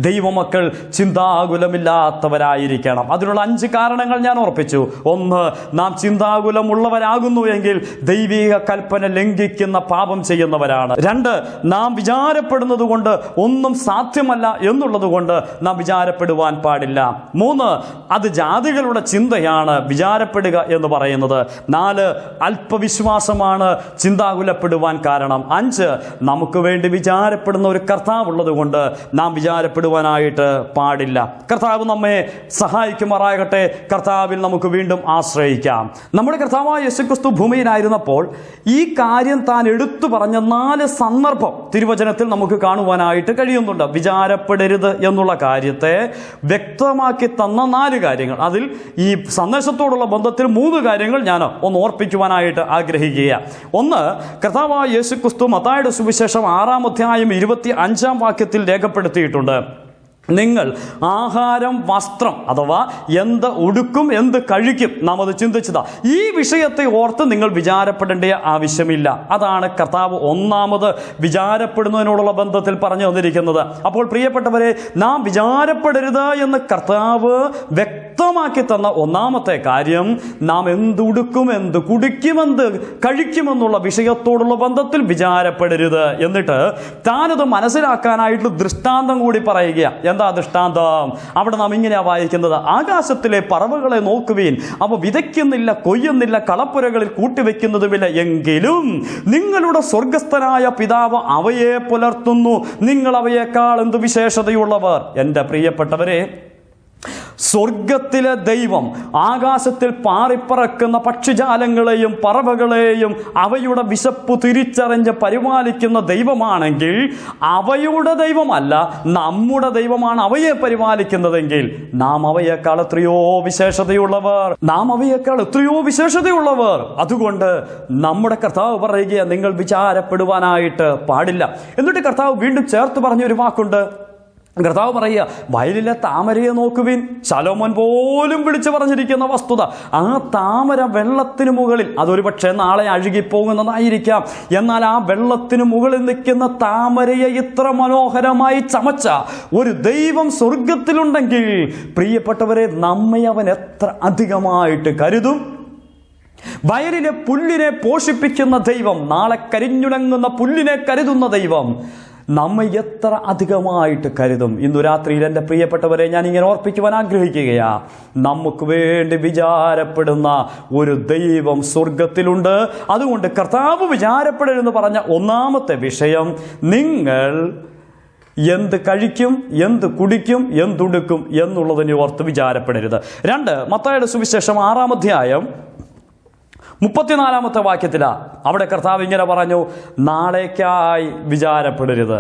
ദൈവമക്കൾ ചിന്താകുലമില്ലാത്തവരായിരിക്കണം. അതിനുള്ള 5 കാരണങ്ങൾ ഞാൻ ഓർപ്പിച്ചു. 1, നാം ചിന്താകുലമുള്ളവരാകുന്നു എങ്കിൽ ദൈവിക കൽപ്പന ലംഘിക്കുന്ന പാപം ചെയ്യുന്നവരാണ്. 2, നാം വിചാരപ്പെടുന്നത് കൊണ്ട് ഒന്നും സാധ്യമല്ല എന്നുള്ളത് കൊണ്ട് നാം വിചാരപ്പെടുവാൻ പാടില്ല. 3, അത് ജാതികളുടെ ചിന്തയാണ് വിചാരപ്പെടുക എന്ന് പറയുന്നത്. 4, അല്പവിശ്വാസമാണ് ചിന്താകുലപ്പെടുവാൻ കാരണം. 5, നമുക്ക് വേണ്ടി വിചാരപ്പെടുന്ന ഒരു കർത്താവുള്ളത് കൊണ്ട് നാം വിചാരപ്പെടുവാനായിട്ട് പാടില്ല. കർത്താവ് നമ്മെ സഹായിക്കുമാറാകട്ടെ. കർത്താവിൽ നമുക്ക് വീണ്ടും ആശ്രയിക്കാം. നമ്മുടെ കർത്താവായ യേശുക്രിസ്തു ഭൂമിയിലായിരുന്നപ്പോൾ ഈ കാര്യം താൻ എടുത്തു പറഞ്ഞ 4 സന്ദർഭം തിരുവചനത്തിൽ നമുക്ക് കാണുവാനായിട്ട് കഴിയുന്നുണ്ട്. വിചാരപ്പെടരുത് എന്നുള്ള കാര്യത്തെ വ്യക്തമാക്കി തന്ന 4 കാര്യങ്ങൾ. അതിൽ ഈ സന്ദേശത്തോടുള്ള ബന്ധത്തിൽ 3 കാര്യങ്ങൾ ഞാൻ ഒന്ന് ഓർപ്പിക്കുവാനായിട്ട് ആഗ്രഹിക്കുക. 1, കർത്താവായ യേശുക്രിസ്തു മത്തായിയുടെ സുവിശേഷം 6-ാം അധ്യായം 25-ാം വാക്യത്തിൽ രേഖപ്പെടുത്തിയിട്ടുണ്ട്. നിങ്ങൾ ആഹാരം, വസ്ത്രം അഥവാ എന്ത് ഉടുക്കും, എന്ത് കഴിക്കും, നാം അത് ചിന്തിച്ചതാ. ഈ വിഷയത്തെ ഓർത്ത് നിങ്ങൾ വിചാരപ്പെടേണ്ട ആവശ്യമില്ല. അതാണ് കർത്താവ് 1ാമത് വിചാരപ്പെടുന്നതിനോടുള്ള ബന്ധത്തിൽ പറഞ്ഞു തന്നിരിക്കുന്നത്. അപ്പോൾ പ്രിയപ്പെട്ടവരെ, നാം വിചാരപ്പെടരുത് എന്ന് കർത്താവ് വ്യക്തമാക്കി തന്ന 1ാമത്തെ കാര്യം, നാം എന്തുടുക്കും, എന്ത് കുടിക്കും, എന്ത് കഴിക്കുമെന്നുള്ള വിഷയത്തോടുള്ള ബന്ധത്തിൽ വിചാരപ്പെടരുത്. എന്നിട്ട് താനത് മനസ്സിലാക്കാനായിട്ട് ദൃഷ്ടാന്തം കൂടി പറയുക. എന്താ ദൃഷ്ടാന്തം? അവിടെ നാം ഇങ്ങനെയാ വായിക്കുന്നത്: ആകാശത്തിലെ പറവകളെ നോക്കുവീൻ, അവ വിതയ്ക്കുന്നില്ല, കൊയ്യുന്നില്ല, കളപ്പുരകളിൽ കൂട്ടിവെക്കുന്നതുമില്ല, എങ്കിലും നിങ്ങളുടെ സ്വർഗസ്ഥനായ പിതാവ് അവയെ പുലർത്തുന്നു. നിങ്ങൾ അവയേക്കാൾ എന്ത് വിശേഷതയുള്ളവർ. എൻ്റെ പ്രിയപ്പെട്ടവരെ, സ്വർഗത്തിലെ ദൈവം ആകാശത്തിൽ പാറിപ്പറക്കുന്ന പക്ഷിജാലങ്ങളെയും പറവകളെയും അവയുടെ വിശപ്പ് തിരിച്ചറിഞ്ഞ് പരിപാലിക്കുന്ന ദൈവമാണെങ്കിൽ, അവയുടെ ദൈവമല്ല നമ്മുടെ ദൈവമാണ് അവയെ പരിപാലിക്കുന്നതെങ്കിൽ, നാം അവയേക്കാൾ എത്രയോ വിശേഷതയുള്ളവർ. അതുകൊണ്ട് നമ്മുടെ കർത്താവ് പറയുക, നിങ്ങൾ വിചാരപ്പെടുവാനായിട്ട് പാടില്ല. എന്നിട്ട് കർത്താവ് വീണ്ടും ചേർത്ത് പറഞ്ഞൊരു വാക്കുണ്ട്. കർത്താവ് പറയുക, വയലിലെ താമരയെ നോക്കുവിൻ. ശലോമോൻ പോലും വിളിച്ചു പറഞ്ഞിരിക്കുന്ന വസ്തുത. ആ താമര വെള്ളത്തിന് മുകളിൽ, അതൊരു പക്ഷേ നാളെ അഴുകിപ്പോകുന്നതായിരിക്കാം, എന്നാൽ ആ വെള്ളത്തിന് മുകളിൽ നിൽക്കുന്ന താമരയെ ഇത്ര മനോഹരമായി ചമച്ച ഒരു ദൈവം സ്വർഗത്തിലുണ്ടെങ്കിൽ, പ്രിയപ്പെട്ടവരെ, നമ്മെ അവൻ എത്ര അധികമായിട്ട് കരുതും. വയലിലെ പുല്ലിനെ പോഷിപ്പിക്കുന്ന ദൈവം, നാളെ കരിഞ്ഞുണങ്ങുന്ന പുല്ലിനെ കരുതുന്ന ദൈവം നമ്മെ എത്ര അധികമായിട്ട് കരുതും. ഇന്നു രാത്രിയിൽ എൻ്റെ പ്രിയപ്പെട്ടവരെ, ഞാൻ ഇങ്ങനെ ഓർപ്പിക്കുവാൻ ആഗ്രഹിക്കുകയാ, നമുക്ക് വേണ്ടി വിചാരപ്പെടുന്ന ഒരു ദൈവം സ്വർഗത്തിലുണ്ട്. അതുകൊണ്ട് കർത്താവ് വിചാരപ്പെടരുതെന്ന് പറഞ്ഞ 1ാമത്തെ വിഷയം, നിങ്ങൾ എന്ത് കഴിക്കും, എന്ത് കുടിക്കും, എന്തുടുക്കും എന്നുള്ളതിനെ ഓർത്ത് വിചാരപ്പെടരുത്. 2, മത്തായിയുടെ സുവിശേഷം 6-ാം അധ്യായം 34-ാമത്തെ വാക്യത്തിലാ. അവിടെ കർത്താവ് ഇങ്ങനെ പറഞ്ഞു: നാളേക്കായി വിചാരപ്പെടരുത്.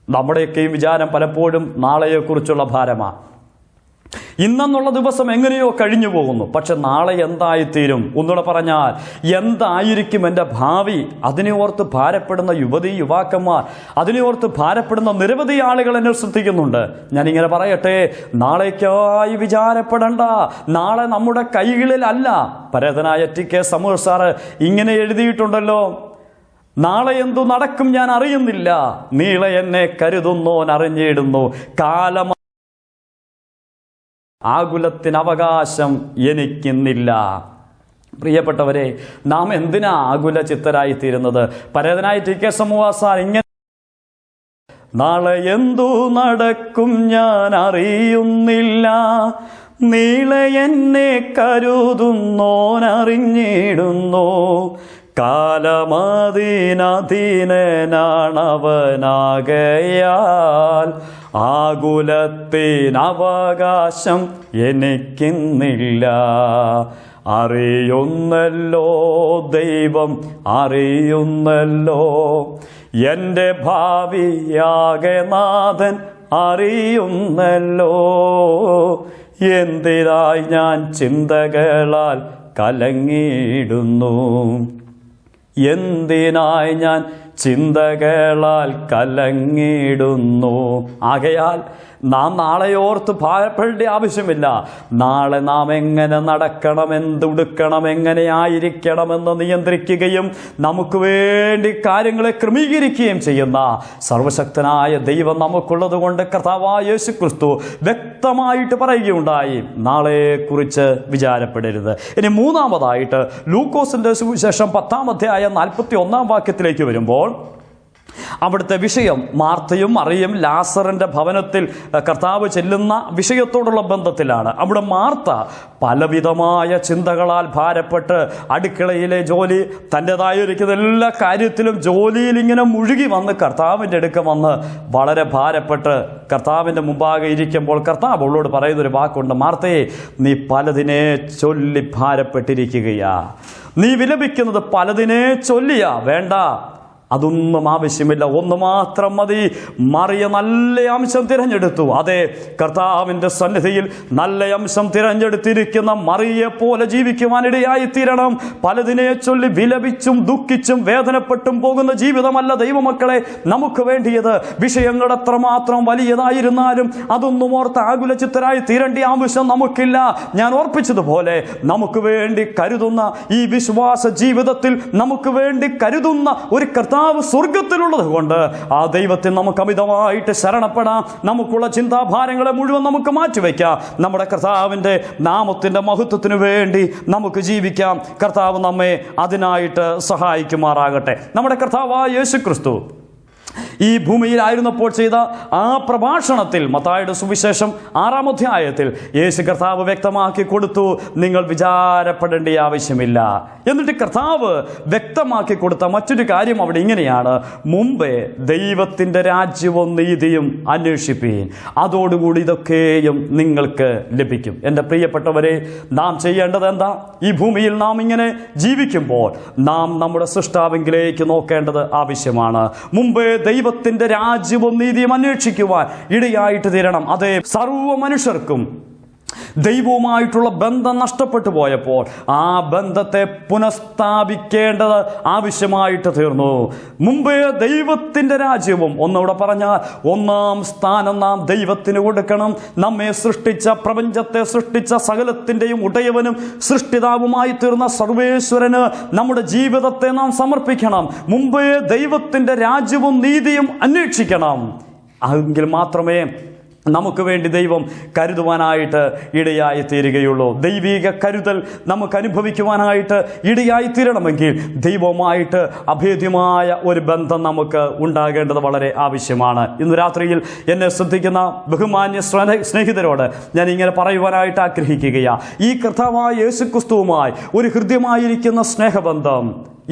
നമ്മുടെയൊക്കെയും വിചാരം പലപ്പോഴും നാളെയെക്കുറിച്ചുള്ള ഭാരമാണ്. ഇന്നെന്നുള്ള ദിവസം എങ്ങനെയോ കഴിഞ്ഞു പോകുന്നു. പക്ഷെ നാളെ എന്തായിത്തീരും? ഒന്നുകൂടെ പറഞ്ഞാൽ, എന്തായിരിക്കും എൻ്റെ ഭാവി? അതിനെ ഓർത്ത് ഭാരപ്പെടുന്ന യുവതി യുവാക്കന്മാർ, അതിനെ ഓർത്ത് ഭാരപ്പെടുന്ന നിരവധി ആളുകൾ എന്നെ ശ്രദ്ധിക്കുന്നുണ്ട്. ഞാനിങ്ങനെ പറയട്ടെ, നാളേക്കായി വിചാരപ്പെടണ്ട. നാളെ നമ്മുടെ കൈകളിലല്ല. പരേതനായ TK സമൂർ സാറ് ഇങ്ങനെ എഴുതിയിട്ടുണ്ടല്ലോ, നാളെ എന്തു നടക്കും ഞാൻ അറിയുന്നില്ല, നീളെ എന്നെ കരുതുന്നോൻ അറിഞ്ഞിടുന്നു, കാലം ആകുലത്തിന് അവകാശം എനിക്കിന്നില്ല. പ്രിയപ്പെട്ടവരെ, നാം എന്തിനാ ആകുല ചിത്തരായി തീരുന്നത്? പരേതനായ TK സമൂഹ സാർ ഇങ്ങനെ, നാളെ എന്തു നടക്കും ഞാൻ അറിയുന്നില്ല, നീളെ എന്നെ കരുതുന്നോനറിഞ്ഞിടുന്നു, കാലമദീനദീനനാണവനാകയാൽ ആകുലത്തിനവകാശം എനിക്കിന്നില്ല. അറിയുന്നല്ലോ ദൈവം അറിയുന്നല്ലോ, എൻ്റെ ഭാവിയാകെ നാഥൻ അറിയുന്നല്ലോ, എന്തിനായി ഞാൻ ചിന്തകളാൽ കലങ്ങിയിടുന്നു, എന്തിനായി ഞാൻ ചിന്തകളാൽ കലങ്ങിടുന്നു. ആകയാൽ നാം നാളെയോർത്ത് ഭാരപ്പെടേണ്ട ആവശ്യമില്ല. നാളെ നാം എങ്ങനെ നടക്കണം, എന്തുടുക്കണം, എങ്ങനെയായിരിക്കണമെന്ന് നിയന്ത്രിക്കുകയും നമുക്ക് വേണ്ടി കാര്യങ്ങളെ ക്രമീകരിക്കുകയും ചെയ്യുന്ന സർവശക്തനായ ദൈവം നമുക്കുള്ളത് കൊണ്ട് കർത്താവായ യേശുക്രിസ്തു വ്യക്തമായിട്ട് പറയുകയുണ്ടായി, നാളെക്കുറിച്ച് വിചാരപ്പെടരുത്. ഇനി മൂന്നാമതായിട്ട് ലൂക്കോസിന്റെ സുവിശേഷം 10-ാം അധ്യായം 41-ാം വാക്യത്തിലേക്ക് വരുമ്പോൾ അവിടുത്തെ വിഷയം മാർത്തയും മറിയയും ലാസറിന്റെ ഭവനത്തിൽ കർത്താവ് ചെല്ലുന്ന വിഷയത്തോടുള്ള ബന്ധത്തിലാണ്. അവിടെ മാർത്ത പലവിധമായ ചിന്തകളാൽ ഭാരപ്പെട്ട് അടുക്കളയിലെ ജോലി, തൻ്റെതായിരിക്കുന്ന എല്ലാ കാര്യത്തിലും ജോലിയിൽ ഇങ്ങനെ മുഴുകി വന്ന് കർത്താവിൻ്റെ അടുക്ക വന്ന് വളരെ ഭാരപ്പെട്ട് കർത്താവിൻ്റെ മുമ്പാകെ ഇരിക്കുമ്പോൾ കർത്താവ് അവളോട് പറയുന്നൊരു വാക്കുണ്ട്, മാർത്തയെ, നീ പലതിനെ ചൊല്ലി ഭാരപ്പെട്ടിരിക്കുകയാ, നീ വിലപിക്കുന്നത് പലതിനെ ചൊല്ലിയാ. വേണ്ട, അതൊന്നും ആവശ്യമില്ല, ഒന്ന് മാത്രം മതി. മറിയ നല്ല അംശം തിരഞ്ഞെടുത്തു. അതെ, കർത്താവിൻ്റെ സന്നിധിയിൽ നല്ല അംശം തിരഞ്ഞെടുത്തിരിക്കുന്ന മറിയെ പോലെ ജീവിക്കുവാനിടയായി തീരണം. പലതിനെ ചൊല്ലി വിലപിച്ചും ദുഃഖിച്ചും വേദനപ്പെട്ടും പോകുന്ന ജീവിതമല്ല ദൈവമക്കളെ നമുക്ക് വേണ്ടിയത്. വിഷയങ്ങൾ എത്രമാത്രം വലിയതായിരുന്നാലും അതൊന്നും ഓർത്ത് ആകുലചിത്തരായി തീരേണ്ട ആവശ്യം നമുക്കില്ല. ഞാൻ ഓർപ്പിച്ചതുപോലെ നമുക്ക് വേണ്ടി കരുതുന്ന ഈ വിശ്വാസ ജീവിതത്തിൽ നമുക്ക് വേണ്ടി കരുതുന്ന ഒരു കർത്താവ് സ്വർഗത്തിലുള്ളത് കൊണ്ട് ആ ദൈവത്തിൽ നമുക്ക് അമിതമായിട്ട് ശരണപ്പെടാം. നമുക്കുള്ള ചിന്താഭാരങ്ങളെ മുഴുവൻ നമുക്ക് മാറ്റിവെക്കാം. നമ്മുടെ കർത്താവിൻ്റെ നാമത്തിൻ്റെ മഹത്വത്തിനു വേണ്ടി നമുക്ക് ജീവിക്കാം. കർത്താവ് നമ്മെ അതിനായിട്ട് സഹായിക്കുമാറാകട്ടെ. നമ്മുടെ കർത്താവായ യേശുക്രിസ്തു ഈ ഭൂമിയിലായിരുന്നപ്പോൾ ചെയ്ത ആ പ്രഭാഷണത്തിൽ മത്തായിയുടെ സുവിശേഷം 6-ാം അധ്യായത്തിൽ യേശു കർത്താവ് വ്യക്തമാക്കി കൊടുത്തു, നിങ്ങൾ വിചാരപ്പെടേണ്ട ആവശ്യമില്ല. എന്നിട്ട് കർത്താവ് വ്യക്തമാക്കി കൊടുത്ത മറ്റൊരു കാര്യം അവിടെ ഇങ്ങനെയാണ്, മുമ്പേ ദൈവത്തിൻ്റെ രാജ്യവും നീതിയും അന്വേഷിപ്പീൻ, അതോടുകൂടി ഇതൊക്കെയും നിങ്ങൾക്ക് ലഭിക്കും. എൻ്റെ പ്രിയപ്പെട്ടവരെ, നാം ചെയ്യേണ്ടത് എന്താ? ഈ ഭൂമിയിൽ നാം ഇങ്ങനെ ജീവിക്കുമ്പോൾ നാം നമ്മുടെ സൃഷ്ടാവിലേക്ക് നോക്കേണ്ടത് ആവശ്യമാണ്. മുമ്പേ ദൈവത്തിന്റെ രാജ്യവും നീതിയും അന്വേഷിക്കുവാൻ ഇടയായിട്ട് തീരണം. അതേ, സർവ്വ മനുഷ്യർക്കും ദൈവവുമായിട്ടുള്ള ബന്ധം നഷ്ടപ്പെട്ടു പോയപ്പോൾ ആ ബന്ധത്തെ പുനഃസ്ഥാപിക്കേണ്ടത് ആവശ്യമായിട്ട് തീർന്നു. മുമ്പേ ദൈവത്തിൻ്റെ രാജ്യവും, ഒന്നുകൂടെ പറഞ്ഞാൽ ഒന്നാം സ്ഥാനം നാം ദൈവത്തിന് കൊടുക്കണം. നമ്മെ സൃഷ്ടിച്ച, പ്രപഞ്ചത്തെ സൃഷ്ടിച്ച സകലത്തിൻ്റെയും ഉടയവനും സൃഷ്ടിതാവുമായി തീർന്ന സർവേശ്വരന് നമ്മുടെ ജീവിതത്തെ നാം സമർപ്പിക്കണം. മുമ്പേ ദൈവത്തിൻ്റെ രാജ്യവും നീതിയും അന്വേഷിക്കണം. എങ്കിൽ മാത്രമേ നമുക്ക് വേണ്ടി ദൈവം കരുതുവാനായിട്ട് ഇടയായി തീരുകയുള്ളൂ. ദൈവിക കരുതൽ നമുക്ക് അനുഭവിക്കുവാനായിട്ട് ഇടയായി തീരണമെങ്കിൽ ദൈവവുമായിട്ട് അഭേദ്യമായ ഒരു ബന്ധം നമുക്ക് ഉണ്ടാകേണ്ടത് വളരെ ആവശ്യമാണ്. ഇന്ന് രാത്രിയിൽ എന്നെ ശ്രദ്ധിക്കുന്ന ബഹുമാന്യ സ്നേഹിതരോട് ഞാൻ ഇങ്ങനെ പറയുവാനായിട്ട് ആഗ്രഹിക്കുകയാണ്, ഈ കർത്താവായ യേശുക്രിസ്തുവുമായി ഒരു ഹൃദ്യമായിരിക്കുന്ന സ്നേഹബന്ധം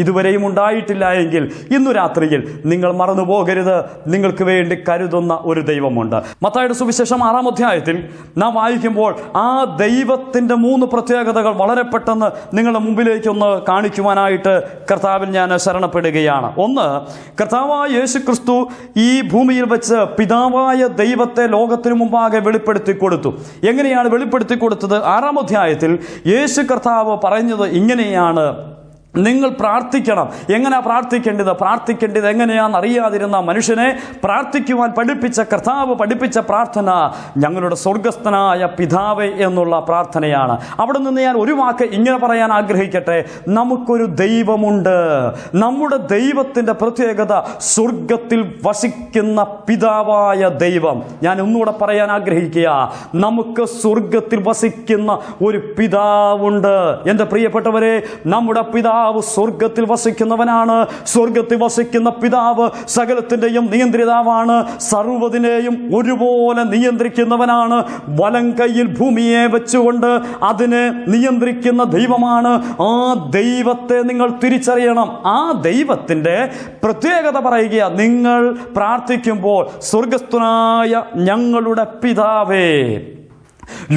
ഇതുവരെയും ഉണ്ടായിട്ടില്ല എങ്കിൽ ഇന്നു രാത്രിയിൽ നിങ്ങൾ മറന്നു പോകരുത്, നിങ്ങൾക്ക് വേണ്ടി കരുതുന്ന ഒരു ദൈവമുണ്ട്. മത്തായിയുടെ സുവിശേഷം 6-ാം അധ്യായത്തിൽ നാം വായിക്കുമ്പോൾ ആ ദൈവത്തിൻ്റെ 3 പ്രത്യേകതകൾ വളരെ പെട്ടെന്ന് നിങ്ങളുടെ മുമ്പിലേക്കൊന്ന് കാണിക്കുവാനായിട്ട് കർത്താവിൽ ഞാൻ ശരണപ്പെടുകയാണ്. ഒന്ന്, കർത്താവായ യേശു ക്രിസ്തു ഈ ഭൂമിയിൽ വെച്ച് പിതാവായ ദൈവത്തെ ലോകത്തിനു മുമ്പാകെ വെളിപ്പെടുത്തി കൊടുത്തു. എങ്ങനെയാണ് വെളിപ്പെടുത്തി കൊടുത്തത്? 6-ാം അധ്യായത്തിൽ യേശു കർത്താവ് പറഞ്ഞത് ഇങ്ങനെയാണ്: നിങ്ങൾ പ്രാർത്ഥിക്കണം. എങ്ങനെയാ പ്രാർത്ഥിക്കേണ്ടത് എങ്ങനെയാണെന്ന് അറിയാതിരുന്ന മനുഷ്യനെ പ്രാർത്ഥിക്കുവാൻ പഠിപ്പിച്ച കർത്താവ് പഠിപ്പിച്ച പ്രാർത്ഥന ഞങ്ങളുടെ സ്വർഗസ്ഥനായ പിതാവേ എന്നുള്ള പ്രാർത്ഥനയാണ്. അവിടെ നിന്ന് ഞാൻ ഒരു വാക്ക് ഇങ്ങനെ പറയാൻ ആഗ്രഹിക്കട്ടെ. നമുക്കൊരു ദൈവമുണ്ട്. നമ്മുടെ ദൈവത്തിൻ്റെ പ്രത്യേകത സ്വർഗത്തിൽ വസിക്കുന്ന പിതാവായ ദൈവം. ഞാൻ ഒന്നുകൂടെ പറയാൻ ആഗ്രഹിക്കുക, നമുക്ക് സ്വർഗത്തിൽ വസിക്കുന്ന ഒരു പിതാവുണ്ട്. എൻ്റെ പ്രിയപ്പെട്ടവരെ, നമ്മുടെ പിതാവ് സ്വർഗത്തിൽ വസിക്കുന്നവനാണ്. സ്വർഗത്തിൽ വസിക്കുന്ന പിതാവ് സകലത്തിൻ്റെയും നിയന്ത്രിതാവാണ്. സർവ്വതിനെയും ഒരുപോലെ നിയന്ത്രിക്കുന്നവനാണ്. വലം കൈയിൽ ഭൂമിയെ വെച്ചുകൊണ്ട് അതിനെ നിയന്ത്രിക്കുന്ന ദൈവമാണ്. ആ ദൈവത്തെ നിങ്ങൾ തിരിച്ചറിയണം. ആ ദൈവത്തിൻ്റെ പ്രത്യേകത പറയുക, നിങ്ങൾ പ്രാർത്ഥിക്കുമ്പോൾ സ്വർഗസ്ഥനായ ഞങ്ങളുടെ പിതാവേ.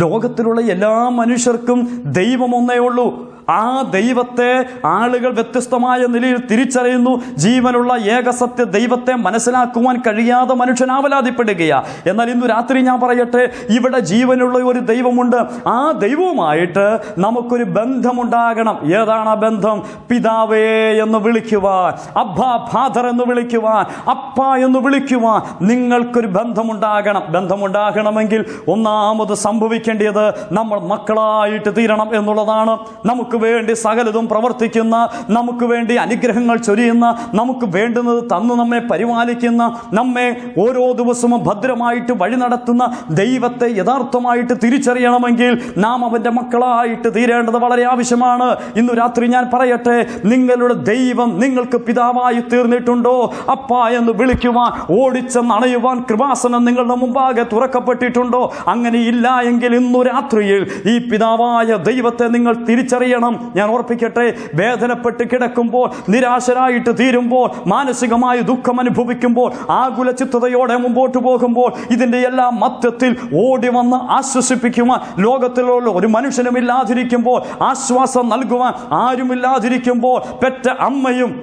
ലോകത്തിലുള്ള എല്ലാ മനുഷ്യർക്കും ദൈവം ഒന്നേ ഉള്ളൂ. ആ ദൈവത്തെ ആളുകൾ വ്യത്യസ്തമായ നിലയിൽ തിരിച്ചറിയുന്നു. ജീവനുള്ള ഏകസത്യ ദൈവത്തെ മനസ്സിലാക്കുവാൻ കഴിയാതെ മനുഷ്യൻ ആവലാതിപ്പെടുകയാണ്. എന്നാൽ ഇന്നു രാത്രി ഞാൻ പറയട്ടെ, ഇവിടെ ജീവനുള്ള ഒരു ദൈവമുണ്ട്. ആ ദൈവവുമായിട്ട് നമുക്കൊരു ബന്ധമുണ്ടാകണം. ഏതാണ് ആ ബന്ധം? പിതാവേ എന്ന് വിളിക്കുവാൻ, അബ്ബാ ഫാദർ എന്ന് വിളിക്കുവാൻ, അപ്പ എന്ന് വിളിക്കുവാൻ നിങ്ങൾക്കൊരു ബന്ധമുണ്ടാകണം. ബന്ധമുണ്ടാകണമെങ്കിൽ ഒന്നാമത് സംഭവിക്കേണ്ടത് നമ്മൾ മക്കളായിട്ട് തീരണം എന്നുള്ളതാണ്. നമുക്ക് വേണ്ടി സകലതും പ്രവർത്തിക്കുന്ന, നമുക്ക് വേണ്ടി അനുഗ്രഹങ്ങൾ ചൊരിയുന്ന, നമുക്ക് വേണ്ടുന്നത് തന്നു നമ്മെ പരിപാലിക്കുന്ന, നമ്മെ ഓരോ ദിവസവും ഭദ്രമായിട്ട് വഴി നടത്തുന്ന ദൈവത്തെ യഥാർത്ഥമായിട്ട് തിരിച്ചറിയണമെങ്കിൽ നാം അവൻ്റെ മക്കളായിട്ട് തീരേണ്ടത് വളരെ ആവശ്യമാണ്. ഇന്നു രാത്രി ഞാൻ പറയട്ടെ, നിങ്ങളുടെ ദൈവം നിങ്ങൾക്ക് പിതാവായി തീർന്നിട്ടുണ്ടോ? അപ്പ എന്ന് വിളിക്കുവാൻ, ഓടിച്ചെന്ന് അണയുവാൻ കൃപാസനം നിങ്ങളുടെ മുമ്പാകെ തുറക്കപ്പെട്ടിട്ടുണ്ടോ? അങ്ങനെയില്ല എങ്കിൽ ഇന്നു രാത്രിയിൽ ഈ പിതാവായ ദൈവത്തെ നിങ്ങൾ തിരിച്ചറിയണം. ഞാൻ ഓർപ്പിക്കട്ടെ, വേദനപ്പെട്ട് കിടക്കുമ്പോൾ, നിരാശരായിട്ട് തീരുമ്പോൾ, മാനസികമായ ദുഃഖം അനുഭവിക്കുമ്പോൾ, ആകുല ചിത്തതയോടെ മുമ്പോട്ട് പോകുമ്പോൾ, ഇതിൻ്റെ എല്ലാം മധ്യത്തിൽ ഓടി വന്ന് ആശ്വസിപ്പിക്കുവാൻ ലോകത്തിലുള്ള ഒരു മനുഷ്യനുമില്ലാതിരിക്കുമ്പോൾ, ആശ്വാസം നൽകുവാൻ ആരുമില്ലാതിരിക്കുമ്പോൾ, പെറ്റ അമ്മയും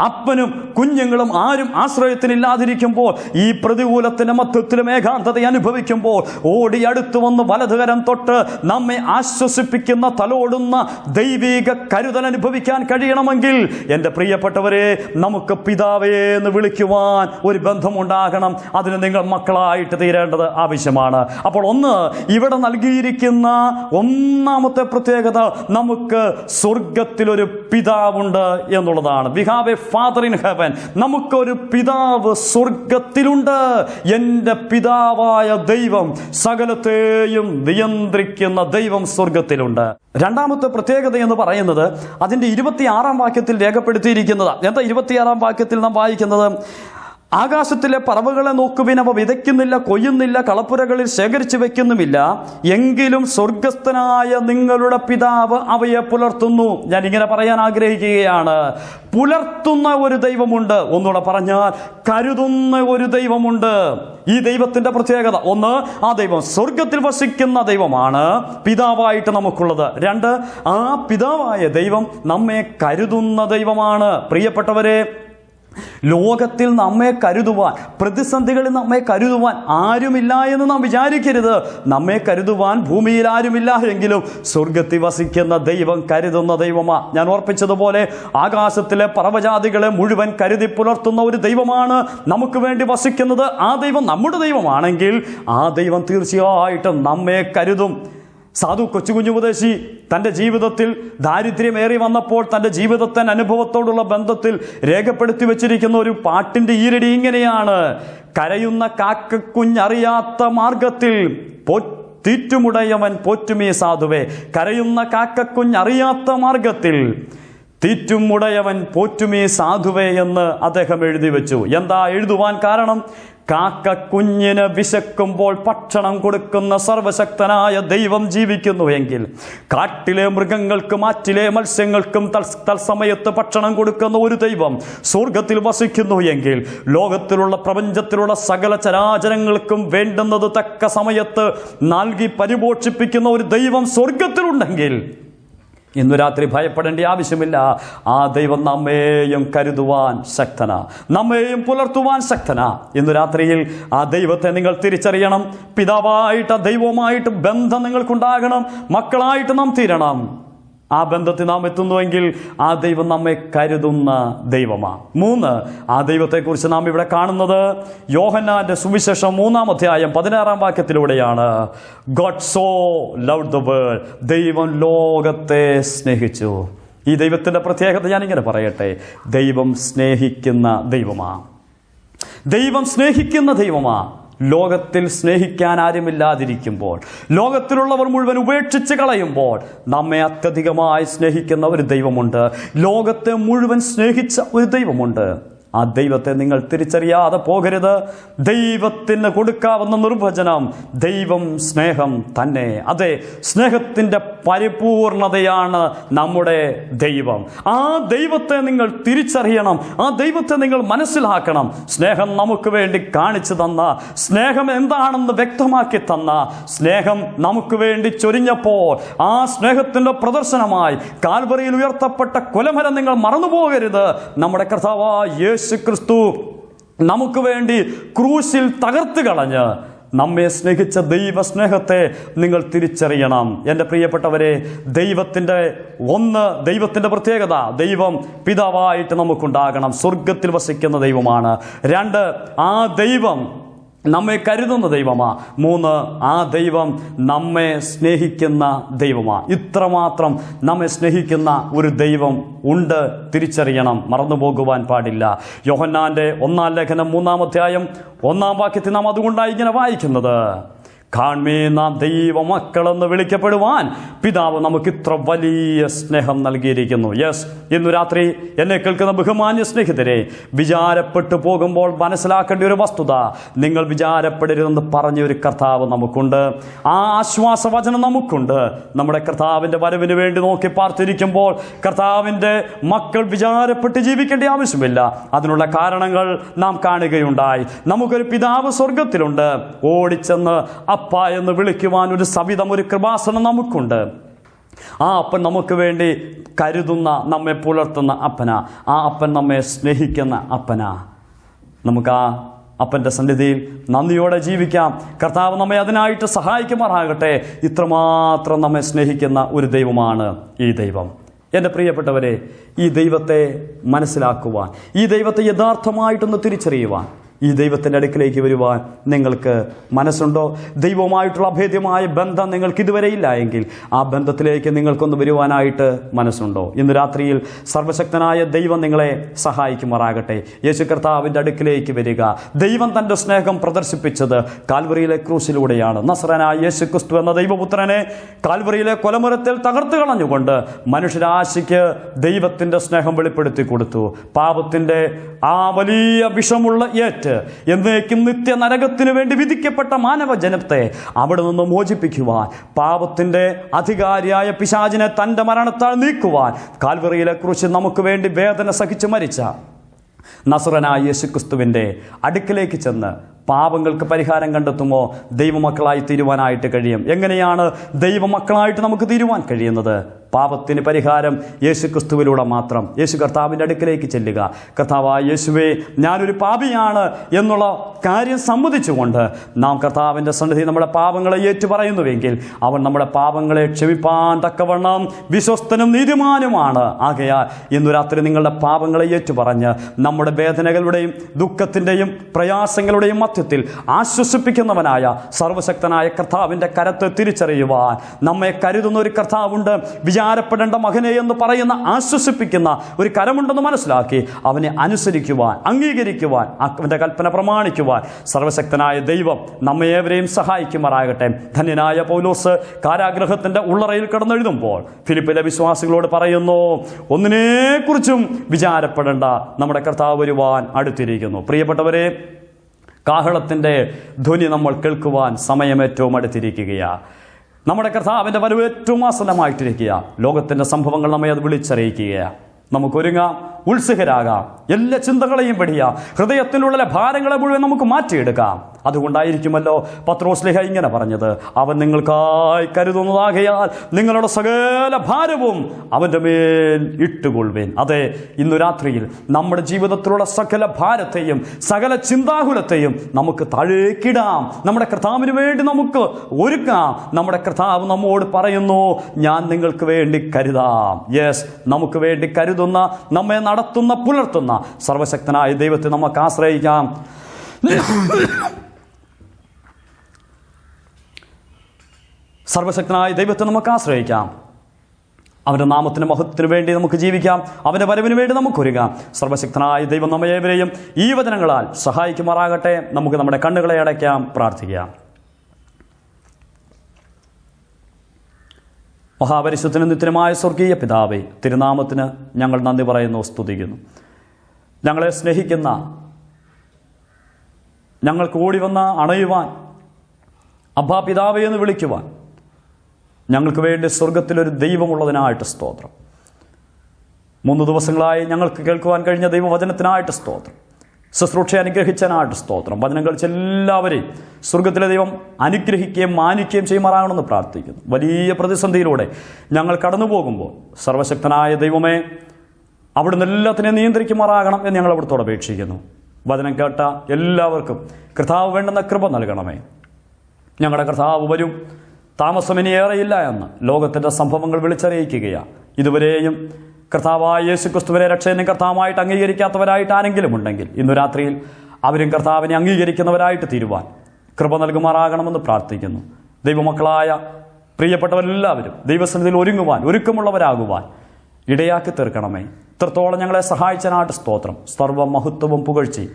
അപ്പനും കുഞ്ഞുങ്ങളും ആരും ആശ്രയത്തിനില്ലാതിരിക്കുമ്പോൾ, ഈ പ്രതികൂലത്തിൻ്റെ മധ്യത്തിലും ഏകാന്തത അനുഭവിക്കുമ്പോൾ ഓടി അടുത്തു വന്ന് വലതുകരം തൊട്ട് നമ്മെ ആശ്വസിപ്പിക്കുന്ന, തലോടുന്ന ദൈവിക കരുതൽ അനുഭവിക്കാൻ കഴിയണമെങ്കിൽ എൻ്റെ പ്രിയപ്പെട്ടവരെ, നമുക്ക് പിതാവേ എന്ന് വിളിക്കുവാൻ ഒരു ബന്ധമുണ്ടാകണം. അതിന് നിങ്ങൾ മക്കളായിട്ട് തീരേണ്ടത് ആവശ്യമാണ്. അപ്പോൾ ഒന്ന്, ഇവിടെ നൽകിയിരിക്കുന്ന ഒന്നാമത്തെ പ്രത്യേകത, നമുക്ക് സ്വർഗത്തിലൊരു പിതാവുണ്ട് എന്നുള്ളതാണ്. We have A father in heaven. നമുക്കൊരു പിതാവ് സ്വർഗത്തിലുണ്ട്. എൻ്റെ പിതാവായ ദൈവം, സകലത്തെയും നിയന്ത്രിക്കുന്ന ദൈവം സ്വർഗത്തിലുണ്ട്. രണ്ടാമത്തെ പ്രത്യേകത എന്ന് പറയുന്നത് അതിൻ്റെ 26-ാം വാക്യത്തിൽ രേഖപ്പെടുത്തിയിരിക്കുന്നതാണ്. എന്താ 26-ാം വാക്യത്തിൽ നാം വായിക്കുന്നത്? ആകാശത്തിലെ പറവകളെ നോക്കുവിൻ, അവ വിതയ്ക്കുന്നില്ല, കൊയ്യുന്നില്ല, കളപ്പുരകളിൽ ശേഖരിച്ചു വെക്കുന്നുമില്ല, എങ്കിലും സ്വർഗസ്ഥനായ നിങ്ങളുടെ പിതാവ് അവയെ പുലർത്തുന്നു. ഞാൻ ഇങ്ങനെ പറയാൻ ആഗ്രഹിക്കുകയാണ്, പുലർത്തുന്ന ഒരു ദൈവമുണ്ട്. ഒന്നുകൂടെ പറഞ്ഞാൽ, കരുതുന്ന ഒരു ദൈവമുണ്ട്. ഈ ദൈവത്തിന്റെ പ്രത്യേകത ഒന്ന്, ആ ദൈവം സ്വർഗത്തിൽ വസിക്കുന്ന ദൈവമാണ് പിതാവായിട്ട് നമുക്കുള്ളത്. രണ്ട്, ആ പിതാവായ ദൈവം നമ്മെ കരുതുന്ന ദൈവമാണ്. പ്രിയപ്പെട്ടവരെ, ലോകത്തിൽ നമ്മെ കരുതുവാൻ, പ്രതിസന്ധികളിൽ നമ്മെ കരുതുവാൻ ആരുമില്ല എന്ന് നാം വിചാരിക്കരുത്. നമ്മെ കരുതുവാൻ ഭൂമിയിൽ ആരുമില്ല എങ്കിലും സ്വർഗത്തിൽ വസിക്കുന്ന ദൈവം കരുതുന്ന ദൈവമാണ്. ഞാൻ ഓർപ്പിച്ചതുപോലെ ആകാശത്തിലെ പറവജാതികളെ മുഴുവൻ കരുതി പുലർത്തുന്ന ഒരു ദൈവമാണ് നമുക്ക് വേണ്ടി വസിക്കുന്നത്. ആ ദൈവം നമ്മുടെ ദൈവമാണെങ്കിൽ ആ ദൈവം തീർച്ചയായിട്ടും നമ്മെ കരുതും. സാധു കൊച്ചുകുഞ്ഞുപദേശി തൻ്റെ ജീവിതത്തിൽ ദാരിദ്ര്യമേറി വന്നപ്പോൾ തൻ്റെ ജീവിതത്തിൻ്റെ അനുഭവത്തോടുള്ള ബന്ധത്തിൽ രേഖപ്പെടുത്തി വച്ചിരിക്കുന്ന ഒരു പാട്ടിൻ്റെ ഈരടി ഇങ്ങനെയാണ്: കരയുന്ന കാക്കക്കുഞ്ഞറിയാത്ത മാർഗത്തിൽ തീറ്റുമുടയവൻ പോറ്റുമീ സാധുവേ. കരയുന്ന കാക്കക്കുഞ്ഞറിയാത്ത മാർഗത്തിൽ തീറ്റുമുടയവൻ പോറ്റുമീ സാധുവേ എന്ന് അദ്ദേഹം എഴുതി വെച്ചു. എന്താ എഴുതുവാൻ കാരണം? കാക്ക കുഞ്ഞിന് വിശക്കുമ്പോൾ ഭക്ഷണം കൊടുക്കുന്ന സർവശക്തനായ ദൈവം ജീവിക്കുന്നു എങ്കിൽ, കാട്ടിലെ മൃഗങ്ങൾക്കും ആറ്റിലെ മത്സ്യങ്ങൾക്കും തത്സമയത്ത് ഭക്ഷണം കൊടുക്കുന്ന ഒരു ദൈവം സ്വർഗത്തിൽ വസിക്കുന്നു എങ്കിൽ, ലോകത്തിലുള്ള പ്രപഞ്ചത്തിലുള്ള സകല ചരാചരങ്ങൾക്കും വേണ്ടുന്നത് തക്ക സമയത്ത് നൽകി പരിപോഷിപ്പിക്കുന്ന ഒരു ദൈവം സ്വർഗത്തിലുണ്ടെങ്കിൽ ഇന്നു രാത്രി ഭയപ്പെടേണ്ട ആവശ്യമില്ല. ആ ദൈവം നമ്മെയും കരുതുവാൻ ശക്തനാ, നമ്മെയും പുലർത്തുവാൻ ശക്തനാ. ഇന്നു രാത്രിയിൽ ആ ദൈവത്തെ നിങ്ങൾ തിരിച്ചറിയണം. പിതാവായിട്ട് ദൈവവുമായിട്ട് ബന്ധം നിങ്ങൾക്കുണ്ടാകണം. മക്കളായിട്ട് നാം തീരണം. ആ ബന്ധത്തിൽ നാം എത്തുന്നുവെങ്കിൽ ആ ദൈവം നമ്മെ കരുതുന്ന ദൈവമാണ്. 3, ആ ദൈവത്തെക്കുറിച്ച് നാം ഇവിടെ കാണുന്നത് യോഹന്നാന്റെ സുവിശേഷം 3-ാം അധ്യായം 16-ാം വാക്യത്തിലൂടെയാണ്. God so loved the world, ദൈവം ലോകത്തെ സ്നേഹിച്ചു. ഈ ദൈവത്തിൻ്റെ പ്രത്യേകത ഞാനിങ്ങനെ പറയട്ടെ, ദൈവം സ്നേഹിക്കുന്ന ദൈവമാണ്. ദൈവം സ്നേഹിക്കുന്ന ദൈവമാണ്. ലോകത്തിൽ സ്നേഹിക്കാൻ ആരുമില്ലാതിരിക്കുമ്പോൾ, ലോകത്തിലുള്ളവർ മുഴുവൻ ഉപേക്ഷിച്ച് കളയുമ്പോൾ നമ്മെ അത്യധികമായി സ്നേഹിക്കുന്ന ഒരു ദൈവമുണ്ട്. ലോകത്തെ മുഴുവൻ സ്നേഹിച്ച ഒരു ദൈവമുണ്ട്. ആ ദൈവത്തെ നിങ്ങൾ തിരിച്ചറിയാതെ പോകരുത്. ദൈവത്തിന് കൊടുക്കാവുന്ന നിർവചനം ദൈവം സ്നേഹം തന്നെ. അതെ, സ്നേഹത്തിൻ്റെ പരിപൂർണതയാണ് നമ്മുടെ ദൈവം. ആ ദൈവത്തെ നിങ്ങൾ തിരിച്ചറിയണം. ആ ദൈവത്തെ നിങ്ങൾ മനസ്സിലാക്കണം. സ്നേഹം നമുക്ക് വേണ്ടി കാണിച്ചു തന്ന, സ്നേഹം എന്താണെന്ന് വ്യക്തമാക്കി തന്ന, സ്നേഹം നമുക്ക് വേണ്ടി ചൊരിഞ്ഞപ്പോൾ ആ സ്നേഹത്തിൻ്റെ പ്രദർശനമായി കാൽവറിയിൽ ഉയർത്തപ്പെട്ട കൊലമരം നിങ്ങൾ മറന്നുപോകരുത്. നമ്മുടെ കർത്താവായ യേശു ക്രിസ്തു നമുക്ക് വേണ്ടി ക്രൂശിൽ തകർത്ത് കളഞ്ഞ് നമ്മെ സ്നേഹിച്ച ദൈവസ്നേഹത്തെ നിങ്ങൾ തിരിച്ചറിയണം. എൻ്റെ പ്രിയപ്പെട്ടവരെ, ദൈവത്തിൻ്റെ പ്രത്യേകത, ദൈവം പിതാവായിട്ട് നമുക്കുണ്ടാകണം. സ്വർഗത്തിൽ വസിക്കുന്ന ദൈവമാണ്. 2, ആ ദൈവം നമ്മെ കരുതുന്ന ദൈവമാണ്. 3, ആ ദൈവം നമ്മെ സ്നേഹിക്കുന്ന ദൈവമാണ്. ഇത്രമാത്രം നമ്മെ സ്നേഹിക്കുന്ന ഒരു ദൈവം ഉണ്ട്, തിരിച്ചറിയണം, മറന്നുപോകുവാൻ പാടില്ല. യോഹന്നാന്റെ 1-ാം ലേഖനം 3-ാം അധ്യായം 1-ാം വാക്യത്തിൽ നാം അതുകൊണ്ടാണ് ഇങ്ങനെ വായിക്കുന്നത്: കാൺമേ, നാം ദൈവമക്കളെന്ന് വിളിക്കപ്പെടുവാൻ പിതാവ് നമുക്ക് ഇത്ര വലിയ സ്നേഹം നൽകിയിരിക്കുന്നു. യെസ്, ഇന്നു രാത്രി എന്നെ കേൾക്കുന്ന ബഹുമാന്യ സ്നേഹിതരെ, വിചാരപ്പെട്ടു പോകുമ്പോൾ മനസ്സിലാക്കേണ്ട ഒരു വസ്തുത, നിങ്ങൾ വിചാരപ്പെടരുതെന്ന് പറഞ്ഞ ഒരു കർത്താവ് നമുക്കുണ്ട്. ആ ആശ്വാസവചനം നമുക്കുണ്ട്. നമ്മുടെ കർത്താവിൻ്റെ വരവിന് വേണ്ടി നോക്കി പാർത്തിരിക്കുമ്പോൾ കർത്താവിൻ്റെ മക്കൾ വിചാരപ്പെട്ട് ജീവിക്കേണ്ട ആവശ്യമില്ല. അതിനുള്ള കാരണങ്ങൾ നാം കാണുകയുണ്ടായി. നമുക്കൊരു പിതാവ് സ്വർഗത്തിലുണ്ട്. ഓടിച്ചെന്ന് അപ്പ എന്ന് വിളിക്കുവാൻ ഒരു സവിധം, ഒരു കൃപാസനം നമുക്കുണ്ട്. ആ അപ്പൻ നമുക്ക് വേണ്ടി കരുതുന്ന, നമ്മെ പുലർത്തുന്ന അപ്പനാ. ആ അപ്പൻ നമ്മെ സ്നേഹിക്കുന്ന അപ്പനാ. നമുക്ക് ആ അപ്പൻ്റെ സന്നിധിയിൽ നന്ദിയോടെ ജീവിക്കാം. കർത്താവ് നമ്മെ അതിനായിട്ട് സഹായിക്കുമാറാകട്ടെ. ഇത്രമാത്രം നമ്മെ സ്നേഹിക്കുന്ന ഒരു ദൈവമാണ് ഈ ദൈവം. എൻ്റെ പ്രിയപ്പെട്ടവരെ, ഈ ദൈവത്തെ മനസ്സിലാക്കുവാൻ, ഈ ദൈവത്തെ യഥാർത്ഥമായിട്ടൊന്ന് തിരിച്ചറിയുവാൻ, ഈ ദൈവത്തിൻ്റെ അടുക്കിലേക്ക് വരുവാൻ നിങ്ങൾക്ക് മനസ്സുണ്ടോ? ദൈവവുമായിട്ടുള്ള അഭേദ്യമായ ബന്ധം നിങ്ങൾക്ക് ഇതുവരെ ഇല്ല എങ്കിൽ ആ ബന്ധത്തിലേക്ക് നിങ്ങൾക്കൊന്ന് വരുവാനായിട്ട് മനസ്സുണ്ടോ? ഇന്ന് രാത്രിയിൽ സർവശക്തനായ ദൈവം നിങ്ങളെ സഹായിക്കുമാറാകട്ടെ. യേശു കർത്താവിൻ്റെ അടുക്കിലേക്ക് വരിക. ദൈവം തൻ്റെ സ്നേഹം പ്രദർശിപ്പിച്ചത് കാൽവറിയിലെ ക്രൂശിലൂടെയാണ്. നസ്രനായ യേശു ക്രിസ്തു എന്ന ദൈവപുത്രനെ കാൽവറിയിലെ കൊലമരത്തിൽ തകർത്ത് കളഞ്ഞുകൊണ്ട് മനുഷ്യരാശിക്ക് ദൈവത്തിൻ്റെ സ്നേഹം വെളിപ്പെടുത്തി കൊടുത്തു. പാപത്തിൻ്റെ ആ വലിയ വിഷമുള്ള ഏറ്റ് എന്നേക്കും നിത്യ നരകത്തിന് വേണ്ടി വിധിക്കപ്പെട്ട മാനവജനത്തെ അവിടെ നിന്ന് മോചിപ്പിക്കുവാൻ, പാപത്തിന്റെ അധികാരിയായ പിശാചിനെ തൻ്റെ മരണത്താൽ നീക്കുവാൻ കാൽവറിയിലെ ക്രൂശിൽ നമുക്ക് വേണ്ടി വേദന സഹിച്ചു മരിച്ച നസ്രനായ യേശുക്രിസ്തുവിൻ്റെ അടുക്കിലേക്ക് ചെന്ന് പാപങ്ങൾക്ക് പരിഹാരം കണ്ടെത്തുമോ? ദൈവമക്കളായി തീരുവാനായിട്ട് കഴിയും. എങ്ങനെയാണ് ദൈവമക്കളായിട്ട് നമുക്ക് തീരുവാൻ കഴിയുന്നത്? പാപത്തിന് പരിഹാരം യേശു ക്രിസ്തുവിലൂടെ മാത്രം. യേശു കർത്താവിൻ്റെ അടുക്കിലേക്ക് ചെല്ലുക. കർത്താവായ യേശുവേ, ഞാനൊരു പാപിയാണ് എന്നുള്ള കാര്യം സമ്മതിച്ചുകൊണ്ട് നാം കർത്താവിൻ്റെ സന്നിധി നമ്മുടെ പാപങ്ങളെ ഏറ്റുപറയുന്നുവെങ്കിൽ അവൻ നമ്മുടെ പാപങ്ങളെ ക്ഷമിപ്പാൻ തക്കവണ്ണം വിശ്വസ്തനും നീതിമാനുമാണ്. ആകയാൽ ഇന്നു രാത്രി നിങ്ങളുടെ പാപങ്ങളെ ഏറ്റുപറഞ്ഞ് നമ്മുടെ വേദനകളുടെയും ദുഃഖത്തിൻ്റെയും പ്രയാസങ്ങളുടെയും മധ്യത്തിൽ ആശ്വസിപ്പിക്കുന്നവനായ സർവശക്തനായ കർത്താവിൻ്റെ കരത്തെ തിരിച്ചറിയുവാൻ നമ്മെ കരുതുന്ന ഒരു കർത്താവുണ്ട്. വിചാരപ്പെടേണ്ട മകനെ എന്ന് പറയുന്ന ആശ്വസിപ്പിക്കുന്ന ഒരു കരമുണ്ടെന്ന് മനസ്സിലാക്കി അവനെ അനുസരിക്കുവാൻ, അംഗീകരിക്കുവാൻ, അവൻ്റെ കൽപ്പന പ്രമാണിക്കുവാൻ സർവശക്തനായ ദൈവം നമ്മേവരെയും സഹായിക്കുമാറാകട്ടെ. ധന്യനായ പൗലോസ് കാരാഗ്രഹത്തിൻ്റെ ഉള്ളറയിൽ കിടന്നെഴുതുമ്പോൾ ഫിലിപ്പിലെ വിശ്വാസികളോട് പറയുന്നു, ഒന്നിനെക്കുറിച്ചും വിചാരപ്പെടേണ്ട, നമ്മുടെ കർത്താവ് വരുവാൻ അടുത്തിരിക്കുന്നു. പ്രിയപ്പെട്ടവരെ, കാഹളത്തിൻ്റെ ധ്വനി നമ്മൾ കേൾക്കുവാൻ സമയം ഏറ്റവും അടുത്തിരിക്കുകയാണ്. നമ്മുടെ കർത്താവിൻ്റെ വരവ് ഏറ്റവും ആസന്നമായിട്ടിരിക്കുക. ലോകത്തിൻ്റെ സംഭവങ്ങൾ നമ്മെ അത് വിളിച്ചറിയിക്കുകയാണ്. നമുക്കൊരുങ്ങാം, ഉത്സുകരാകാം, എല്ലാ ചിന്തകളെയും വെടിയാം, ഹൃദയത്തിലുള്ള ഭാരങ്ങളെ മുഴുവൻ നമുക്ക് മാറ്റിയെടുക്കാം. അതുകൊണ്ടായിരിക്കുമല്ലോ പത്രോസ്ലിഹ ഇങ്ങനെ പറഞ്ഞത്, അവൻ നിങ്ങൾക്കായി കരുതുന്നതാകയാൽ നിങ്ങളുടെ സകല ഭാരവും അവൻ്റെ മേൽ ഇട്ടുകൊള്ളുവേൻ. അതെ, ഇന്നു രാത്രിയിൽ നമ്മുടെ ജീവിതത്തിലുള്ള സകല ഭാരത്തെയും സകല ചിന്താകുലത്തെയും നമുക്ക് താഴേക്കിടാം. നമ്മുടെ കർത്താവിന് വേണ്ടി നമുക്ക് ഒരുക്കാം. നമ്മുടെ കർത്താവ് നമ്മോട് പറയുന്നു, ഞാൻ നിങ്ങൾക്ക് വേണ്ടി കരുതാം. യെസ്, നമുക്ക് വേണ്ടി കരുതുന്ന, നമ്മെ നടത്തുന്ന, പുലർത്തുന്ന സർവശക്തനായ ദൈവത്തെ നമുക്ക് ആശ്രയിക്കാം. സർവശക്തനായ ദൈവത്തെ നമുക്ക് ആശ്രയിക്കാം. അവൻ്റെ നാമത്തിന് മഹത്വത്തിന് വേണ്ടി നമുക്ക് ജീവിക്കാം. അവൻ്റെ വരവിന് വേണ്ടി നമുക്കൊരുങ്ങാം. സർവശക്തനായ ദൈവം നമ്മേവരെയും ഈ വചനങ്ങളാൽ സഹായിക്കുമാറാകട്ടെ. നമുക്ക് നമ്മുടെ കണ്ണുകളെ അടയ്ക്കാം, പ്രാർത്ഥിക്കാം. മഹാപരിശുദ്ധനും നിത്യനുമായ സ്വർഗീയ പിതാവേ, തിരുനാമത്തിന് ഞങ്ങൾ നന്ദി പറയുന്നു, സ്തുതിക്കുന്നു. ഞങ്ങളെ സ്നേഹിക്കുന്ന, ഞങ്ങൾക്ക് ഓടി വന്ന് അണയുവാൻ, അബ്ബാ പിതാവേ എന്ന് വിളിക്കുവാൻ ഞങ്ങൾക്ക് വേണ്ടി സ്വർഗത്തിലൊരു ദൈവമുള്ളതിനായിട്ട് സ്തോത്രം. 3 ദിവസങ്ങളായി ഞങ്ങൾക്ക് കേൾക്കുവാൻ കഴിഞ്ഞ ദൈവവചനത്തിനായിട്ട് സ്തോത്രം. ശുശ്രൂഷ അനുഗ്രഹിച്ചതിനായിട്ട് സ്തോത്രം. വചനം കഴിച്ച എല്ലാവരെയും സ്വർഗത്തിലെ ദൈവം അനുഗ്രഹിക്കുകയും മാനിക്കുകയും ചെയ്യുമാറാകണമെന്ന് പ്രാർത്ഥിക്കുന്നു. വലിയ പ്രതിസന്ധിയിലൂടെ ഞങ്ങൾ കടന്നു പോകുമ്പോൾ സർവശക്തനായ ദൈവമേ, അവിടുന്ന് എല്ലാത്തിനെയും നിയന്ത്രിക്കുമാറാകണം എന്ന് ഞങ്ങൾ അവിടുത്തോട് അപേക്ഷിക്കുന്നു. വചനം കേട്ട എല്ലാവർക്കും കർത്താവ് വേണ്ടുന്ന കൃപ നൽകണമേ. ഞങ്ങളുടെ കർത്താവ് വരും, താമസം ഇനിയേറെയില്ല എന്ന് ലോകത്തിൻ്റെ സംഭവങ്ങൾ വിളിച്ചറിയിക്കുകയാണ്. ഇതുവരെയും കർത്താവായ യേശുക്രിസ്തുവിനെ രക്ഷകനും കർത്താവായിട്ട് അംഗീകരിക്കാത്തവരായിട്ട് ആരെങ്കിലും ഉണ്ടെങ്കിൽ ഇന്നു രാത്രിയിൽ അവരും കർത്താവിനെ അംഗീകരിക്കുന്നവരായിട്ട് തീരുവാൻ കൃപ നൽകുമാറാകണമെന്ന് പ്രാർത്ഥിക്കുന്നു. ദൈവമക്കളായ പ്രിയപ്പെട്ടവരെല്ലാവരും ദൈവസന്നിധിയിൽ ഒരുക്കമുള്ളവരാകുവാൻ ഇടയാക്കി തീർക്കണമേ. ഇത്രത്തോളം ഞങ്ങളെ സഹായിച്ചതിനായിട്ട് സ്തോത്രം. സർവ്വ മഹത്വവും പുകഴ്ചയും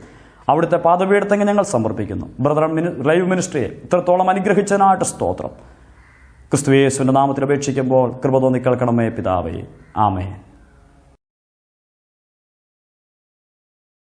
അവിടുത്തെ പാദപീഠത്തെങ്കിൽ ഞങ്ങൾ സമർപ്പിക്കുന്നു. ബ്രദർ ലൈവ് മിനിസ്ട്രിയെ ഇത്രത്തോളം അനുഗ്രഹിച്ചതിനായിട്ട് സ്തോത്രം. ക്രിസ്തു യേശുവിൻ്റെ നാമത്തിൽ അപേക്ഷിക്കുമ്പോൾ കൃപ തോന്നി കേൾക്കണമേ പിതാവേ. ആമേൻ.